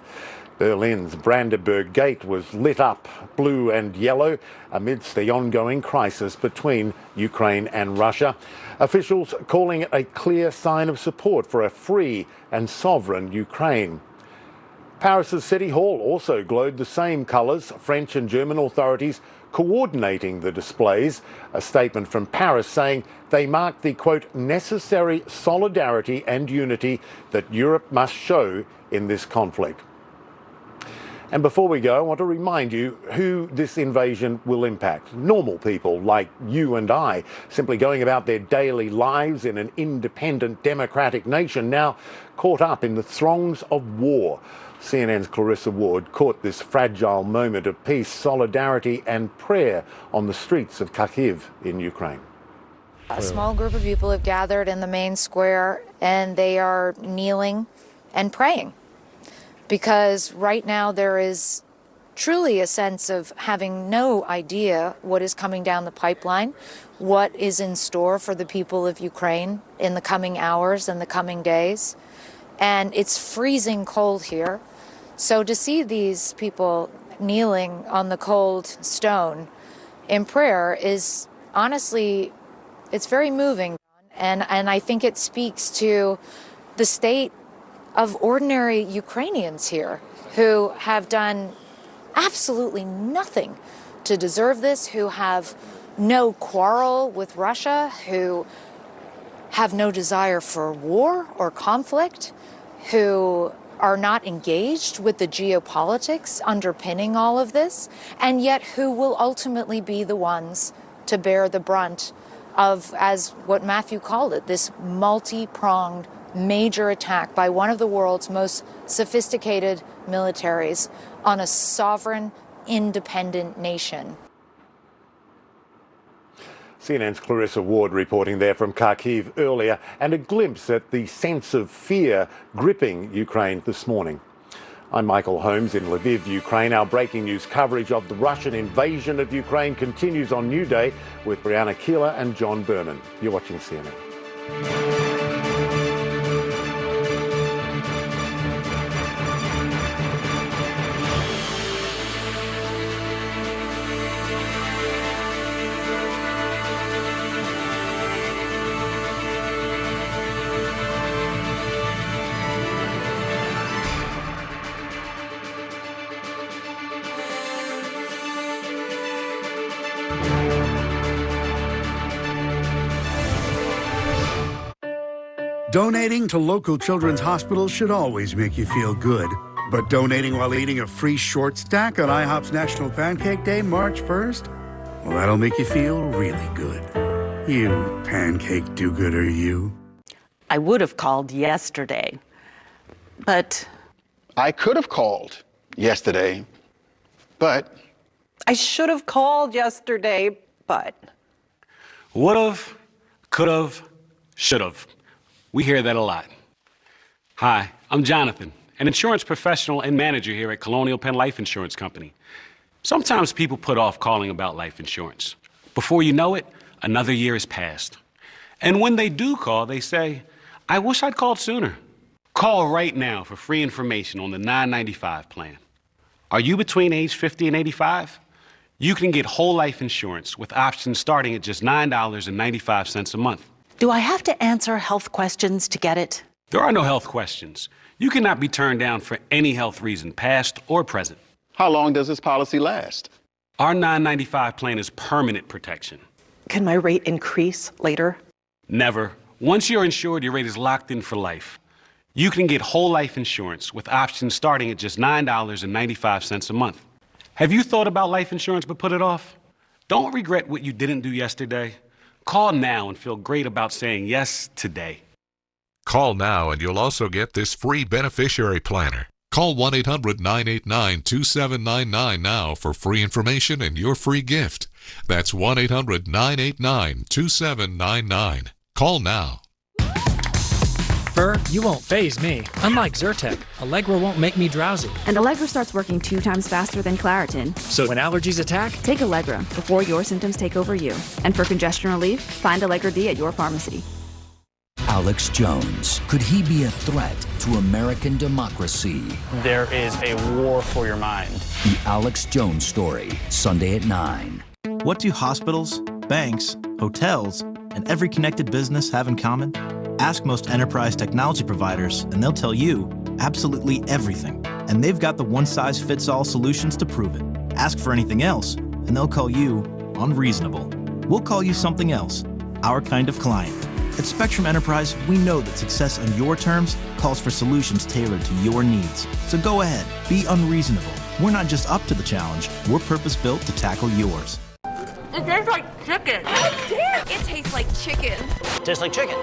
S8: Berlin's Brandenburg Gate was lit up blue and yellow amidst the ongoing crisis between Ukraine and Russia. Officials calling it a clear sign of support for a free and sovereign Ukraine. Paris's City Hall also glowed the same colours, French and German authorities coordinating the displays. A statement from Paris saying they mark the, quote, necessary solidarity and unity that Europe must show in this conflict. And before we go, I want to remind you who this invasion will impact. Normal people like you and I, simply going about their daily lives in an independent, democratic nation, now caught up in the throngs of war. CNN's Clarissa Ward caught this fragile moment of peace, solidarity and prayer on the streets of Kharkiv in Ukraine.
S11: A small group of people have gathered in the main square and they are kneeling and praying. Because right now there is truly a sense of having no idea what is coming down the pipeline, what is in store for the people of Ukraine in the coming hours and the coming days. And it's freezing cold here. So to see these people kneeling on the cold stone in prayer is honestly, it's very moving. And I think it speaks to the state of ordinary Ukrainians here who have done absolutely nothing to deserve this, who have no quarrel with Russia, who have no desire for war or conflict, who are not engaged with the geopolitics underpinning all of this, and yet who will ultimately be the ones to bear the brunt of, as what Matthew called it, this multi-pronged major attack by one of the world's most sophisticated militaries on a sovereign, independent nation.
S8: CNN's Clarissa Ward reporting there from Kharkiv earlier, and a glimpse at the sense of fear gripping Ukraine this morning. I'm Michael Holmes in Lviv, Ukraine. Our breaking news coverage of the Russian invasion of Ukraine continues on New Day with Brianna Keeler and John Berman. You're watching CNN.
S15: Donating to local children's hospitals should always make you feel good. But donating while eating a free short stack on IHOP's National Pancake Day, March 1st? Well, that'll make you feel really good. You pancake do-gooder, you.
S16: I would have called yesterday, but...
S17: I could have called yesterday, but...
S16: I should have called yesterday, but...
S18: Would've, could've, should've. We hear that a lot. Hi, I'm Jonathan, an insurance professional and manager here at Colonial Penn Life Insurance Company. Sometimes people put off calling about life insurance. Before you know it, another year has passed. And when they do call, they say, I wish I'd called sooner. Call right now for free information on the $9.95 plan. Are you between age 50 and 85? You can get whole life insurance with options starting at just $9.95 a month.
S16: Do I have to answer health questions to get it?
S18: There are no health questions. You cannot be turned down for any health reason, past or present.
S17: How long does this policy last?
S18: Our $9.95 plan is permanent protection.
S16: Can my rate increase later?
S18: Never. Once you're insured, your rate is locked in for life. You can get whole life insurance with options starting at just $9.95 a month. Have you thought about life insurance but put it off? Don't regret what you didn't do yesterday. Call now and feel great about saying yes today.
S1: Call now and you'll also get this free beneficiary planner. Call 1-800-989-2799 now for free information and your free gift. That's 1-800-989-2799. Call now.
S2: Fur, you won't faze me. Unlike Zyrtec, Allegra won't make me drowsy.
S3: And Allegra starts working 2 times faster than Claritin.
S2: So when allergies attack,
S3: take Allegra before your symptoms take over you. And for congestion relief, find Allegra D at your pharmacy.
S4: Alex Jones. Could he be a threat to American democracy?
S10: There is a war for your mind.
S4: The Alex Jones Story, Sunday at 9.
S12: What do hospitals, banks, hotels, and every connected business have in common? Ask most enterprise technology providers, and they'll tell you absolutely everything. And they've got the one-size-fits-all solutions to prove it. Ask for anything else, and they'll call you unreasonable. We'll call you something else, our kind of client. At Spectrum Enterprise, we know that success on your terms calls for solutions tailored to your needs. So go ahead, be unreasonable. We're not just up to the challenge, we're purpose-built to tackle yours.
S13: It tastes like chicken. Oh, damn! It tastes like chicken.
S10: Tastes like chicken.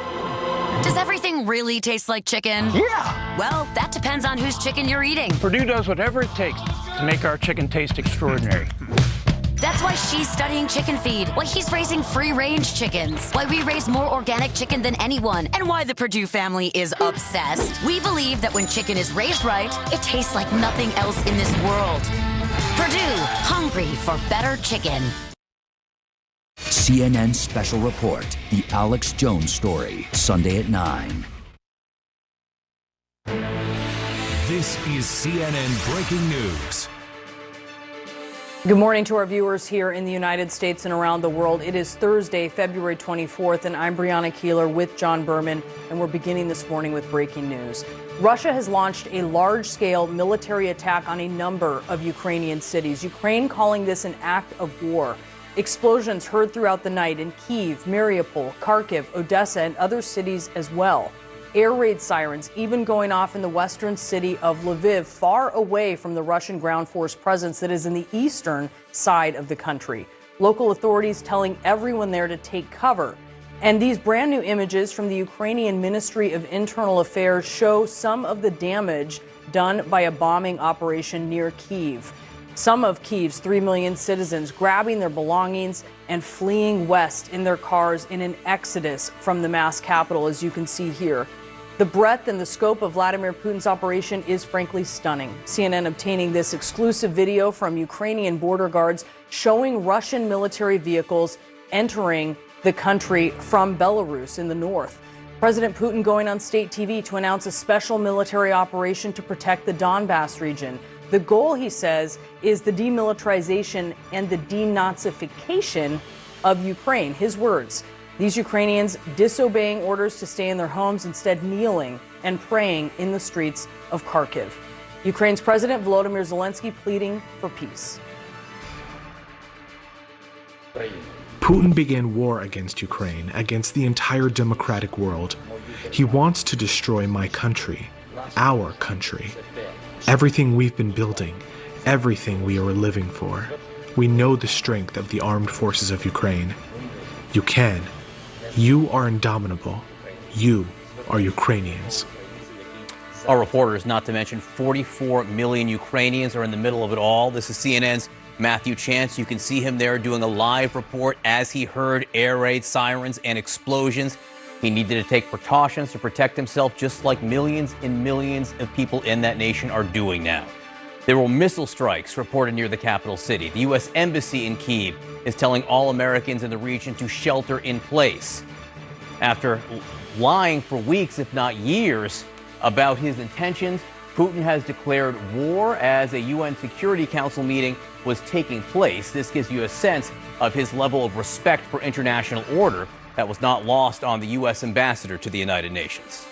S22: Does everything really taste like chicken?
S10: Yeah!
S22: Well, that depends on whose chicken you're eating.
S10: Purdue does whatever it takes to make our chicken taste extraordinary.
S22: That's why she's studying chicken feed, why he's raising free-range chickens, why we raise more organic chicken than anyone, and why the Purdue family is obsessed. We believe that when chicken is raised right, it tastes like nothing else in this world. Purdue, hungry for better chicken.
S4: CNN Special Report, The Alex Jones Story, Sunday at 9.
S20: This is CNN Breaking News.
S19: Good morning to our viewers here in the United States and around the world. It is Thursday, February 24th, and I'm Brianna Keeler with John Berman, and we're beginning this morning with breaking news. Russia has launched a large-scale military attack on a number of Ukrainian cities. Ukraine calling this an act of war. Explosions heard throughout the night in Kyiv, Mariupol, Kharkiv, Odessa, and other cities as well. Air raid sirens even going off in the western city of Lviv, far away from the Russian ground force presence that is in the eastern side of the country. Local authorities telling everyone there to take cover. And these brand new images from the Ukrainian Ministry of Internal Affairs show some of the damage done by a bombing operation near Kyiv. Some of Kyiv's 3 million citizens grabbing their belongings and fleeing west in their cars in an exodus from the mass capital, as you can see here. The breadth and the scope of Vladimir Putin's operation is frankly stunning. CNN obtaining this exclusive video from Ukrainian border guards showing Russian military vehicles entering the country from Belarus in the north. President Putin going on state TV to announce a special military operation to protect the Donbass region. The goal, he says, is the demilitarization and the denazification of Ukraine. His words, these Ukrainians disobeying orders to stay in their homes, instead kneeling and praying in the streets of Kharkiv. Ukraine's President Volodymyr Zelensky pleading for peace.
S21: Putin began war against Ukraine, against the entire democratic world. He wants to destroy my country, our country. Everything we've been building, everything we are living for. We know the strength of the armed forces of Ukraine. You can. You are indomitable. You are Ukrainians.
S23: Our reporters, not to mention 44 million Ukrainians, are in the middle of it all. This is CNN's Matthew Chance. You can see him there doing a live report as he heard air raid sirens and explosions. He needed to take precautions to protect himself, just like millions and millions of people in that nation are doing now. There were missile strikes reported near the capital city. The U.S. Embassy in Kyiv is telling all Americans in the region to shelter in place. After lying for weeks, if not years, about his intentions, Putin has declared war as a UN Security Council meeting was taking place. This gives you a sense of his level of respect for international order that was not lost on the U.S. ambassador to the United Nations.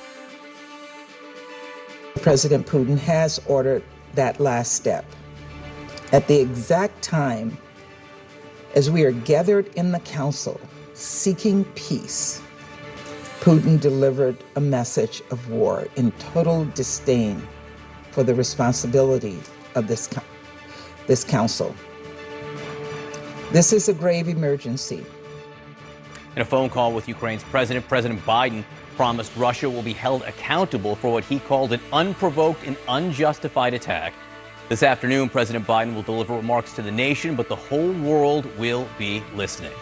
S7: President Putin has ordered that last step. At the exact time as we are gathered in the council seeking peace, Putin delivered a message of war in total disdain for the responsibility of this council. This is a grave emergency.
S23: In a phone call with Ukraine's president, President Biden promised Russia will be held accountable for what he called an unprovoked and unjustified attack. This afternoon, President Biden will deliver remarks to the nation, but the whole world will be listening.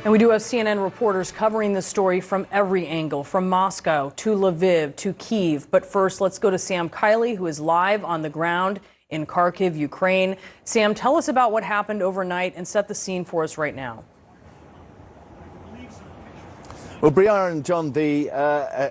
S19: And we do have CNN reporters covering the story from every angle, from Moscow to Lviv to Kyiv. But first, let's go to Sam Kiley, who is live on the ground in Kharkiv, Ukraine. Sam, tell us about what happened overnight and set the scene for us right now.
S9: Well, Brianna and John, the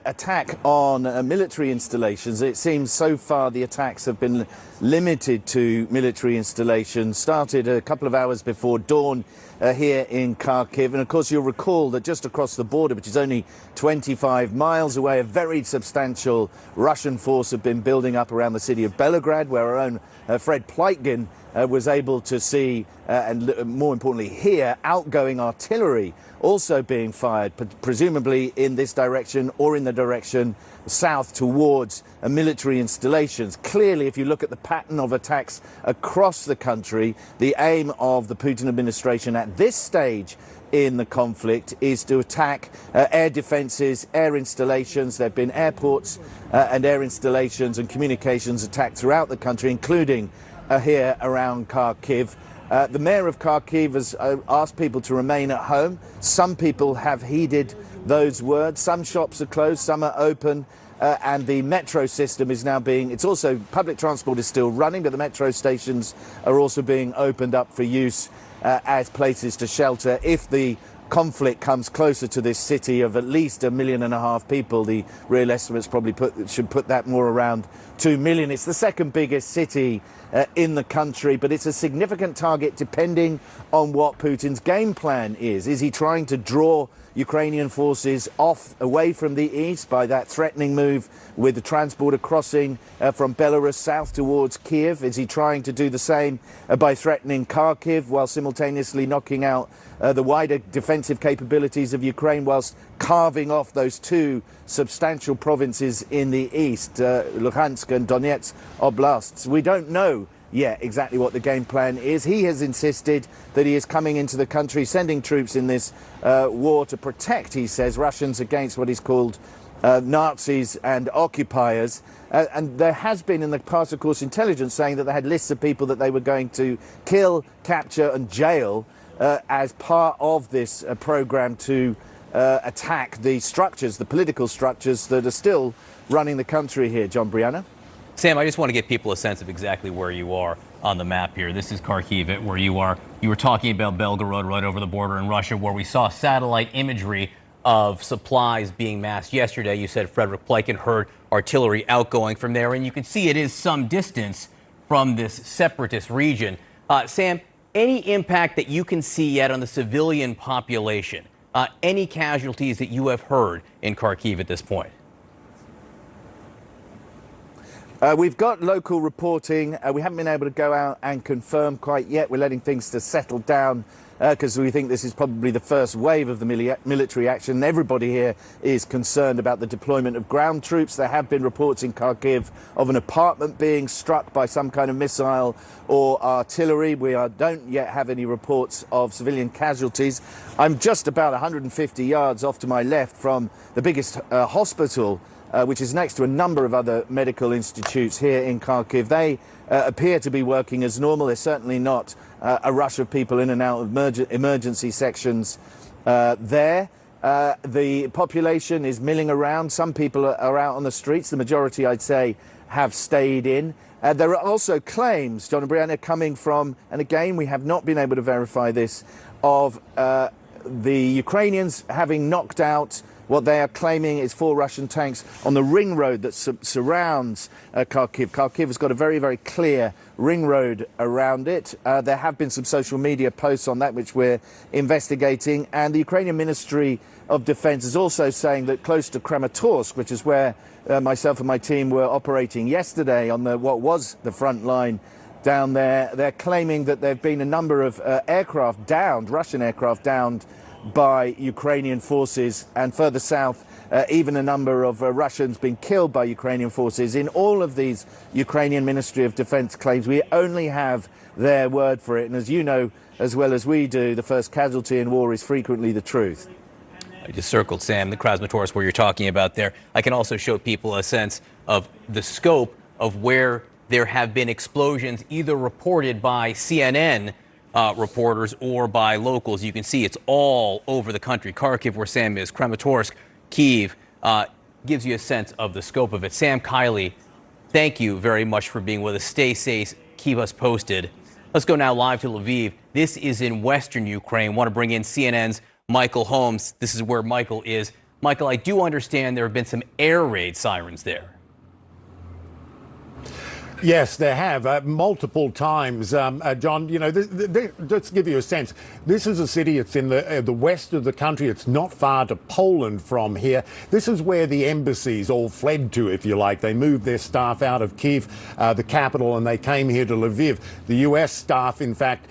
S9: attack on military installations, it seems so far the attacks have been limited to military installations, started a couple of hours before dawn here in Kharkiv. And of course, you'll recall that just across the border, which is only 25 miles away, a very substantial Russian force have been building up around the city of Belgrade, where our own Fred Pleitgen was able to see, and more importantly hear, outgoing artillery also being fired, presumably in this direction or in the direction south towards military installations. Clearly, if you look at the pattern of attacks across the country, the aim of the Putin administration at this stage in the conflict is to attack air defenses, air installations. There have been airports and air installations and communications attacked throughout the country, including here around Kharkiv. The mayor of Kharkiv has asked people to remain at home. Some people have heeded those words. Some shops are closed, some are open, and the metro system is now it's also, public transport is still running, but the metro stations are also being opened up for use as places to shelter if the conflict comes closer to this city of at least 1.5 million people. The real estimates probably should put that more around 2 million. It's the second biggest city in the country, but it's a significant target depending on what Putin's game plan is. Is he trying to draw Ukrainian forces away from the east by that threatening move with the transporter crossing from Belarus south towards Kiev? Is he trying to do the same by threatening Kharkiv while simultaneously knocking out the wider defensive capabilities of Ukraine, whilst carving off those two substantial provinces in the east, Luhansk and Donetsk oblasts? We don't know yet exactly what the game plan is. He has insisted that he is coming into the country, sending troops in this war to protect, he says, Russians against what he's called Nazis and occupiers. And there has been in the past, of course, intelligence saying that they had lists of people that they were going to kill, capture and jail as part of this program to attack the structures, the political structures that are still running the country here. John, Brianna?
S23: Sam, I just want to give people a sense of exactly where you are on the map here. This is Kharkiv, where you are. You were talking about Belgorod, right over the border in Russia, where we saw satellite imagery of supplies being massed yesterday. You said Frederick Pleitgen heard artillery outgoing from there, and you can see it is some distance from this separatist region. Sam, any impact that you can see yet on the civilian population? Any casualties that you have heard in Kharkiv at this point?
S9: We've got local reporting. We haven't been able to go out and confirm quite yet. We're letting things to settle down because we think this is probably the first wave of the military action. Everybody here is concerned about the deployment of ground troops. There have been reports in Kharkiv of an apartment being struck by some kind of missile or artillery. We don't yet have any reports of civilian casualties. I'm just about 150 yards off to my left from the biggest hospital, which is next to a number of other medical institutes here in Kharkiv. They appear to be working as normal. There's certainly not a rush of people in and out of emergency sections there. The population is milling around. Some people are out on the streets. The majority, I'd say, have stayed in. There are also claims, John and Brianna, coming from, and again, we have not been able to verify this, of the Ukrainians having knocked out what they are claiming is 4 Russian tanks on the ring road that surrounds Kharkiv. Kharkiv has got a very, very clear ring road around it. There have been some social media posts on that, which we're investigating. And the Ukrainian Ministry of Defense is also saying that close to Kramatorsk, which is where myself and my team were operating yesterday on what was the front line down there, they're claiming that there have been a number of aircraft downed, Russian aircraft downed by Ukrainian forces, and further south, even a number of Russians being killed by Ukrainian forces. In all of these Ukrainian Ministry of Defense claims, we only have their word for it. And as you know as well as we do, the first casualty in war is frequently the truth.
S23: I just circled, Sam, the Krasnotorsk where you're talking about there. I can also show people a sense of the scope of where there have been explosions, either reported by CNN reporters or by locals. You can see it's all over the country. Kharkiv, where Sam is, Kramatorsk, Kyiv, gives you a sense of the scope of it. Sam Kiley, thank you very much for being with us. Stay safe. Keep us posted. Let's go now live to Lviv. This is in western Ukraine. Want to bring in CNN's Michael Holmes. This is where Michael is. Michael, I do understand there have been some air raid sirens there.
S8: Yes, there have multiple times, John. You know, just to give you a sense, this is a city. It's in the west of the country. It's not far to Poland from here. This is where the embassies all fled to, if you like. They moved their staff out of Kyiv, the capital, and they came here to Lviv. The U.S. staff, in fact,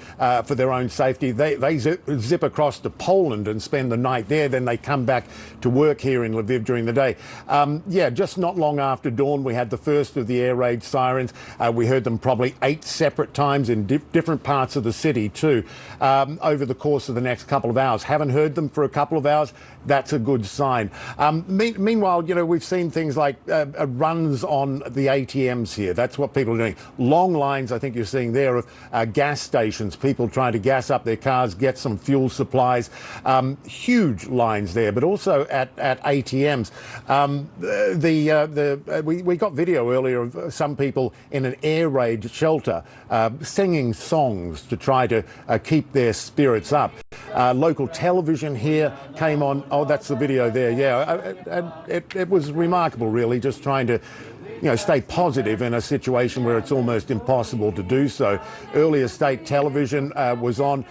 S8: for their own safety, they zip across to Poland and spend the night there. Then they come back to work here in Lviv during the day. Yeah, just not long after dawn, we had the first of the air raid sirens. We heard them probably 8 separate times in different parts of the city too over the course of the next couple of hours. Haven't heard them for a couple of hours. That's a good sign. Meanwhile, you know, we've seen things like runs on the ATMs here. That's what people are doing. Long lines, I think you're seeing there, of gas stations, people trying to gas up their cars, get some fuel supplies. Huge lines there, but also at ATMs. We got video earlier of some people in an air raid shelter singing songs to try to keep their spirits up. Local television here came on. Oh, that's the video there. Yeah, it was remarkable, really, just trying to, you know, stay positive in a situation where it's almost impossible to do so. Earlier state television was on.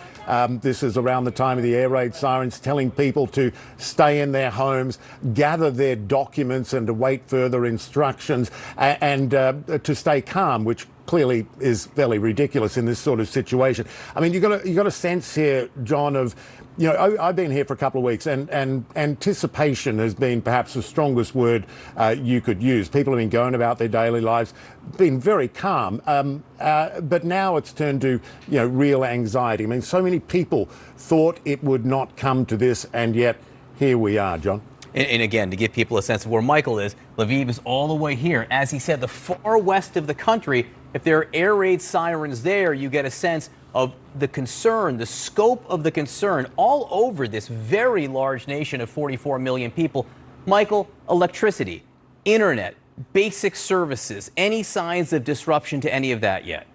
S8: This is around the time of the air raid sirens, telling people to stay in their homes, gather their documents and to wait further instructions, and to stay calm, which clearly is fairly ridiculous in this sort of situation. I mean, you got a sense here, John, of, you know, I've been here for a couple of weeks, and anticipation has been perhaps the strongest word you could use. People have been going about their daily lives, been very calm, but now it's turned to, you know, real anxiety. I mean, so many people thought it would not come to this, and yet here we are, John.
S23: And again, to give people a sense of where Michael is, Lviv is all the way here. As he said, the far west of the country. If there are air raid sirens there, you get a sense of the concern, the scope of the concern all over this very large nation of 44 million people. Michael, electricity, internet, basic services, any signs of disruption to any of that yet?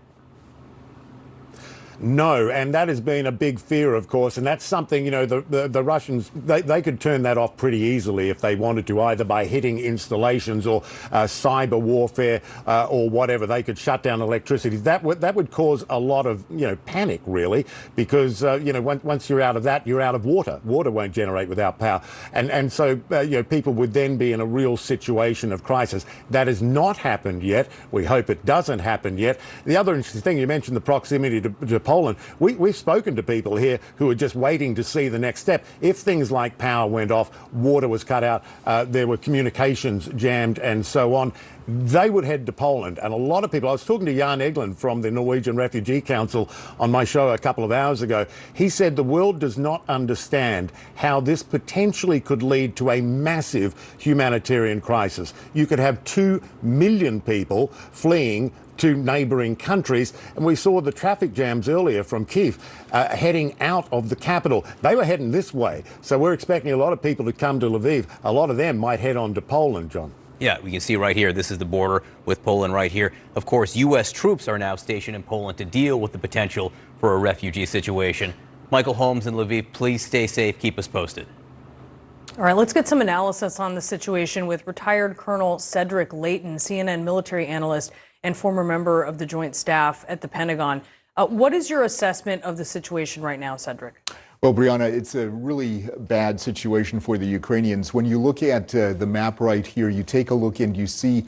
S8: No, and that has been a big fear, of course, and that's something, you know, the Russians, they could turn that off pretty easily if they wanted to, either by hitting installations or cyber warfare or whatever. They could shut down electricity. That would cause a lot of, you know, panic, really, because, you know, once you're out of that, you're out of water. Water won't generate without power. And so, you know, people would then be in a real situation of crisis. That has not happened yet. We hope it doesn't happen yet. The other interesting thing, you mentioned the proximity to Poland. We've spoken to people here who are just waiting to see the next step. If things like power went off, water was cut out, there were communications jammed and so on, they would head to Poland. And a lot of people, I was talking to Jan Egeland from the Norwegian Refugee Council on my show a couple of hours ago. He said the world does not understand how this potentially could lead to a massive humanitarian crisis. You could have 2 million people fleeing to neighbouring countries, and we saw the traffic jams earlier from Kyiv heading out of the capital. They were heading this way, so we're expecting a lot of people to come to Lviv. A lot of them might head on to Poland, John.
S23: Yeah, we can see right here, this is the border with Poland right here. Of course, U.S. troops are now stationed in Poland to deal with the potential for a refugee situation. Michael Holmes in Lviv, please stay safe, keep us posted.
S19: All right, let's get some analysis on the situation with retired Colonel Cedric Leighton, CNN military analyst and former member of the Joint Staff at the Pentagon. What is your assessment of the situation right now, Cedric?
S5: Well, Brianna, it's a really bad situation for the Ukrainians. When you look at the map right here, you take a look and you see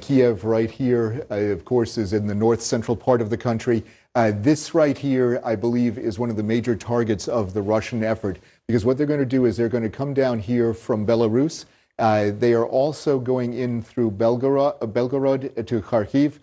S5: Kiev right here, of course, is in the north central part of the country. This right here, I believe, is one of the major targets of the Russian effort, because what they're going to do is they're going to come down here from Belarus. They are also going in through Belgorod to Kharkiv,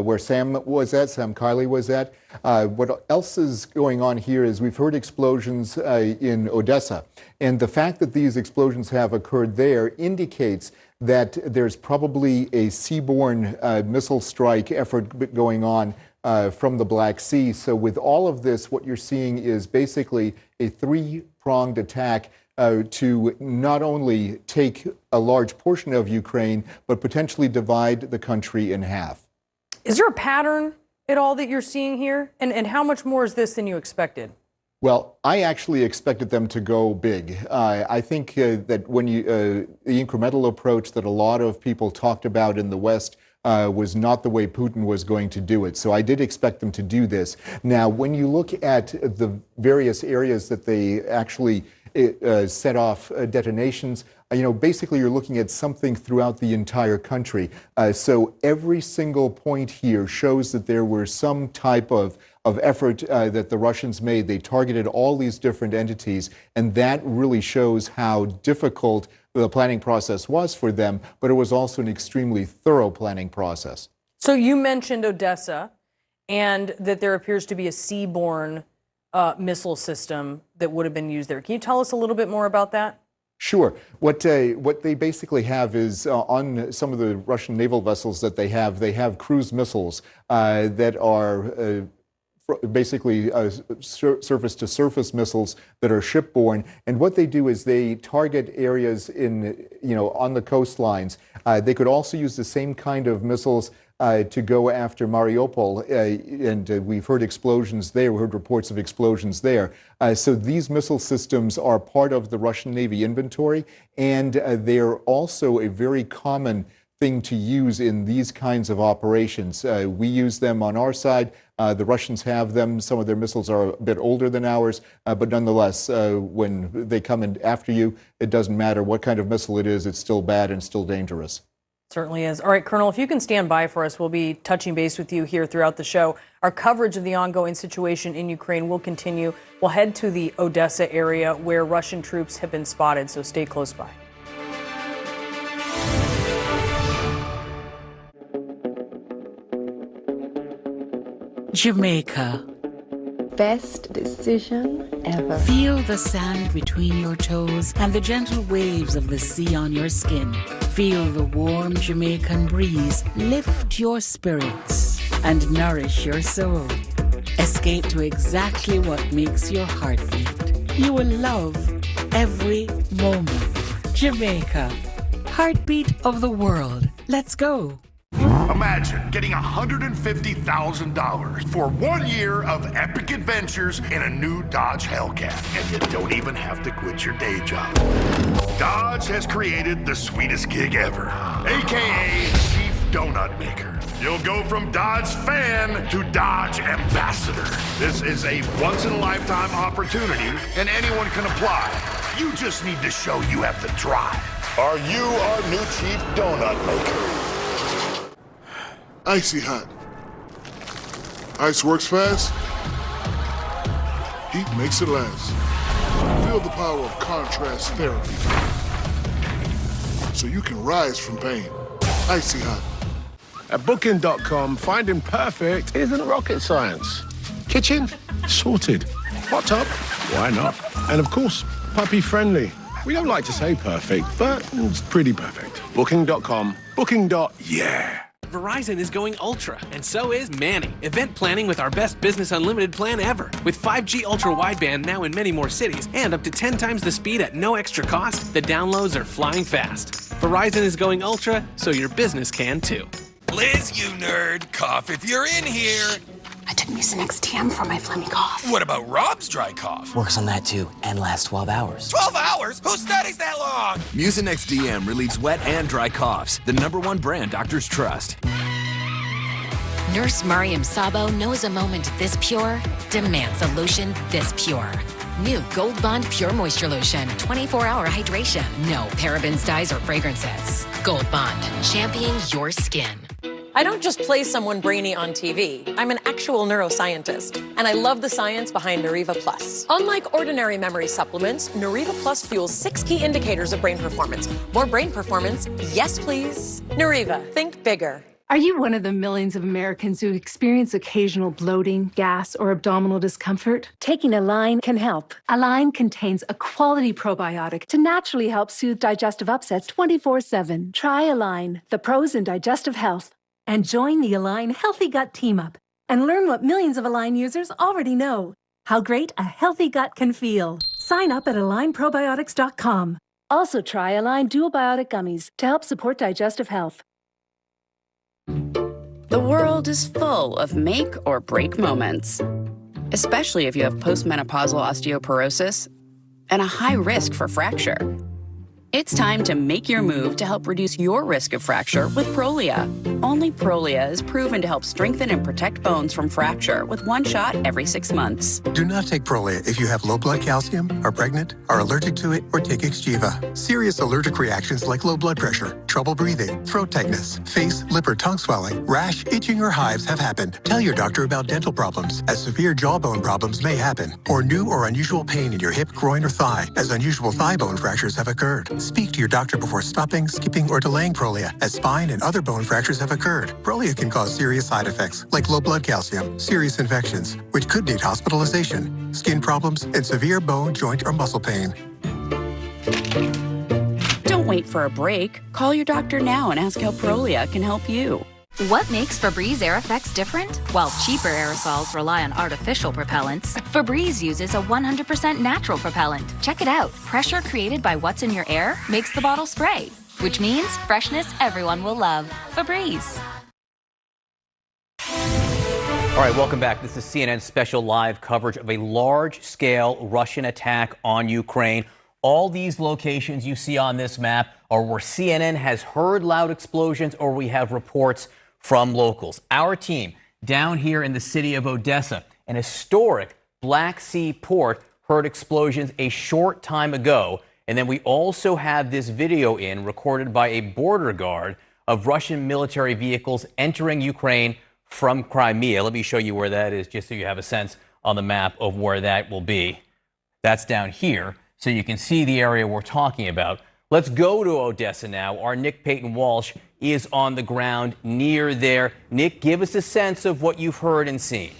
S5: where Sam Kiley was at. What else is going on here is we've heard explosions in Odessa. And the fact that these explosions have occurred there indicates that there's probably a seaborne missile strike effort going on from the Black Sea. So with all of this, what you're seeing is basically a three-pronged attack to not only take a large portion of Ukraine, but potentially divide the country in half.
S19: Is there a pattern at all that you're seeing here? And how much more is this than you expected?
S5: Well, I actually expected them to go big. I think that when the incremental approach that a lot of people talked about in the West was not the way Putin was going to do it. So I did expect them to do this. Now, when you look at the various areas that they actually set off detonations, basically you're looking at something throughout the entire country. So every single point here shows that there were some type of effort that the Russians made. They targeted all these different entities, and that really shows how difficult the planning process was for them, but it was also an extremely thorough planning process.
S19: So you mentioned Odessa, and that there appears to be a seaborne missile system that would have been used there. Can you tell us a little bit more about that?
S5: Sure. What they basically have is on some of the Russian naval vessels that they have cruise missiles that are basically surface-to-surface missiles that are shipborne. And what they do is they target areas on the coastlines. They could also use the same kind of missiles to go after Mariupol, and we've heard explosions there. We heard reports of explosions there. So these missile systems are part of the Russian Navy inventory, and they're also a very common thing to use in these kinds of operations. We use them on our side. The Russians have them. Some of their missiles are a bit older than ours, but nonetheless, when they come in after you, it doesn't matter what kind of missile it is. It's still bad and still dangerous.
S19: Certainly is. All right, Colonel, if you can stand by for us, we'll be touching base with you here throughout the show. Our coverage of the ongoing situation in Ukraine will continue. We'll head to the Odessa area where Russian troops have been spotted, so stay close by.
S6: Jamaica.
S14: Best decision ever.
S6: Feel the sand between your toes and the gentle waves of the sea on your skin. Feel the warm Jamaican breeze lift your spirits and nourish your soul. Escape to exactly what makes your heart beat. You will love every moment. Jamaica, heartbeat of the world. Let's go.
S24: Imagine getting $150,000 for 1 year of epic adventures in a new Dodge Hellcat. And you don't even have to quit your day job. Dodge has created the sweetest gig ever, aka Chief Donut Maker. You'll go from Dodge fan to Dodge ambassador. This is a once-in-a-lifetime opportunity, and anyone can apply. You just need to show you have the drive. Are you our new Chief Donut Maker?
S25: Icy hot. Ice works fast. Heat makes it last. Feel the power of contrast therapy, so you can rise from pain. Icy hot.
S26: At Booking.com, finding perfect isn't rocket science. Kitchen? Sorted. Hot tub? Why not? And of course, puppy friendly. We don't like to say perfect, but it's pretty perfect. Booking.com. Booking.yeah.
S27: Verizon is going ultra, and so is Manny. Event planning with our best business unlimited plan ever. With 5G ultra wideband now in many more cities, and up to 10 times the speed at no extra cost, the downloads are flying fast. Verizon is going ultra, so your business can too.
S28: Liz, you nerd, cough if you're in here.
S1: I took Mucinex TM for my phlegmy cough.
S2: What about Rob's dry cough?
S11: Works on that too, and lasts 12 hours.
S2: 12 hours? Who studies that long? Mucinex DM relieves wet and dry coughs. The #1 brand doctors trust.
S22: Nurse Mariam Sabo knows a moment this pure demands a lotion this pure. New Gold Bond Pure Moisture Lotion. 24-hour hydration. No parabens, dyes, or fragrances. Gold Bond. Champion your skin.
S15: I don't just play someone brainy on TV. I'm an actual neuroscientist, and I love the science behind Nariva Plus. Unlike ordinary memory supplements, Nariva Plus fuels 6 key indicators of brain performance. More brain performance? Yes, please. Nariva, think bigger.
S16: Are you one of the millions of Americans who experience occasional bloating, gas, or abdominal discomfort? Taking Align can help. Align contains a quality probiotic to naturally help soothe digestive upsets 24/7. Try Align, the pros in digestive health. And join the Align Healthy Gut Team-Up and learn what millions of Align users already know. How great a healthy gut can feel. Sign up at AlignProbiotics.com. Also try Align Dual Biotic Gummies to help support digestive health.
S17: The world is full of make or break moments, especially if you have postmenopausal osteoporosis and a high risk for fracture. It's time to make your move to help reduce your risk of fracture with Prolia. Only Prolia is proven to help strengthen and protect bones from fracture with one shot every 6 months.
S18: Do not take Prolia if you have low blood calcium, are pregnant, are allergic to it, or take Xgeva. Serious allergic reactions like low blood pressure, trouble breathing, throat tightness, face, lip, or tongue swelling, rash, itching, or hives have happened. Tell your doctor about dental problems, as severe jawbone problems may happen, or new or unusual pain in your hip, groin, or thigh, as unusual thigh bone fractures have occurred. Speak to your doctor before stopping, skipping, or delaying Prolia, as spine and other bone fractures have occurred. Prolia can cause serious side effects, like low blood calcium, serious infections, which could need hospitalization, skin problems, and severe bone, joint, or muscle pain.
S17: Don't wait for a break. Call your doctor now and ask how Prolia can help you.
S28: What makes Febreze Air Effects different? While cheaper aerosols rely on artificial propellants, Febreze uses a 100% natural propellant. Check it out. Pressure created by what's in your air makes the bottle spray, which means freshness everyone will love. Febreze.
S23: All right, welcome back. This is CNN's special live coverage of a large-scale Russian attack on Ukraine. All these locations you see on this map are where CNN has heard loud explosions or we have reports from locals. Our team down here in the city of Odessa, an historic Black Sea port, heard explosions a short time ago. And then we also have this video recorded by a border guard of Russian military vehicles entering Ukraine from Crimea. Let me show you where that is, just so you have a sense on the map of where that will be. That's down here, so you can see the area we're talking about. Let's go to Odessa now. Our Nick Payton-Walsh is on the ground near there. Nick, give us a sense of what you've heard and seen.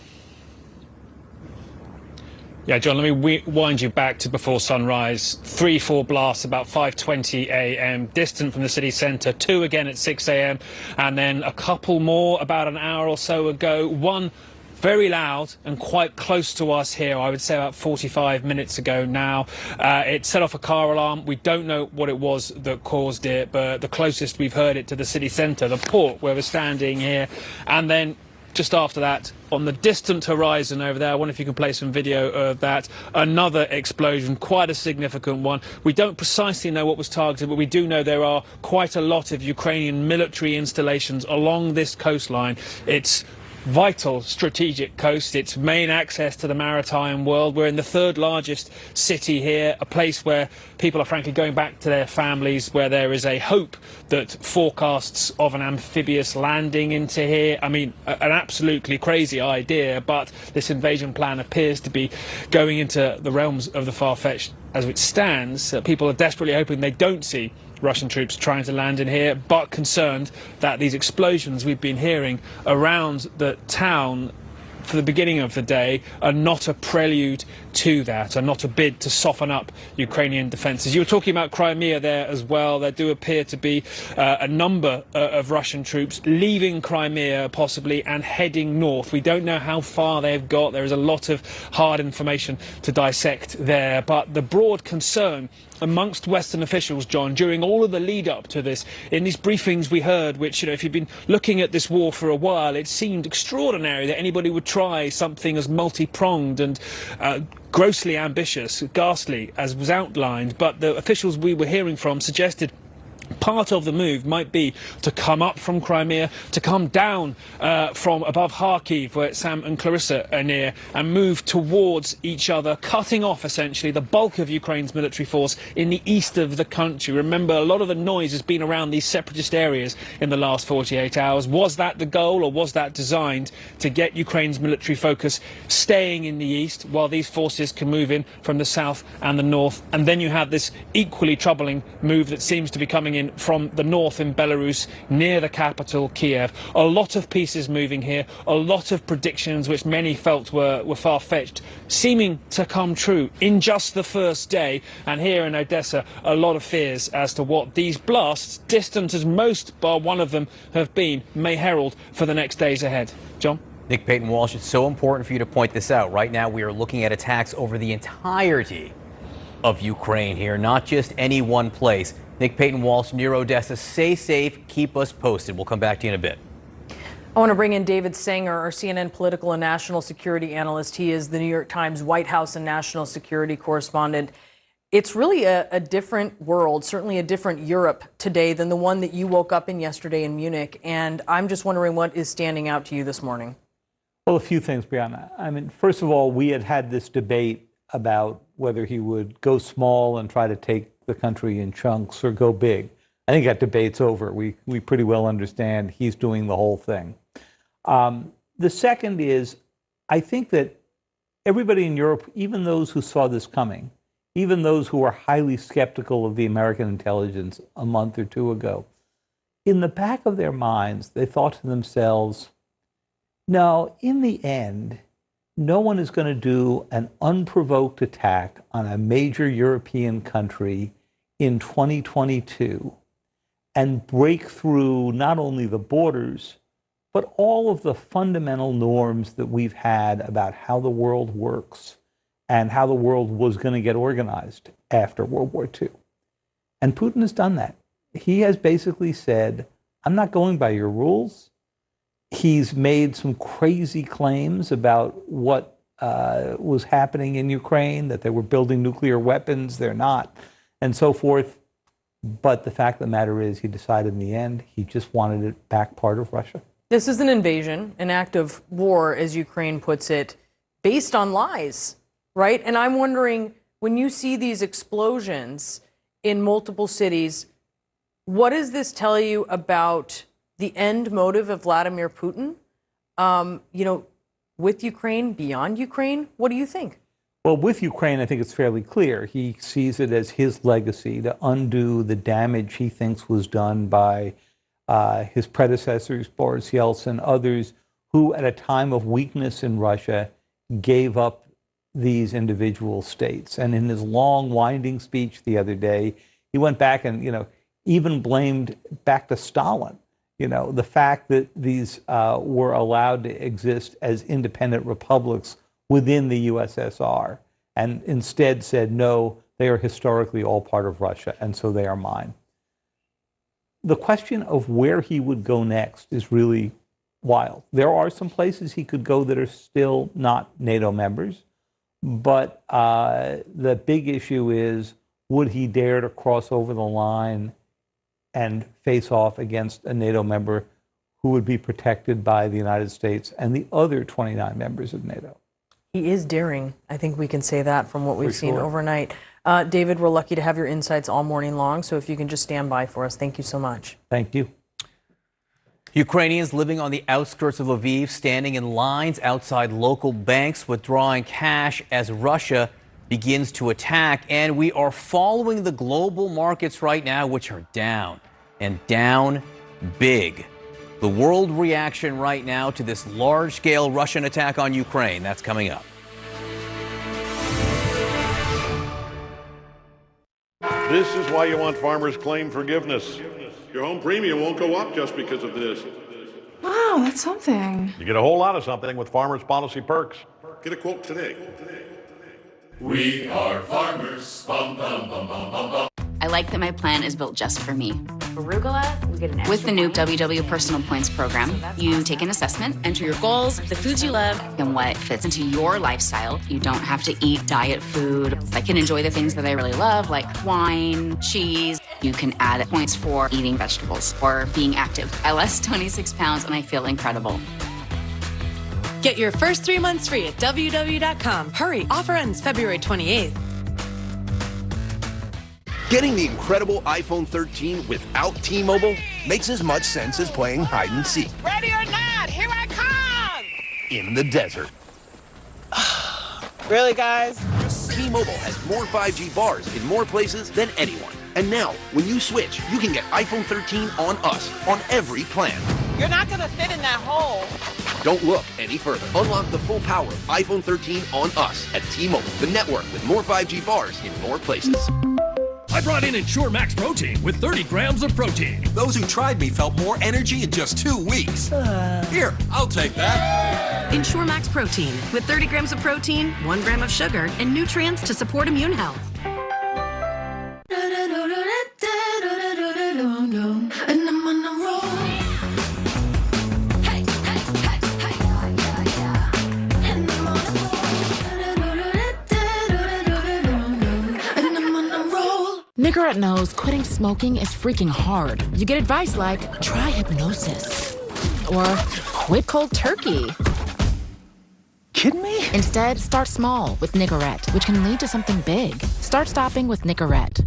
S29: Yeah, John, let me wind you back to before sunrise. 3-4 blasts about 5:20 a.m., distant from the city centre, 2 again at 6 a.m., and then a couple more about an hour or so ago. One very loud and quite close to us here, I would say about 45 minutes ago now. It set off a car alarm. We don't know what it was that caused it, but the closest we've heard it to the city centre, the port where we're standing here. And then just after that, on the distant horizon over there, I wonder if you can play some video of that, another explosion, quite a significant one. We don't precisely know what was targeted, but we do know there are quite a lot of Ukrainian military installations along this coastline. It's vital strategic coast, its main access to the maritime world. We're in the 3rd largest city here, a place where people are frankly going back to their families, where there is a hope that forecasts of an amphibious landing into here. I mean, an absolutely crazy idea, but this invasion plan appears to be going into the realms of the far-fetched as it stands. People are desperately hoping they don't see Russian troops trying to land in here, but concerned that these explosions we've been hearing around the town for the beginning of the day are not a prelude to that and not a bid to soften up Ukrainian defences. You were talking about Crimea there as well. There do appear to be a number of Russian troops leaving Crimea possibly and heading north. We don't know how far they've got. There is a lot of hard information to dissect there, but the broad concern amongst Western officials, John, during all of the lead up to this, in these briefings we heard, which, if you've been looking at this war for a while, it seemed extraordinary that anybody would try something as multi-pronged and grossly ambitious, ghastly, as was outlined. But the officials we were hearing from suggested part of the move might be to come up from Crimea, to come down from above Kharkiv, where Sam and Clarissa are near, and move towards each other, cutting off essentially the bulk of Ukraine's military force in the east of the country. Remember, a lot of the noise has been around these separatist areas in the last 48 hours. Was that the goal, or was that designed to get Ukraine's military focus staying in the east while these forces can move in from the south and the north? And then you have this equally troubling move that seems to be coming in from the north in Belarus, near the capital, Kiev. A lot of pieces moving here, a lot of predictions which many felt were far-fetched, seeming to come true in just the first day. And here in Odessa, a lot of fears as to what these blasts, distant as most bar one of them have been, may herald for the next days ahead. John?
S23: Nick Payton Walsh, it's so important for you to point this out. Right now, we are looking at attacks over the entirety of Ukraine here, not just any one place. Nick Payton Walsh near Odessa. Stay safe. Keep us posted. We'll come back to you in a bit.
S19: I want to bring in David Sanger, our CNN political and national security analyst. He is the New York Times White House and national security correspondent. It's really a different world, certainly a different Europe today than the one that you woke up in yesterday in Munich. And I'm just wondering what is standing out to you this morning.
S3: Well, a few things, Brianna. I mean, first of all, we had this debate about whether he would go small and try to take the country in chunks or go big. I think that debate's over. We pretty well understand he's doing the whole thing. The second is, I think that everybody in Europe, even those who saw this coming, even those who were highly skeptical of the American intelligence a month or two ago, in the back of their minds, they thought to themselves, no, in the end, no one is going to do an unprovoked attack on a major European country in 2022 and break through not only the borders, but all of the fundamental norms that we've had about how the world works and how the world was going to get organized after World War II. And Putin has done that. He has basically said, I'm not going by your rules. He's made some crazy claims about what was happening in Ukraine, that they were building nuclear weapons, they're not, and so forth. But the fact of the matter is, he decided in the end, he just wanted it back part of Russia.
S19: This is an invasion, an act of war, as Ukraine puts it, based on lies, right? And I'm wondering, when you see these explosions in multiple cities, what does this tell you about the end motive of Vladimir Putin, with Ukraine, beyond Ukraine? What do you think?
S3: Well, with Ukraine, I think it's fairly clear. He sees it as his legacy to undo the damage he thinks was done by his predecessors, Boris Yeltsin, others who, at a time of weakness in Russia, gave up these individual states. And in his long, winding speech the other day, he went back and, even blamed back to Stalin. The fact that these were allowed to exist as independent republics within the USSR, and instead said, no, they are historically all part of Russia, and so they are mine. The question of where he would go next is really wild. There are some places he could go that are still not NATO members, but the big issue is, would he dare to cross over the line and face off against a NATO member who would be protected by the United States and the other 29 members of NATO?
S19: He is daring. I think we can say that from what we've seen overnight. David, we're lucky to have your insights all morning long, so if you can just stand by for us. Thank you so much.
S3: Thank you.
S23: Ukrainians living on the outskirts of Lviv standing in lines outside local banks withdrawing cash as Russia begins to attack. And we are following the global markets right now, which are down and down big. The world reaction right now to this large-scale Russian attack on Ukraine. That's coming up.
S4: This is why you want Farmers Claim Forgiveness. Your home premium won't go up just because of this.
S7: Wow, that's something.
S4: You get a whole lot of something with Farmers Policy Perks. Get a quote today.
S8: We are farmers. Bum, bum, bum, bum, bum, bum.
S17: I like that my plan is built just for me.
S7: Arugula, we get an extra
S17: With the new
S7: point.
S17: WW Personal Points program, you take an assessment, enter your goals, the foods you love, and what fits into your lifestyle. You don't have to eat diet food. I can enjoy the things that I really love, like wine, cheese. You can add points for eating vegetables or being active. I lost 26 pounds and I feel incredible.
S9: Get your first 3 months free at WW.com. Hurry, offer ends February 28th.
S10: Getting the incredible iPhone 13 without T-Mobile makes as much sense as playing hide and seek.
S12: Ready or not, here I come!
S10: In the desert.
S12: Really, guys?
S10: T-Mobile has more 5G bars in more places than anyone. And now, when you switch, you can get iPhone 13 on us, on every plan.
S12: You're not gonna fit in that hole.
S10: Don't look any further. Unlock the full power of iPhone 13 on us at T-Mobile, the network with more 5G bars in more places.
S13: I brought in Ensure Max Protein with 30 grams of protein.
S2: Those who tried me felt more energy in just 2 weeks. Here, I'll take that.
S9: Ensure Max Protein with 30 grams of protein, 1 gram of sugar, and nutrients to support immune health.
S7: And I'm on a roll.
S20: Nicorette knows quitting smoking is freaking hard. You get advice like, try hypnosis. Or quit cold turkey.
S21: Kidding me?
S20: Instead, start small with Nicorette, which can lead to something big. Start stopping with Nicorette.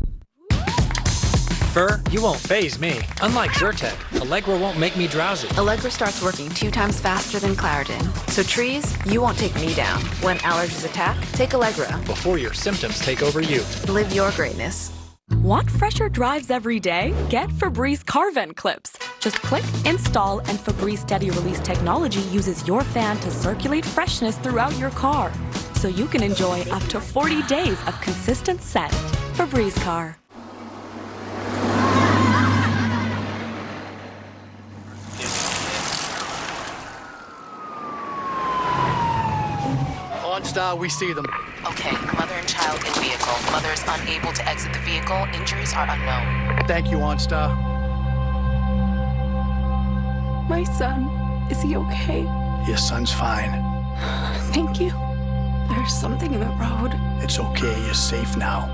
S30: Fur, you won't faze me. Unlike Zyrtec, Allegra won't make me drowsy.
S31: Allegra starts working 2 times faster than Claritin. So trees, you won't take me down. When allergies attack, take Allegra.
S30: Before your symptoms take over you.
S31: Live your greatness.
S32: Want fresher drives every day? Get Febreze car vent clips. Just click, install, and Febreze Steady Release technology uses your fan to circulate freshness throughout your car, so you can enjoy up to 40 days of consistent scent. Febreze car.
S30: OnStar, we see them.
S20: Okay, mother and child in vehicle. Mother is unable to exit the vehicle. Injuries are unknown.
S30: Thank you, OnStar.
S32: My son, is he okay?
S30: Your son's fine.
S32: Thank you. There's something in the road.
S30: It's okay, you're safe now.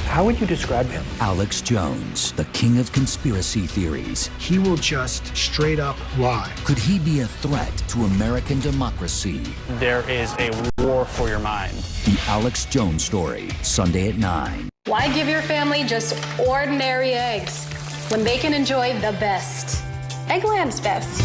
S33: How would you describe him?
S34: Alex Jones, the king of conspiracy theories.
S33: He will just straight up lie.
S34: Could he be a threat to American democracy?
S30: There is a war for your mind.
S34: The Alex Jones Story, Sunday at 9.
S35: Why give your family just ordinary eggs when they can enjoy the best? Eggland's best.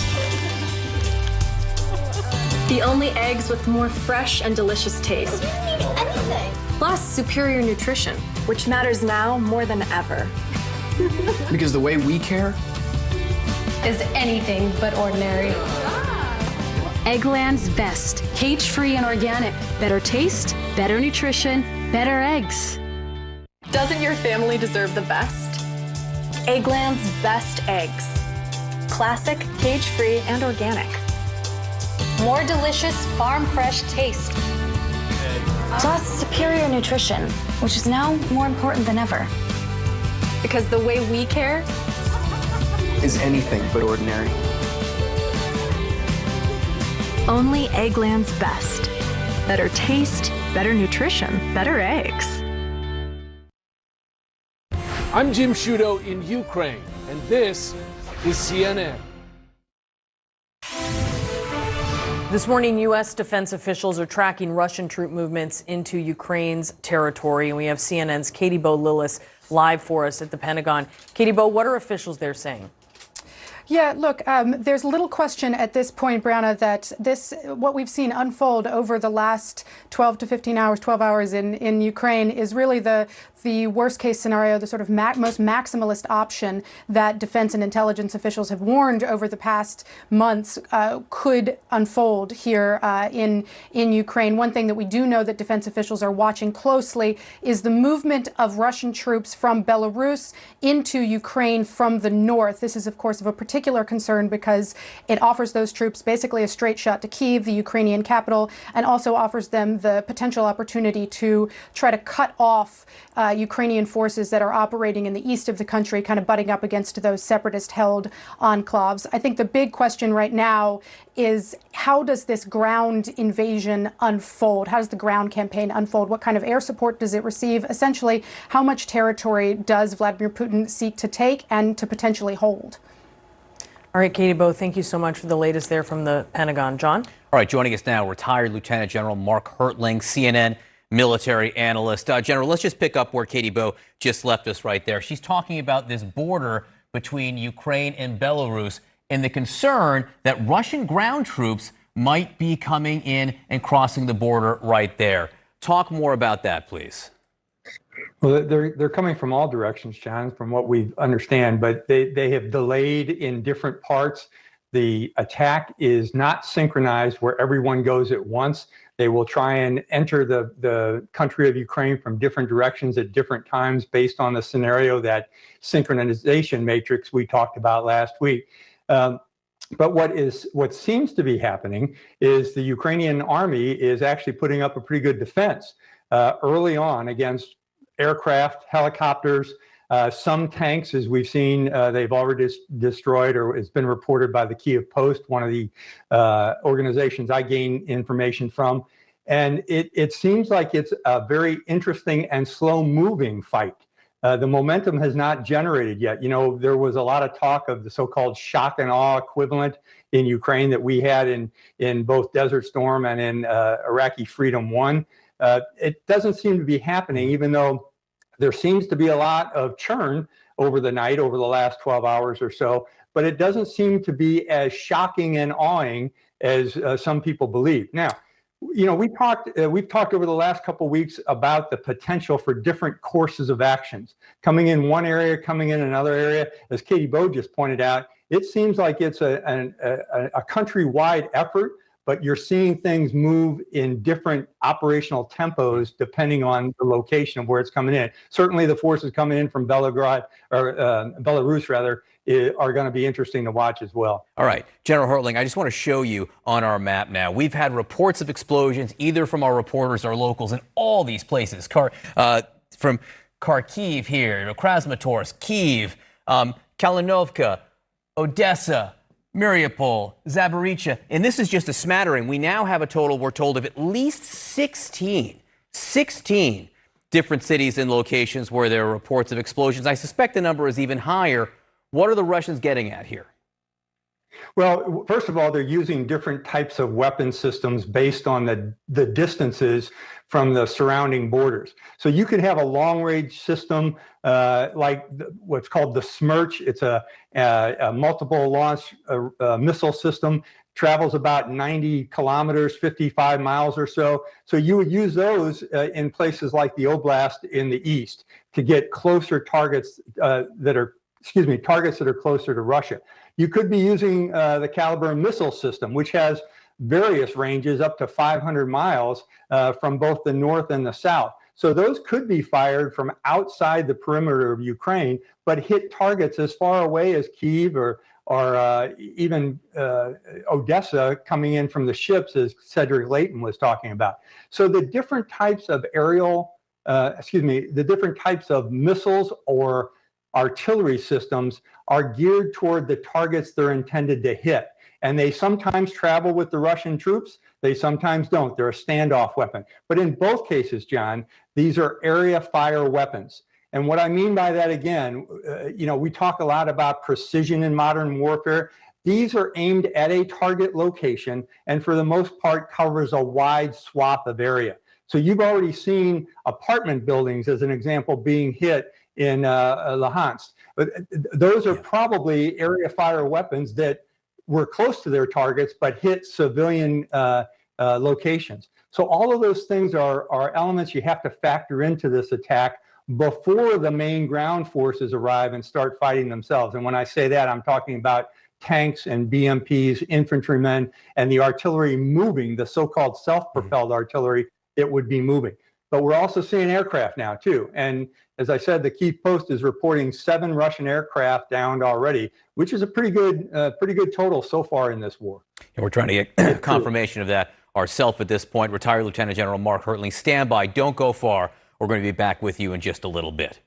S35: The only eggs with more fresh and delicious taste. Anything. Plus superior nutrition, which matters now more than ever.
S33: Because the way we care
S35: is anything but ordinary. Eggland's best. Cage-free and organic. Better taste, better nutrition, better eggs. Doesn't your family deserve the best? Eggland's best eggs. Classic, cage-free, and organic. More delicious, farm-fresh taste. Plus superior nutrition, which is now more important than ever. Because the way we care
S33: is anything but ordinary.
S35: Only Eggland's best. Better taste, better nutrition, better eggs.
S36: I'm Jim Sciutto in Ukraine, and this is CNN.
S19: This morning, U.S. defense officials are tracking Russian troop movements into Ukraine's territory, and we have CNN's Katie Bo Lillis live for us at the Pentagon. Katie Bo, what are officials there saying?
S37: Yeah, look, there's little question at this point, Brianna, that what we've seen unfold over the last 12 to 15 hours, 12 hours in Ukraine is really the the worst case scenario, the sort of most maximalist option that defense and intelligence officials have warned over the past months could unfold here in Ukraine. One thing that we do know that defense officials are watching closely is the movement of Russian troops from Belarus into Ukraine from the north. This is, of course, of a particular concern because it offers those troops basically a straight shot to Kyiv, the Ukrainian capital, and also offers them the potential opportunity to try to cut off Ukrainian forces that are operating in the east of the country, kind of butting up against those separatist-held enclaves. I think the big question right now is, how does this ground invasion unfold? How does the ground campaign unfold? What kind of air support does it receive? Essentially, how much territory does Vladimir Putin seek to take and to potentially hold?
S19: All right, Katie Bowe, thank you so much for the latest there from the Pentagon. John?
S1: All right, joining us now, retired Lieutenant General Mark Hertling, CNN military analyst. General, let's just pick up where Katie Bowe just left us right there. She's talking about this border between Ukraine and Belarus and the concern that Russian ground troops might be coming in and crossing the border right there. Talk more about that, please.
S3: Well, they're coming from all directions, John, from what we understand, but they have delayed in different parts. The attack is not synchronized where everyone goes at once. They will try and enter the country of Ukraine from different directions at different times based on the scenario, that synchronization matrix we talked about last week. But what seems to be happening is the Ukrainian army is actually putting up a pretty good defense early on against aircraft, helicopters, some tanks, as we've seen, they've already destroyed, or it's been reported by the Kyiv Post, one of the organizations I gain information from. And it seems like it's a very interesting and slow-moving fight. The momentum has not generated yet. You know, there was a lot of talk of the so-called shock and awe equivalent in Ukraine that we had in both Desert Storm and in Iraqi Freedom 1. It doesn't seem to be happening, even though there seems to be a lot of churn over the night, over the last 12 hours or so, but it doesn't seem to be as shocking and awing as some people believe. Now, you know, we've talked over the last couple of weeks about the potential for different courses of actions, coming in one area, coming in another area. As Katie Bowe just pointed out, it seems like it's a countrywide effort, but you're seeing things move in different operational tempos depending on the location of where it's coming in. Certainly the forces coming in from Belarus are going to be interesting to watch as well.
S1: All right, General Hertling, I just want to show you on our map now. We've had reports of explosions either from our reporters or locals in all these places. From Kharkiv here, Krasnotarsk, Kyiv, Kalinovka, Odessa, Mariupol, Zaporizhzhia, and this is just a smattering. We now have a total, we're told, of at least 16 different cities and locations where there are reports of explosions. I suspect the number is even higher. What are the Russians getting at here?
S3: Well, first of all, they're using different types of weapon systems based on the distances from the surrounding borders. So you could have a long-range system like what's called the Smerch. It's a multiple launch missile system, travels about 90 kilometers, 55 miles or so. So you would use those in places like the Oblast in the east to get closer targets targets that are closer to Russia. You could be using the Caliber missile system, which has various ranges up to 500 miles from both the north and the south. So those could be fired from outside the perimeter of Ukraine, but hit targets as far away as Kyiv or even Odessa coming in from the ships, as Cedric Layton was talking about. So the different types of the different types of missiles or artillery systems are geared toward the targets they're intended to hit. And they sometimes travel with the Russian troops. They sometimes don't. They're a standoff weapon. But in both cases, John, these are area fire weapons. And what I mean by that, again, we talk a lot about precision in modern warfare. These are aimed at a target location and for the most part covers a wide swath of area. So you've already seen apartment buildings, as an example, being hit in Luhansk. But those are probably area fire weapons that were close to their targets but hit civilian locations. So all of those things are elements you have to factor into this attack before the main ground forces arrive and start fighting themselves. And when I say that, I'm talking about tanks and BMPs, infantrymen, and the artillery moving, the so-called self-propelled artillery, it would be moving. But we're also seeing aircraft now, too. And as I said, the Kyiv Post is reporting 7 Russian aircraft downed already, which is a pretty good total so far in this war.
S1: And we're trying to get confirmation of that ourselves at this point. Retired Lieutenant General Mark Hertling, stand by. Don't go far. We're going to be back with you in just a little bit.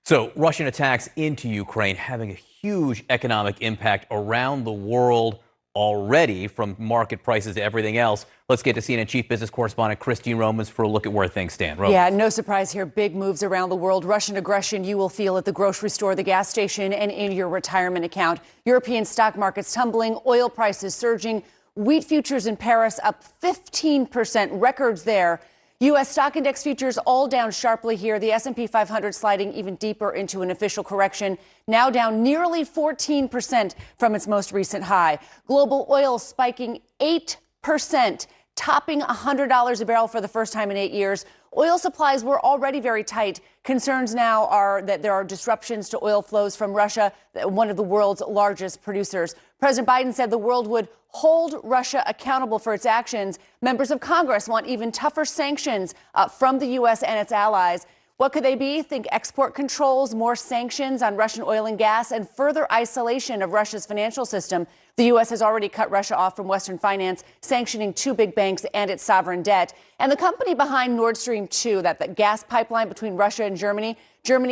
S1: So Russian attacks into Ukraine having a huge economic impact around the world already, from market prices to everything else. Let's get to CNN Chief Business Correspondent Christine Romans for a look at where things stand. Romans.
S4: Yeah, no surprise here. Big moves around the world. Russian aggression you will feel at the grocery store, the gas station, and in your retirement account. European stock markets tumbling, oil prices surging, wheat futures in Paris up 15%, records there. U.S. stock index futures all down sharply here. The S&P 500 sliding even deeper into an official correction, now down nearly 14% from its most recent high. Global oil spiking 8%, topping $100 a barrel for the first time in 8 years. Oil supplies were already very tight. Concerns now are that there are disruptions to oil flows from Russia, one of the world's largest producers. President Biden said the world would hold Russia accountable for its actions. Members of Congress want even tougher sanctions from the U.S. and its allies. What could they be? Think export controls, more sanctions on Russian oil and gas, and further isolation of Russia's financial system. The U.S. has already cut Russia off from Western finance, sanctioning 2 big banks and its sovereign debt. And the company behind Nord Stream 2, that gas pipeline between Russia and Germany,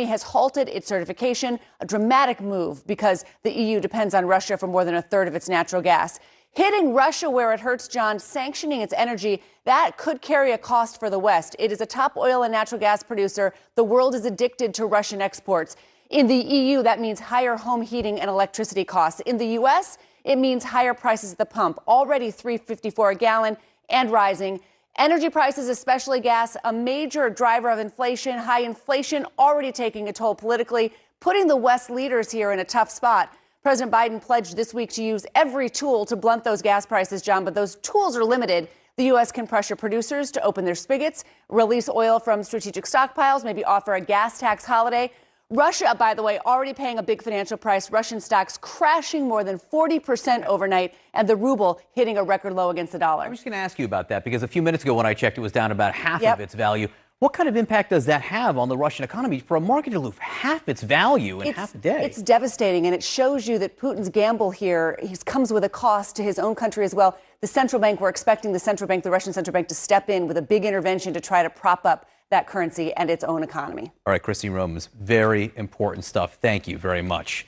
S4: has halted its certification, a dramatic move because the EU depends on Russia for more than a third of its natural gas. Hitting Russia where it hurts, John, sanctioning its energy, that could carry a cost for the West. It is a top oil and natural gas producer. The world is addicted to Russian exports. In the EU, that means higher home heating and electricity costs. In the U.S., it means higher prices at the pump, already $3.54 a gallon and rising. Energy prices, especially gas, a major driver of inflation. High inflation already taking a toll politically, putting the West leaders here in a tough spot. President Biden pledged this week to use every tool to blunt those gas prices, John, but those tools are limited. The U.S. can pressure producers to open their spigots, release oil from strategic stockpiles, maybe offer a gas tax holiday. Russia, by the way, already paying a big financial price. Russian stocks crashing more than 40% overnight, and the ruble hitting a record low against the dollar.
S1: I was just going to ask you about that because a few minutes ago when I checked, it was down about half of its value. What kind of impact does that have on the Russian economy for a market to lose half its value in half a day?
S4: It's devastating, and it shows you that Putin's gamble here comes with a cost to his own country as well. The central bank, we're expecting the Russian central bank, to step in with a big intervention to try to prop up that currency and its own economy.
S1: All right, Christine Romans, very important stuff. Thank you very much.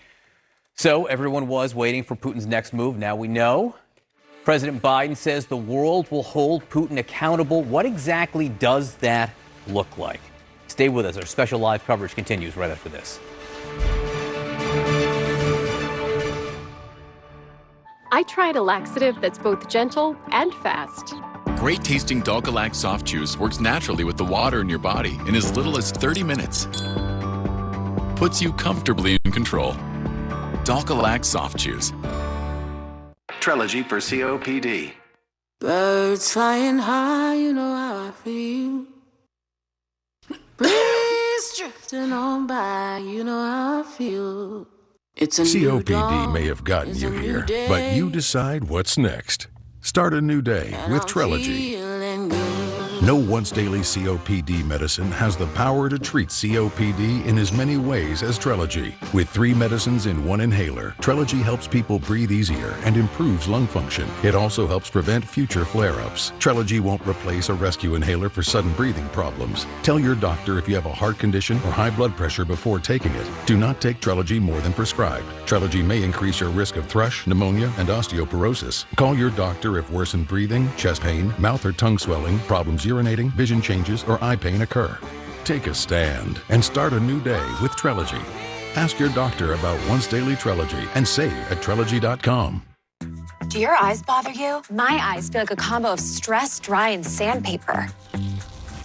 S1: So everyone was waiting for Putin's next move. Now we know. President Biden says the world will hold Putin accountable. What exactly does that look like? Stay with us. Our special live coverage continues right after this.
S5: I tried a laxative that's both gentle and fast.
S6: Great tasting Dalgalac soft juice works naturally with the water in your body in as little as 30 minutes. Puts you comfortably in control. Dalgalac soft juice.
S8: Trelegy for COPD.
S11: Birds flying high, you know how I feel. Breeze drifting on by, you know how I feel. It's a new
S14: COPD may have gotten you here, but you decide what's next. Start a new day with Trelegy. No once-daily COPD medicine has the power to treat COPD in as many ways as Trelegy. With 3 medicines in 1 inhaler, Trelegy helps people breathe easier and improves lung function. It also helps prevent future flare-ups. Trelegy won't replace a rescue inhaler for sudden breathing problems. Tell your doctor if you have a heart condition or high blood pressure before taking it. Do not take Trelegy more than prescribed. Trelegy may increase your risk of thrush, pneumonia, and osteoporosis. Call your doctor if worsened breathing, chest pain, mouth or tongue swelling, problems urinating, vision changes, or eye pain occur. Take a stand and start a new day with Trelegy. Ask your doctor about once daily Trelegy and save at Trelegy.com.
S15: Do your eyes bother you? My eyes feel like a combo of stress, dry, and sandpaper.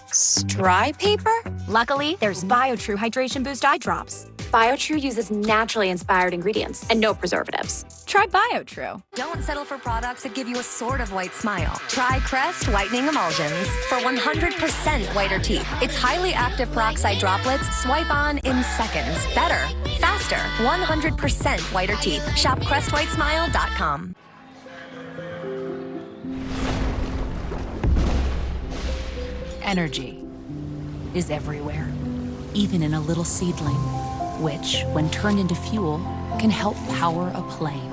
S15: Stry paper? Luckily, there's BioTrue Hydration Boost Eye Drops. BioTrue uses naturally inspired ingredients and no preservatives.
S2: Try BioTrue.
S7: Don't settle for products that give you a sort of white smile. Try Crest Whitening Emulsions for 100% whiter teeth. Its highly active peroxide droplets swipe on in seconds. Better, faster, 100% whiter teeth. Shop CrestWhiteSmile.com.
S20: Energy is everywhere, even in a little seedling, which, when turned into fuel, can help power a plane.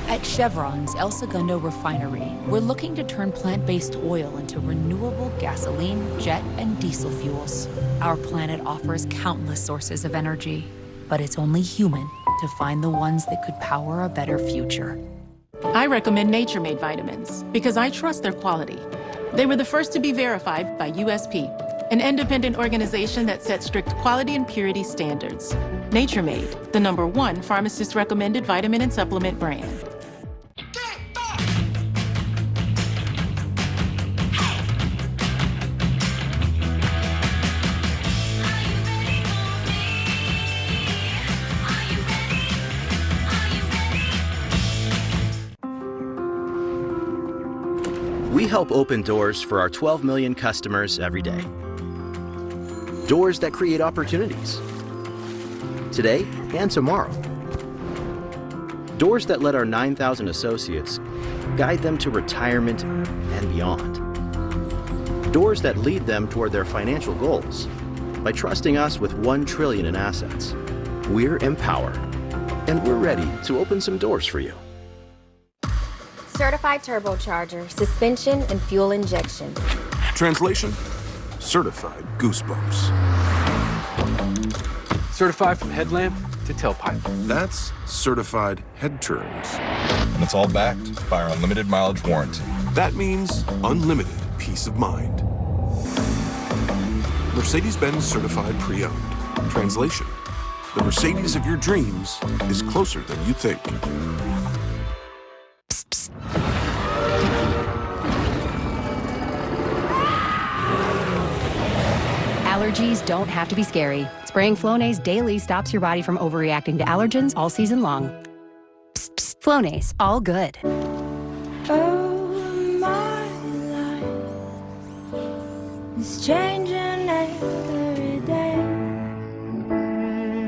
S20: At Chevron's El Segundo refinery, we're looking to turn plant-based oil into renewable gasoline, jet, and diesel fuels. Our planet offers countless sources of energy, but it's only human to find the ones that could power a better future.
S31: I recommend Nature Made vitamins because I trust their quality. They were the first to be verified by USP, an independent organization that sets strict quality and purity standards. Nature Made, the #1 pharmacist-recommended vitamin and supplement brand.
S9: We help open doors for our 12 million customers every day. Doors that create opportunities, today and tomorrow. Doors that let our 9,000 associates guide them to retirement and beyond. Doors that lead them toward their financial goals by trusting us with $1 trillion in assets. We're Empower, and we're ready to open some doors for you.
S10: Certified turbocharger, suspension, and fuel injection.
S12: Translation, certified goosebumps.
S36: Certified from headlamp to tailpipe.
S12: That's certified head turns.
S13: And it's all backed by our unlimited mileage warranty.
S12: That means unlimited peace of mind. Mercedes-Benz certified pre-owned. Translation, the Mercedes of your dreams is closer than you think.
S16: Allergies don't have to be scary. Spraying Flonase daily stops your body from overreacting to allergens all season long. Psst, psst. Flonase, all good.
S17: Oh, my life is changing every day,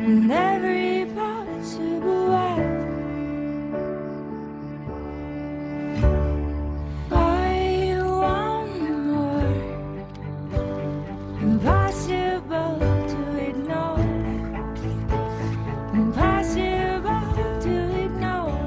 S17: in every possible way. I want more. Impossible to ignore. Impossible to ignore.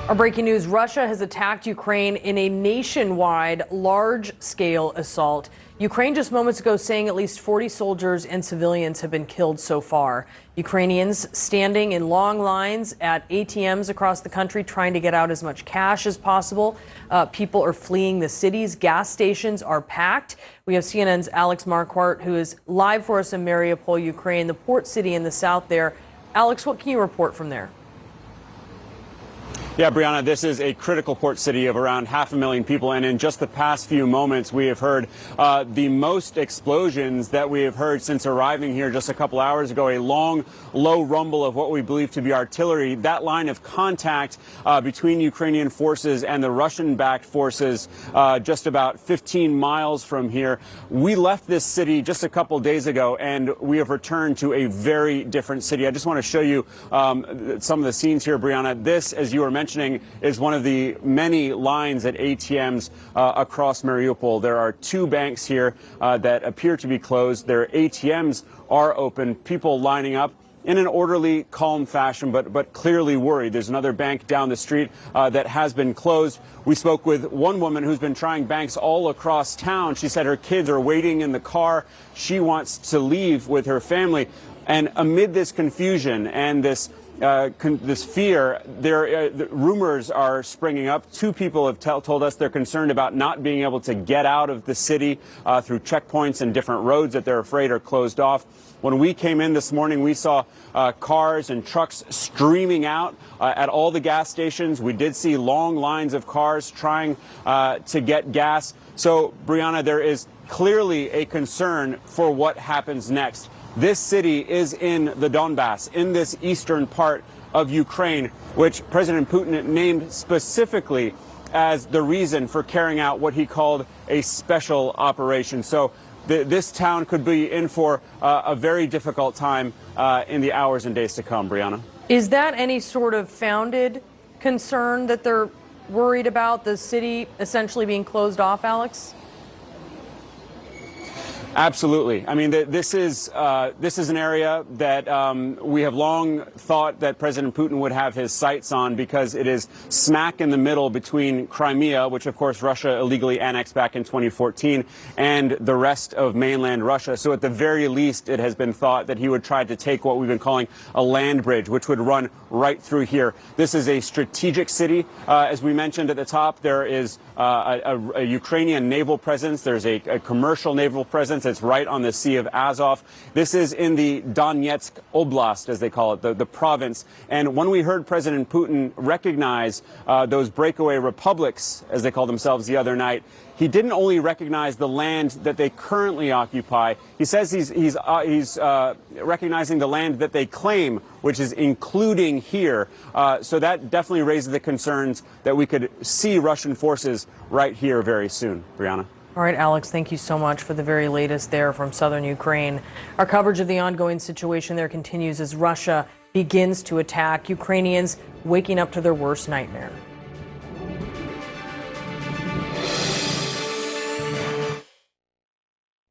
S19: Our breaking news, Russia has attacked Ukraine in a nationwide, large-scale assault. Ukraine just moments ago saying at least 40 soldiers and civilians have been killed so far. Ukrainians standing in long lines at ATMs across the country trying to get out as much cash as possible. People are fleeing the cities. Gas stations are packed. We have CNN's Alex Marquardt, who is live for us in Mariupol, Ukraine, the port city in the south there. Alex, what can you report from there?
S18: Yeah, Brianna, this is a critical port city of around 500,000 people, and in just the past few moments, we have heard the most explosions that we have heard since arriving here just a couple hours ago. A long, low rumble of what we believe to be artillery. That line of contact between Ukrainian forces and the Russian-backed forces just about 15 miles from here. We left this city just a couple days ago, and we have returned to a very different city. I just want to show you some of the scenes here, Brianna. This, as you were mentioning, is one of the many lines at ATMs across Mariupol. There are 2 banks here that appear to be closed. Their ATMs are open, people lining up in an orderly, calm fashion, but clearly worried. There's another bank down the street that has been closed. We spoke with one woman who's been trying banks all across town. She said her kids are waiting in the car. She wants to leave with her family. And amid this confusion and this this fear, the rumors are springing up. Two people have told us they're concerned about not being able to get out of the city through checkpoints and different roads that they're afraid are closed off. When we came in this morning, we saw cars and trucks streaming out at all the gas stations. We did see long lines of cars trying to get gas. So, Brianna, there is clearly a concern for what happens next. This city is in the Donbass, in this eastern part of Ukraine, which President Putin named specifically as the reason for carrying out what he called a special operation. So this town could be in for a very difficult time in the hours and days to come, Brianna.
S19: Is that any sort of founded concern that they're worried about the city essentially being closed off, Alex?
S18: Absolutely. I mean, this is an area that we have long thought that President Putin would have his sights on because it is smack in the middle between Crimea, which, of course, Russia illegally annexed back in 2014, and the rest of mainland Russia. So at the very least, it has been thought that he would try to take what we've been calling a land bridge, which would run right through here. This is a strategic city. As we mentioned at the top, there is a Ukrainian naval presence. There's a commercial naval presence. It's right on the Sea of Azov. This is in the Donetsk Oblast, as they call it, the province. And when we heard President Putin recognize those breakaway republics, as they call themselves, the other night, he didn't only recognize the land that they currently occupy. He says he's recognizing the land that they claim, which is including here. So that definitely raises the concerns that we could see Russian forces right here very soon. Brianna.
S19: All right, Alex, thank you so much for the very latest there from southern Ukraine. Our coverage of the ongoing situation there continues as Russia begins to attack. Ukrainians waking up to their worst nightmare.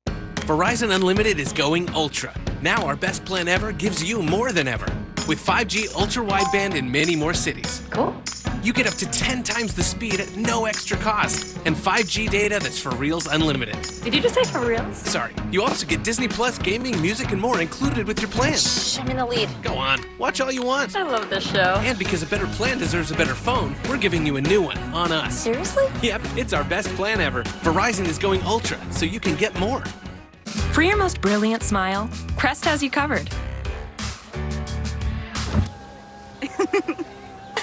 S2: Verizon Unlimited is going ultra. Now our best plan ever gives you more than ever. With 5G ultra wideband in many more cities.
S15: Cool.
S2: You get up to 10 times the speed at no extra cost. And 5G data that's for reals unlimited.
S15: Did you just say for reals?
S2: Sorry. You also get Disney Plus, gaming, music, and more included with your plan.
S15: Shh, I'm in the lead.
S2: Go on. Watch all you want.
S15: I love this show.
S2: And because a better plan deserves a better phone, we're giving you a new one on us.
S15: Seriously?
S2: Yep, it's our best plan ever. Verizon is going ultra, so you can get more.
S7: For your most brilliant smile, Crest has you covered.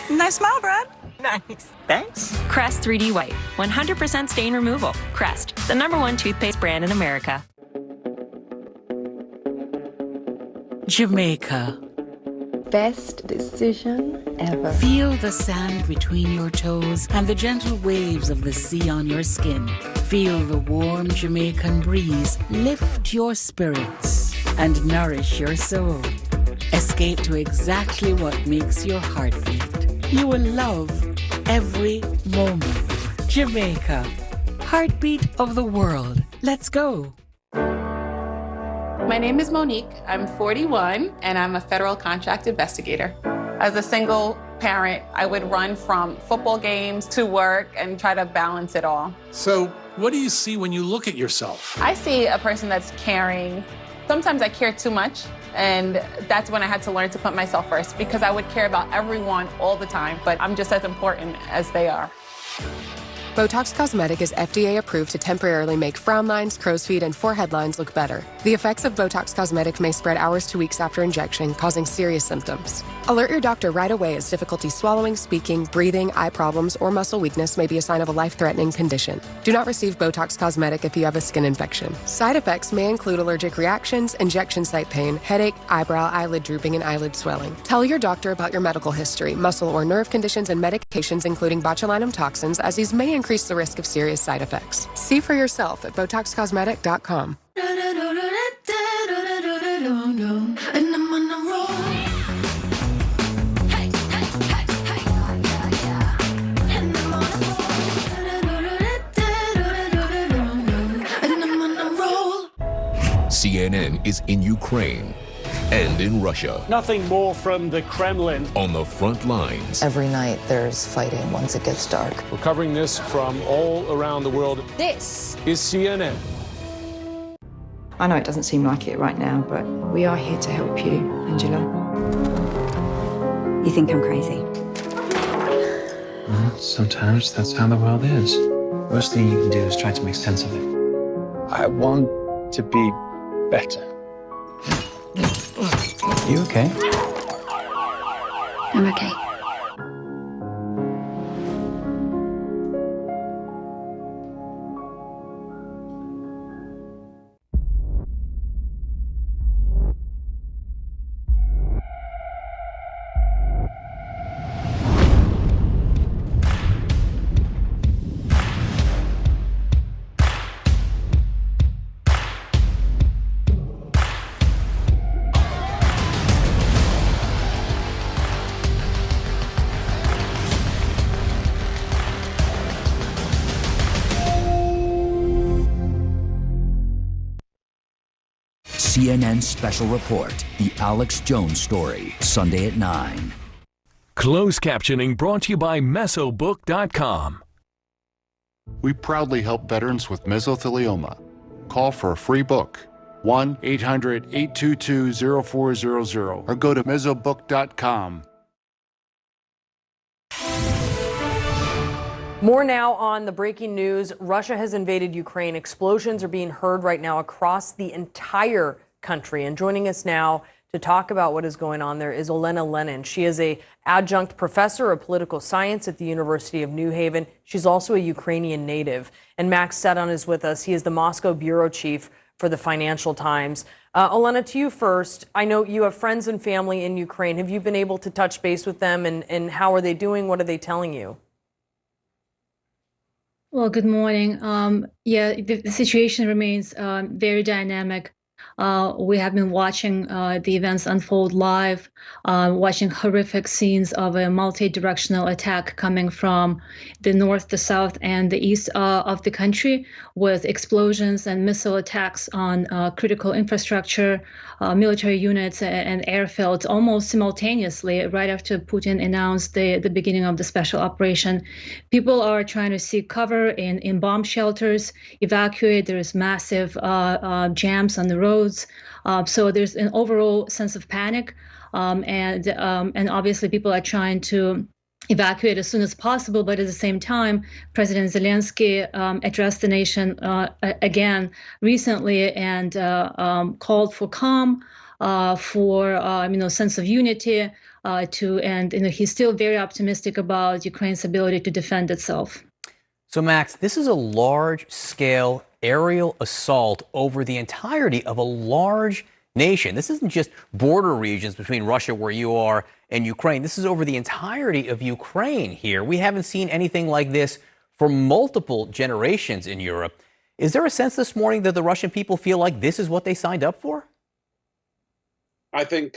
S3: Nice smile, Brad. Nice. Thanks.
S7: Crest 3D White, 100% stain removal. Crest, the #1 toothpaste brand in America.
S21: Jamaica.
S10: Best decision ever.
S21: Feel the sand between your toes and the gentle waves of the sea on your skin. Feel the warm Jamaican breeze lift your spirits and nourish your soul. Escape to exactly what makes your heart beat. You will love every moment. Jamaica, heartbeat of the world. Let's go.
S22: My name is Monique. I'm 41, and I'm a federal contract investigator. As a single parent, I would run from football games to work and try to balance it all.
S36: So, what do you see when you look at yourself?
S22: I see a person that's caring. Sometimes I care too much, and that's when I had to learn to put myself first, because I would care about everyone all the time, but I'm just as important as they are.
S23: Botox Cosmetic is FDA approved to temporarily make frown lines, crow's feet, and forehead lines look better. The effects of Botox Cosmetic may spread hours to weeks after injection, causing serious symptoms. Alert your doctor right away as difficulty swallowing, speaking, breathing, eye problems, or muscle weakness may be a sign of a life-threatening condition. Do not receive Botox Cosmetic if you have a skin infection. Side effects may include allergic reactions, injection site pain, headache, eyebrow, eyelid drooping, and eyelid swelling. Tell your doctor about your medical history, muscle or nerve conditions, and medications including botulinum toxins, as these may increase the risk of serious side effects. See for yourself at BotoxCosmetic.com.
S14: CNN is in Ukraine and in Russia.
S36: Nothing more from the Kremlin.
S14: On the front lines.
S24: Every night there's fighting once it gets dark.
S36: We're covering this from all around the world.
S24: This
S36: is CNN.
S25: I know it doesn't seem like it right now, but we are here to help you, Angela.
S1: You think I'm crazy?
S4: Well, sometimes that's how the world is. The worst thing you can do is try to make sense of it.
S5: I want to be better.
S4: You okay?
S1: I'm okay.
S6: CNN Special Report, The Alex Jones Story, Sunday at 9.
S8: Closed captioning brought to you by Mesobook.com.
S11: We proudly help veterans with mesothelioma. Call for a free book, 1-800-822-0400, or go to Mesobook.com.
S19: More now on the breaking news. Russia has invaded Ukraine. Explosions are being heard right now across the entire country. And joining us now to talk about what is going on there is Olena Lenin. She is an adjunct professor of political science at the University of New Haven. She's also a Ukrainian native. And Max Sedon is with us. He is the Moscow bureau chief for the Financial Times. Olena, to you first. I know you have friends and family in Ukraine. Have you been able to touch base with them, and how are they doing? What are they telling you?
S20: Well, good morning. The situation remains very dynamic. We have been watching the events unfold live, watching horrific scenes of a multi-directional attack coming from the north, the south, and the east of the country, with explosions and missile attacks on critical infrastructure, military units, and airfields almost simultaneously right after Putin announced the beginning of the special operation. People are trying to seek cover in bomb shelters, evacuate. There's massive jams on the roads. So there's an overall sense of panic, and obviously people are trying to evacuate as soon as possible. But at the same time, President Zelensky addressed the nation again recently and called for calm, for sense of unity. And he's still very optimistic about Ukraine's ability to defend itself.
S26: So, Max, this is a large-scale aerial assault over the entirety of a large nation. This isn't just border regions between Russia, where you are, and Ukraine. This is over the entirety of Ukraine here. We haven't seen anything like this for multiple generations in Europe. Is there a sense this morning that the Russian people feel like this is what they signed up for?
S27: I think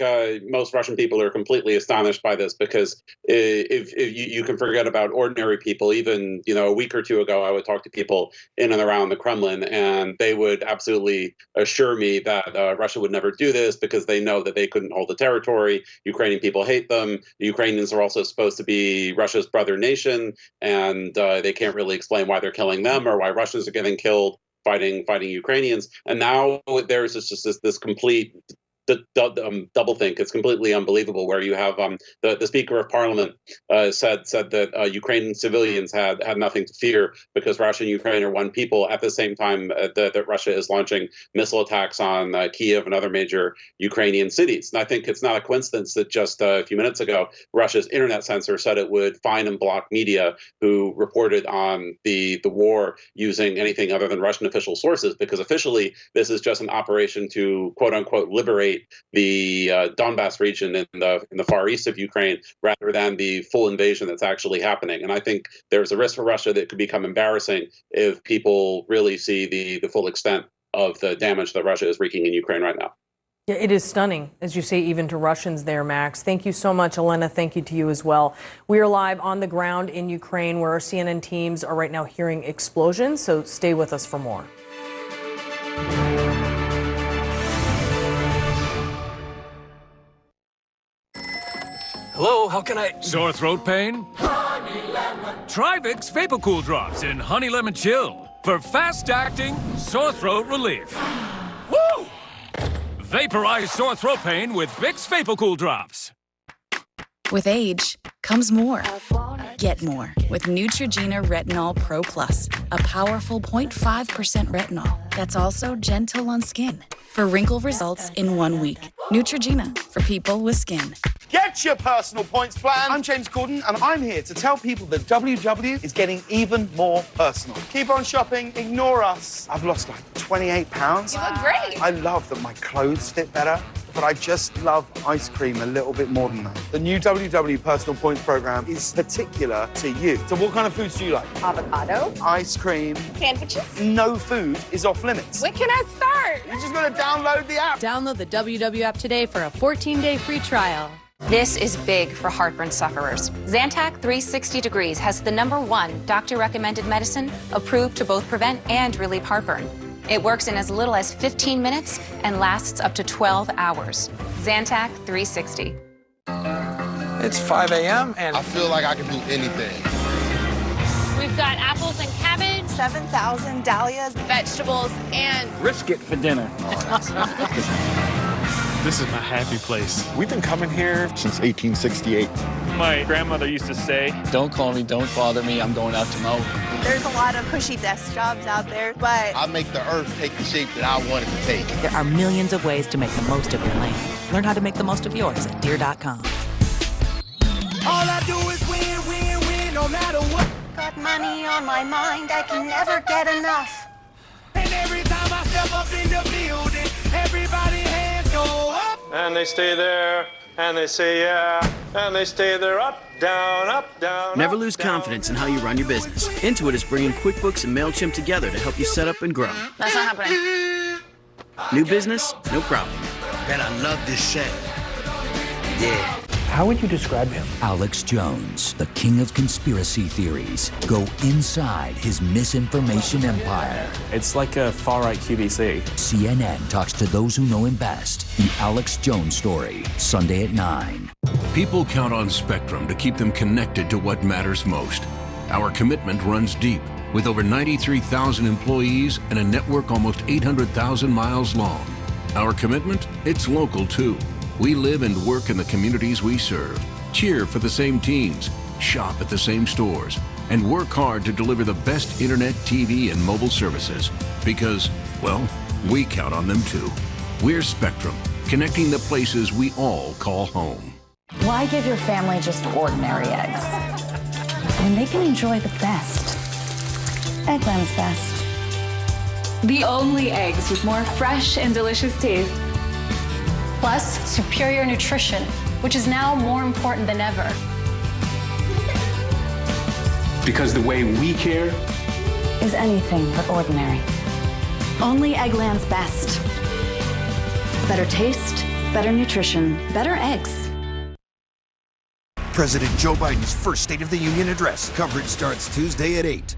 S27: most Russian people are completely astonished by this, because if you can forget about ordinary people. Even a week or two ago, I would talk to people in and around the Kremlin, and they would absolutely assure me that Russia would never do this because they know that they couldn't hold the territory. Ukrainian people hate them. The Ukrainians are also supposed to be Russia's brother nation, and they can't really explain why they're killing them or why Russians are getting killed fighting Ukrainians. And now there's just this complete doublethink. It's completely unbelievable, where you have the Speaker of Parliament said that Ukrainian civilians had nothing to fear because Russia and Ukraine are one people, at the same time that Russia is launching missile attacks on Kiev and other major Ukrainian cities. And I think it's not a coincidence that just a few minutes ago, Russia's internet censor said it would fine and block media who reported on the war using anything other than Russian official sources, because officially this is just an operation to quote unquote liberate the Donbass region in the far east of Ukraine, rather than the full invasion that's actually happening. And I think there's a risk for Russia that could become embarrassing if people really see the full extent of the damage that Russia is wreaking in Ukraine right now.
S19: Yeah, it is stunning, as you say, even to Russians there, Max. Thank you so much, Olena. Thank you to you as well. We are live on the ground in Ukraine, where our CNN teams are right now hearing explosions, so stay with us for more.
S28: Hello, how can I... Sore throat pain? Honey Lemon. Try Vicks VapoCool Drops in Honey Lemon Chill for fast-acting sore throat relief. Woo! Vaporize sore throat pain with Vicks VapoCool Drops.
S1: With age comes more. Get more with Neutrogena Retinol Pro Plus, a powerful 0.5% retinol that's also gentle on skin for wrinkle results in 1 week. Neutrogena for people with skin.
S2: Get your personal points plan. I'm James Corden, and I'm here to tell people that WW is getting even more personal. Keep on shopping, ignore us. I've lost like 28 pounds.
S9: You look great.
S2: I love that my clothes fit better, but I just love ice cream a little bit more than that. The new WW Personal Points program is particular to you. So what kind of foods do you like?
S9: Avocado.
S2: Ice cream.
S9: Sandwiches.
S2: No food is off limits.
S9: When can I start?
S2: You just gotta download the app.
S12: Download the WW app today for a 14-day free trial.
S13: This is big for heartburn sufferers. Zantac 360 Degrees has the #1 doctor-recommended medicine approved to both prevent and relieve heartburn. It works in as little as 15 minutes and lasts up to 12 hours. Zantac 360.
S2: It's 5 a.m. and
S15: I feel like I can do anything.
S9: We've got apples and cabbage, 7,000 dahlias, vegetables, and
S2: brisket for dinner.
S16: This is my happy place.
S15: We've been coming here since 1868.
S16: My grandmother used to say,
S5: Don't call me, don't bother me, I'm going out to mow.
S9: there's a lot of cushy desk jobs out there, but
S15: I make the earth take the shape that I want it to take.
S3: There are millions of ways to make the most of your land. Learn how to make the most of yours at Deere.com.
S9: all I do is win, win, win, no matter what. Got money on my mind, I can never get enough. And every time I step up in the building, everybody hands go up.
S16: and they stay there, and they say yeah, and they stay there up, down,
S36: Never lose confidence in how you run your business. Intuit is bringing QuickBooks and MailChimp together to help you set up and grow.
S9: That's not happening.
S36: New business? No problem.
S15: Man, I love this set. Yeah.
S6: How would you describe him? Alex Jones, the king of conspiracy theories. Go inside his misinformation empire.
S16: It's like a far-right QVC.
S6: CNN talks to those who know him best. The Alex Jones Story, Sunday at 9.
S14: People count on Spectrum to keep them connected to what matters most. Our commitment runs deep, with over 93,000 employees and a network almost 800,000 miles long. Our commitment? It's local too. We live and work in the communities we serve, cheer for the same teams, shop at the same stores, and work hard to deliver the best internet, TV, and mobile services. Because, well, we count on them too. We're Spectrum, connecting the places we all call home.
S17: Why give your family just ordinary eggs when they can enjoy the best? Eggland's Best.
S18: The only eggs with more fresh and delicious taste.
S17: Plus, superior nutrition, which is now more important than ever.
S36: Because the way we care
S17: Is anything but ordinary. Only Eggland's Best. Better taste, better nutrition, better eggs.
S29: President Joe Biden's first State of the Union address. Coverage starts Tuesday at 8.